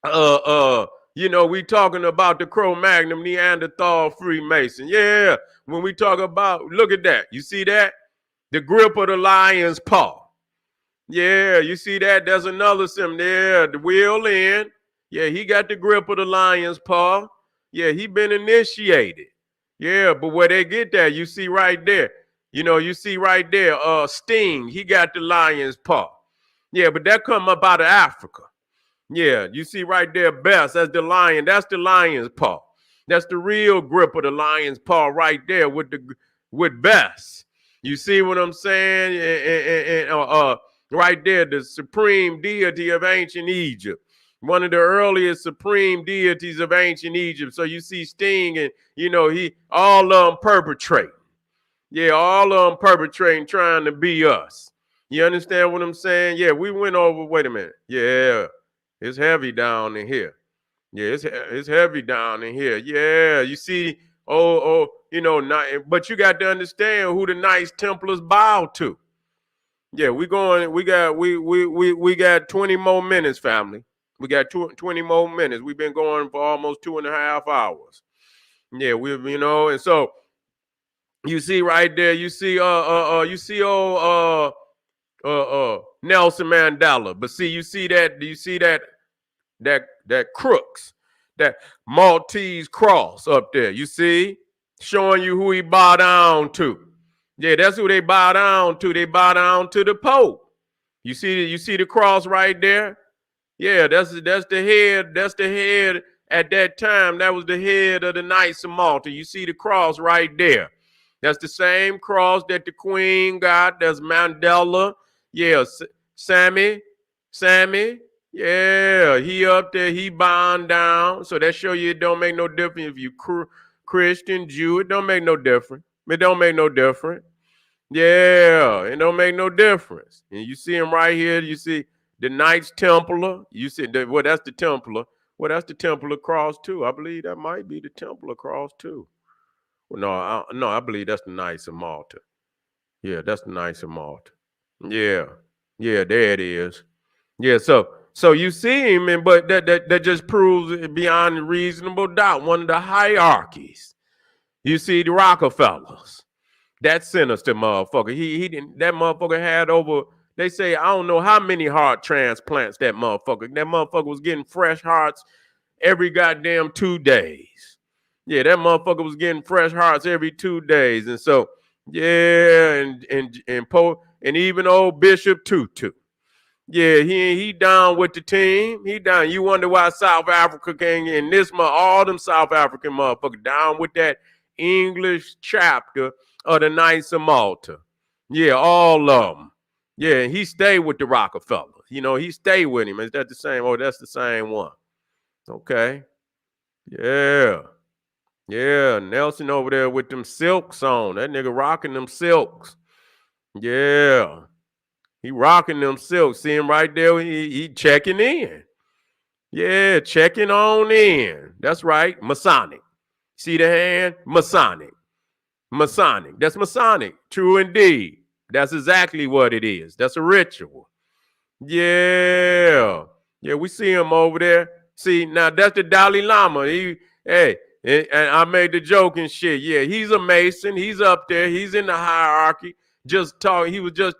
we talking about the Cro-Magnon, Neanderthal, Freemason. Yeah, when we talk about, look at that. You see that? The grip of the lion's paw. Yeah, you see that? There's another symbol there. The wheel in. Yeah, he got the grip of the lion's paw. Yeah, he been initiated. Yeah, but where they get that, you see right there. You see right there, Sting, he got the lion's paw. Yeah, but that come up out of Africa. Yeah, you see right there, Bess, that's the lion. That's the lion's paw. That's the real grip of the lion's paw right there with Bess. You see what I'm saying? Right there, the supreme deity of ancient Egypt. One of the earliest supreme deities of ancient Egypt. So you see Sting and, he all of them perpetrate. Yeah, all of them perpetrating, trying to be us. You understand what I'm saying? Yeah, we went over, wait a minute. Yeah, it's heavy down in here. Yeah, it's heavy down in here. Yeah, you see, but you got to understand who the Knights Templars bow to. Yeah, we got 20 more minutes, family. We got 20 more minutes. We've been going for almost 2.5 hours. Yeah, and so you see right there, you see Nelson Mandela. But see, you see that crooks, that Maltese cross up there. You see, showing you who he bow down to. Yeah, that's who they bow down to. They bow down to the Pope. You see the cross right there. Yeah, that's the head. That's the head at that time. That was the head of the Knights of Malta. You see the cross right there. That's the same cross that the Queen got. That's Mandela. Yeah, Sammy. Yeah, he up there. He bowing down. So that show you it don't make no difference if you Christian, Jew. It don't make no difference. It don't make no difference. Yeah, it don't make no difference. And you see him right here. You see the Knights Templar. You see that's the Templar. Well, that's the Templar cross too. I believe that might be the Templar cross too. Well, I believe that's the Knights of Malta. Yeah, that's the Knights of Malta. Yeah, there it is. Yeah, so you see him, but that just proves beyond reasonable doubt one of the hierarchies. You see the Rockefellers. That sinister motherfucker. He didn't. That motherfucker had over. They say I don't know how many heart transplants that motherfucker. That motherfucker was getting fresh hearts every goddamn 2 days. Yeah, that motherfucker was getting fresh hearts every 2 days, and so yeah, and even old Bishop Tutu. Yeah, he down with the team. He down. You wonder why South Africa came in all them South African motherfuckers down with that English chapter of the Knights of Malta. Yeah, all of them. Yeah, he stayed with the Rockefeller. You know, he stayed with him. Is that the same? Oh, that's the same one. Okay. Yeah. Yeah, Nelson over there with them silks on. That nigga rocking them silks. Yeah. He rocking them silks. See him right there. He checking in. Yeah, checking on in. That's right. Masonic. See the hand? Masonic. Masonic. That's Masonic. True indeed. That's exactly what it is. That's a ritual. Yeah. Yeah, we see him over there. See, now that's the Dalai Lama. Hey, and I made the joke and shit. Yeah, he's a Mason. He's up there. He's in the hierarchy. Just talking. He was just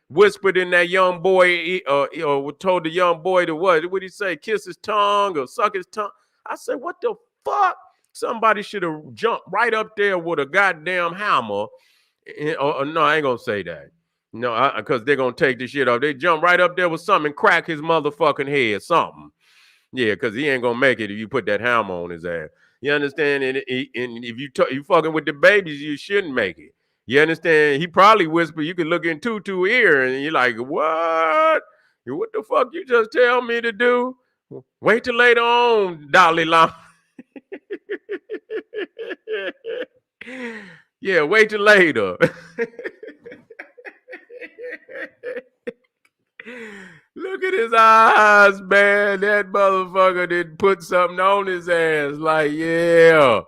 whispered in that young boy, told the young boy to what? What did he say? Kiss his tongue or suck his tongue? I said, what the fuck? Somebody should have jumped right up there with a goddamn hammer. No, I ain't gonna say that. No, because they're gonna take the shit off. They jump right up there with something and crack his motherfucking head, something. Yeah, because he ain't gonna make it if you put that hammer on his ass. You understand? And if you fucking with the babies, you shouldn't make it. You understand? He probably whispered. You can look in Tutu ear, and you're like, "What? What the fuck you just tell me to do? Wait till later on, Dalai Lama." Yeah, wait till later. Look at his eyes, man. That motherfucker did put something on his ass. Like, yeah,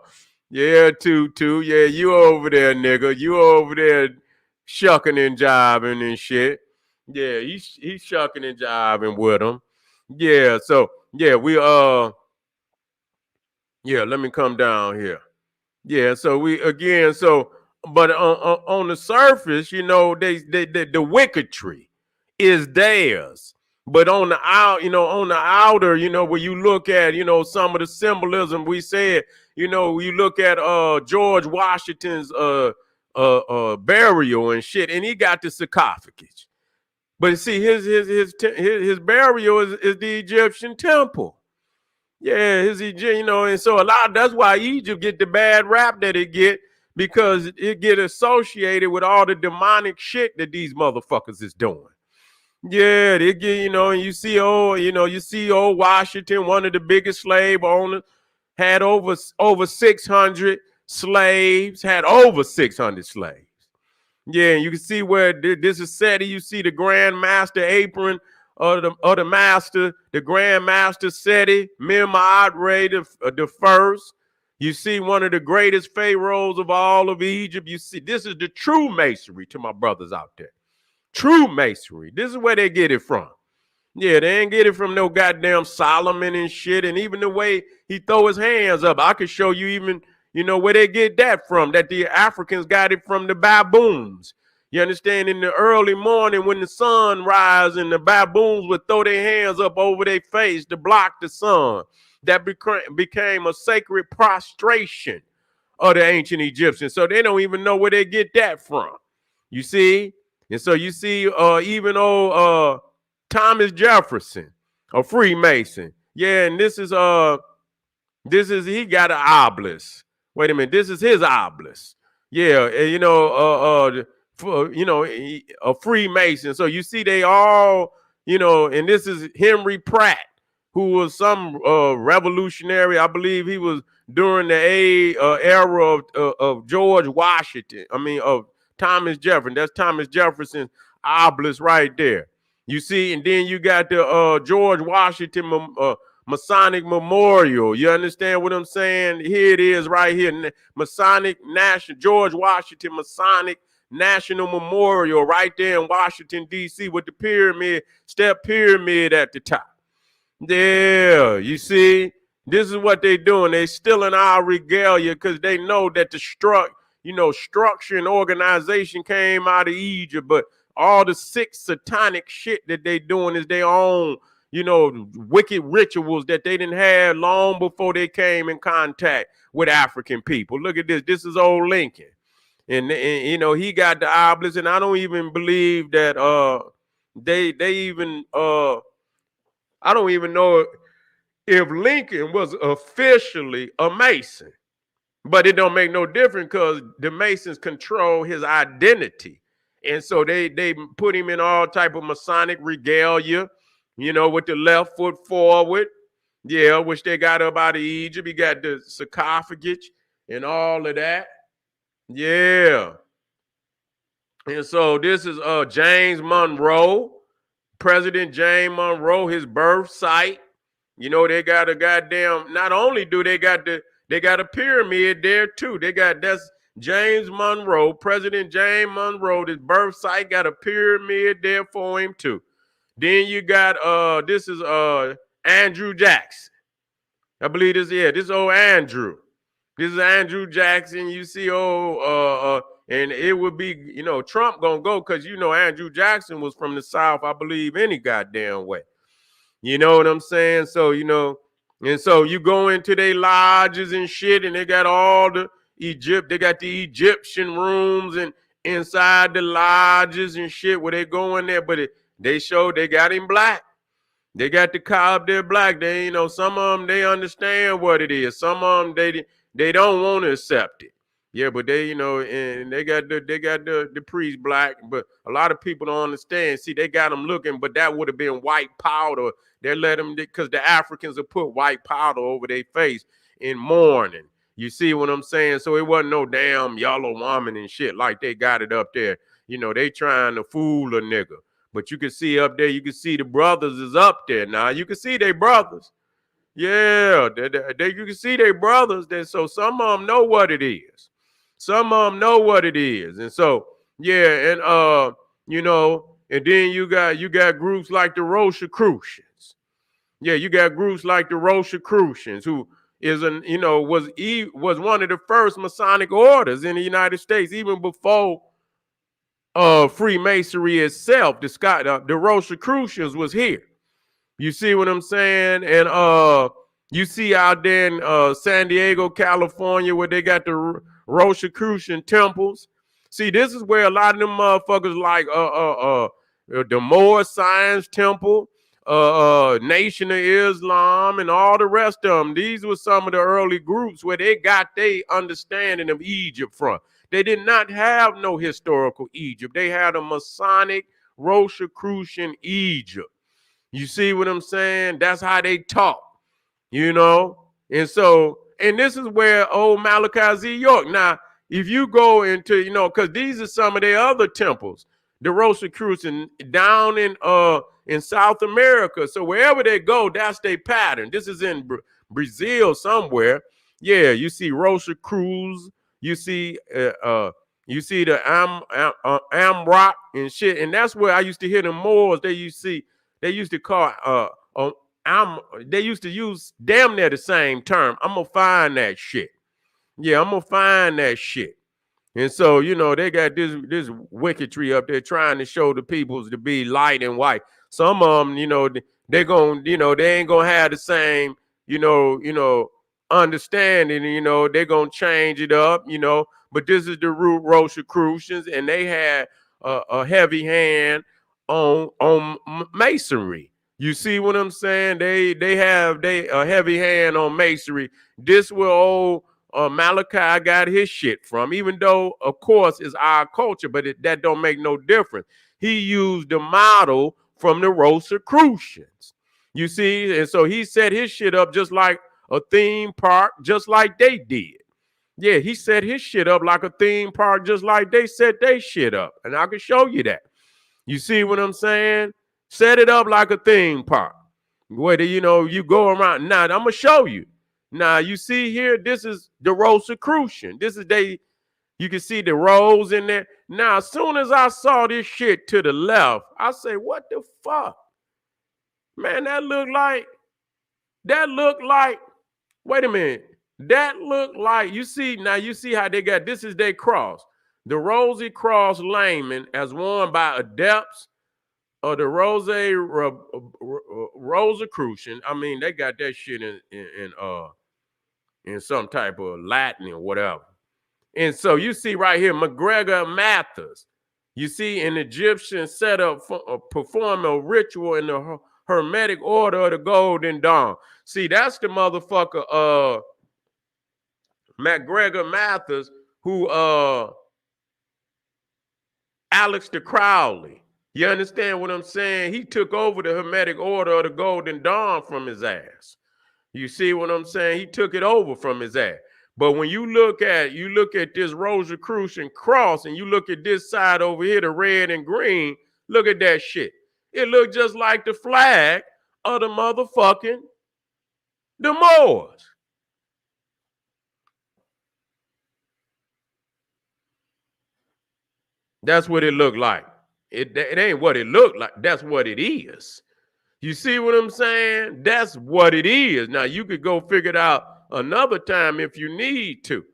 Tutu. Yeah, you over there, nigga. You over there shucking and jiving and shit. Yeah, he's shucking and jiving with him. Yeah, so yeah, let me come down here. Yeah, so but on the surface, you know, the wicketry is theirs. But on the outer, you know, where you look at, you know, some of the symbolism we said, you know, you look at George Washington's burial and shit, and he got the sarcophagus. But see, his burial is the Egyptian temple. Yeah, you know, and so that's why Egypt get the bad rap that it get, because it get associated with all the demonic shit that these motherfuckers is doing. Yeah, they get, you know, and you see old Washington, one of the biggest slave owners, had over 600 slaves, had over 600 slaves. Yeah, and you can see where this is set. You see the Grand Master apron of the master, the Grand Master Seti, Mim'adre the first. You see one of the greatest pharaohs of all of Egypt. You see, this is the true masonry to my brothers out there. True masonry. This is where they get it from. Yeah, they ain't get it from no goddamn Solomon and shit. And even the way he throw his hands up, I could show you even, you know, where they get that from, that the Africans got it from the baboons. You understand? In the early morning when the sun rises and the baboons would throw their hands up over their face to block the sun. That became a sacred prostration of the ancient Egyptians. So they don't even know where they get that from. You see? And so you see even old Thomas Jefferson, a Freemason. Yeah, and this is he got an obelisk. Wait a minute, this is his obelisk. Yeah, you know, a Freemason. So you see, they all, you know, and this is Henry Pratt, who was some revolutionary. I believe he was during the era of George Washington. I mean, of Thomas Jefferson. That's Thomas Jefferson's obelisk right there. You see, and then you got the George Washington Masonic Memorial. You understand what I'm saying? Here it is right here. Masonic National, George Washington Masonic National Memorial right there in Washington, D.C. with the step pyramid at the top. Yeah, you see, this is what they're doing. They stealing our regalia because they know that the structure and organization came out of Egypt, but all the sick satanic shit that they doing is their own, you know, wicked rituals that they didn't have long before they came in contact with African people. Look at this. This is old Lincoln. And you know, he got the obelisk, and I don't even believe that they even I don't even know if Lincoln was officially a Mason. But it don't make no difference because the Masons control his identity. And so they put him in all type of Masonic regalia, with the left foot forward. Yeah, which they got up out of Egypt. He got the sarcophagus and all of that. Yeah. And so this is James Monroe, President James Monroe, his birth site. They got a goddamn, not only do they got a pyramid there too. That's James Monroe, President James Monroe, his birth site got a pyramid there for him too. Then you got this is Andrew Jackson. I believe this is old Andrew. This is Andrew Jackson. You see and it would be, Trump gonna go because Andrew Jackson was from the South, I believe, any goddamn way. You know what I'm saying? So, and so you go into their lodges and shit, and they got all the they got the Egyptian rooms and inside the lodges and shit where they go in there, but they got him black. They got the car up there black. They, some of them, they understand what it is. Some of them, they don't want to accept it. Yeah, but they, and they got the priest black, but a lot of people don't understand. See, they got them looking, but that would have been white powder. They let them, because the Africans have put white powder over their face in mourning. You see what I'm saying? So it wasn't no damn yellow woman and shit like they got it up there. They trying to fool a nigga. But you can see up there, you can see the brothers is up there. Now you can see they brothers. Yeah, you can see they brothers. So some of them know what it is. Some of them know what it is. And so, yeah, and and then you got groups like the Rosicrucians. Yeah, you got groups like the Rosicrucians, who was one of the first Masonic orders in the United States, even before Freemasonry itself. The Rosicrucians was here. You see what I'm saying? And you see out there in San Diego, California, where they got the Rosicrucian temples. See, this is where a lot of them motherfuckers like the Moor Science Temple, Nation of Islam, and all the rest of them. These were some of the early groups where they got their understanding of Egypt from. They did not have no historical Egypt. They had a Masonic Rosicrucian Egypt. You see what I'm saying? That's how they talk, And so, and this is where old Malachi Z. York. Now, if you go into, because these are some of their other temples, the Rosicrucian down in South America. So wherever they go, that's their pattern. This is in Brazil somewhere. Yeah, you see Rosicrucians. You see the Amrock and shit. And that's where I used to hear the Moors. They used to call they used to use damn near the same term. I'm gonna find that shit. Yeah, I'm gonna find that shit. And so, they got this wicketry up there trying to show the peoples to be light and white. Some of them, they ain't gonna have the same, understanding, they're gonna change it up, but this is the root Rosicrucians, and they had a heavy hand on masonry. You see what I'm saying? They have a heavy hand on masonry. This will old Malachi got his shit from, even though, of course, it's our culture, but that don't make no difference. He used the model from the Rosicrucians. You see, and so he set his shit up just like a theme park, just like they did. Yeah, he set his shit up like a theme park, just like they set their shit up. And I can show you that. You see what I'm saying? Set it up like a theme park. Where you go around. Now, I'm going to show you. Now, you see here, this is the Rosicrucian. This is you can see the rows in there. Now, as soon as I saw this shit to the left, I say, what the fuck? Man, that looked like, wait a minute. That looked like, you see how they got, this is their cross. The Rosy Cross Layman, as worn by adepts of the Rosicrucian. I mean, they got that shit in some type of Latin or whatever. And so you see right here, McGregor Mathers. You see an Egyptian setup perform a ritual in the Hermetic Order of the Golden Dawn. See, that's the motherfucker. MacGregor Mathers, who Alex de Crowley. You understand what I'm saying? He took over the Hermetic Order of the Golden Dawn from his ass. You see what I'm saying? He took it over from his ass. But when you look at this Rosicrucian cross and you look at this side over here, the red and green, look at that shit. It looked just like the flag of the motherfucking the Moors. That's what it looked like. It ain't what it looked like. That's what it is. You see what I'm saying? That's what it is. Now, you could go figure it out another time if you need to.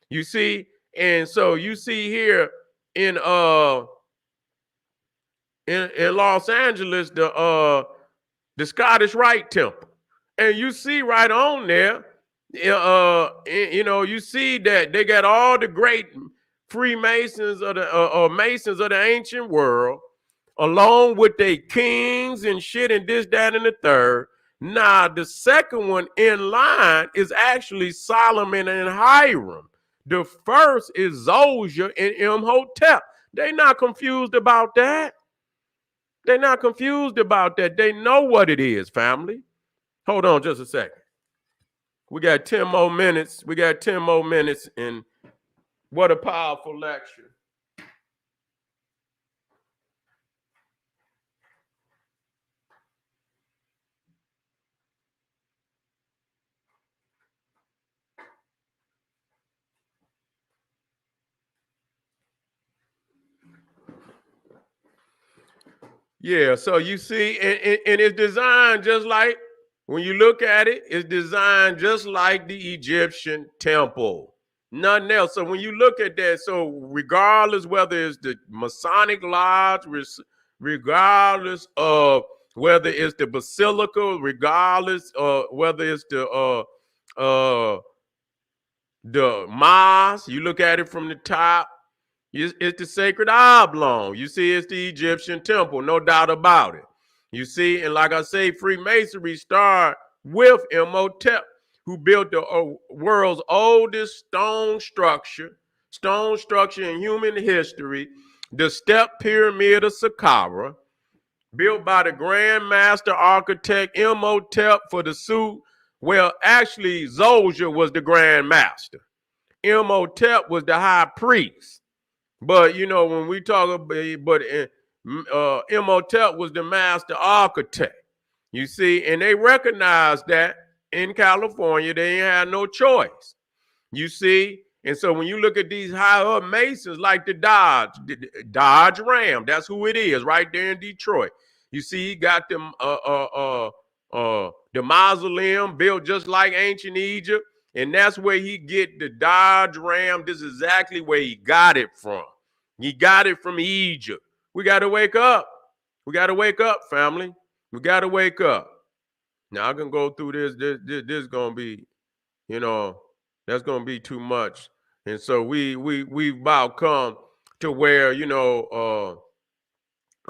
You see? And so you see here in Los Angeles, the Scottish Rite Temple. And you see right on there, you see that they got all the great Freemasons of the Masons of the ancient world, along with their kings and shit and this, that, and the third. Now, the second one in line is actually Solomon and Hiram. The first is Zosia and Imhotep. They not confused about that. They're not confused about that. They know what it is, family. Hold on just a second. We got 10 more minutes. And what a powerful lecture. Yeah, so you see, and it's designed just like, when you look at it, it's designed just like the Egyptian temple. Nothing else. So when you look at that, so regardless whether it's the Masonic Lodge, regardless of whether it's the Basilica, regardless of whether it's the mosque, you look at it from the top, it's the sacred oblong. You see, it's the Egyptian temple, no doubt about it. You see, and like I say, Freemasonry started with Imhotep, who built the world's oldest stone structure in human history, the Step Pyramid of Saqqara, built by the Grand Master Architect Imhotep for the suit. Well, actually, Zosia was the Grand Master. Imhotep was the high priest. But, when we talk about, Imhotep was the master architect. You see, and they recognized that in California, they ain't had no choice. You see, and so when you look at these high up Masons like the Dodge Ram, that's who it is right there in Detroit. You see, he got them the mausoleum built just like ancient Egypt. And that's where he get the Dodge Ram. This is exactly where he got it from. He got it from Egypt. We got to wake up. We got to wake up, family. We got to wake up. Now, I can go through this. This is going to be, that's going to be too much. And so we've about come to where,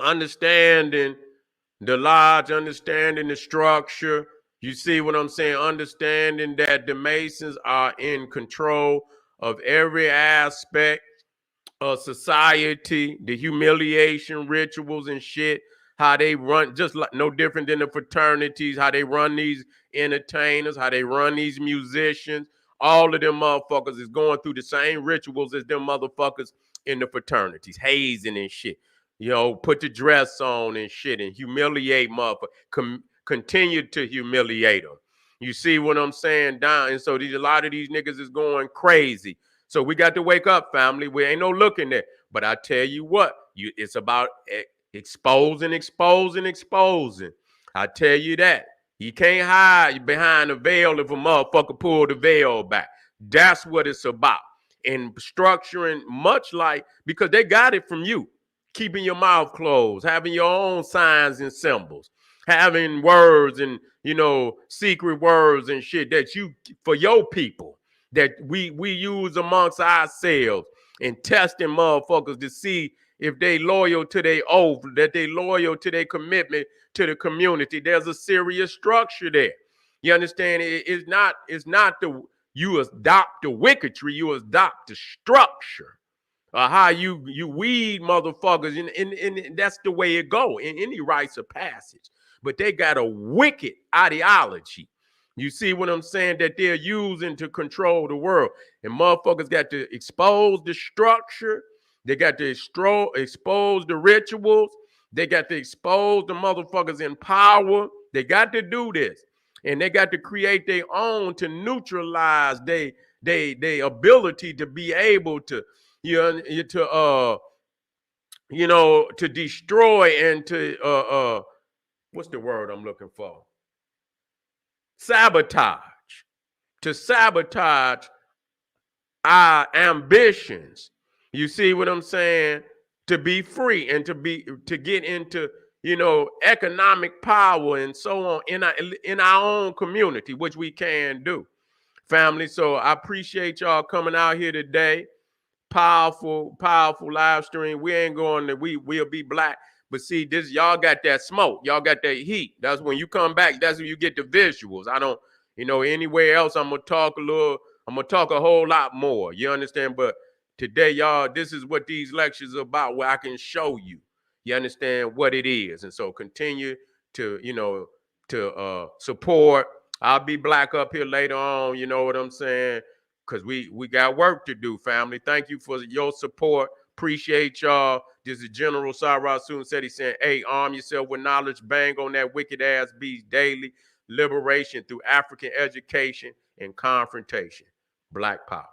understanding the lodge, understanding the structure. You see what I'm saying? Understanding that the Masons are in control of every aspect of society, the humiliation rituals and shit, how they run, just like no different than the fraternities, how they run these entertainers, how they run these musicians. All of them motherfuckers is going through the same rituals as them motherfuckers in the fraternities, hazing and shit. Put the dress on and shit and humiliate motherfuckers. Continue to humiliate them. You see what I'm saying? Down. And so a lot of these niggas is going crazy. So we got to wake up, family. We ain't no looking there. But I tell you what, it's about exposing. I tell you that. You can't hide behind a veil if a motherfucker pull the veil back. That's what it's about. And structuring much like, because they got it from you. Keeping your mouth closed, having your own signs and symbols, having words and, secret words and shit that you, for your people, that we use amongst ourselves, and testing motherfuckers to see if they loyal to their oath, that they loyal to their commitment to the community. There's a serious structure there. You understand? It's not You adopt the wicketry, you adopt the structure. How you weed motherfuckers, and that's the way it go in any rites of passage. But they got a wicked ideology. You see what I'm saying? That they're using to control the world. And motherfuckers got to expose the structure. They got to expose the rituals. They got to expose the motherfuckers in power. They got to do this. And they got to create their own to neutralize their ability to be able to, to destroy and to what's the word I'm looking for? Sabotage. To sabotage our ambitions. You see what I'm saying? To be free and to get into, economic power and so on in our own community, which we can do. Family, so I appreciate y'all coming out here today. Powerful live stream. We ain't going to, we'll be black. But see, this, y'all got that smoke. Y'all got that heat. That's when you come back. That's when you get the visuals. I don't, anywhere else, I'm going to talk a whole lot more. You understand? But today, y'all, this is what these lectures are about, where I can show you. You understand what it is. And so continue to, support. I'll be black up here later on. You know what I'm saying? Because we got work to do, family. Thank you for your support. Appreciate y'all. This is General Cyrus Soon said, he said, hey, arm yourself with knowledge. Bang on that wicked ass beast daily. Liberation through African education and confrontation. Black power.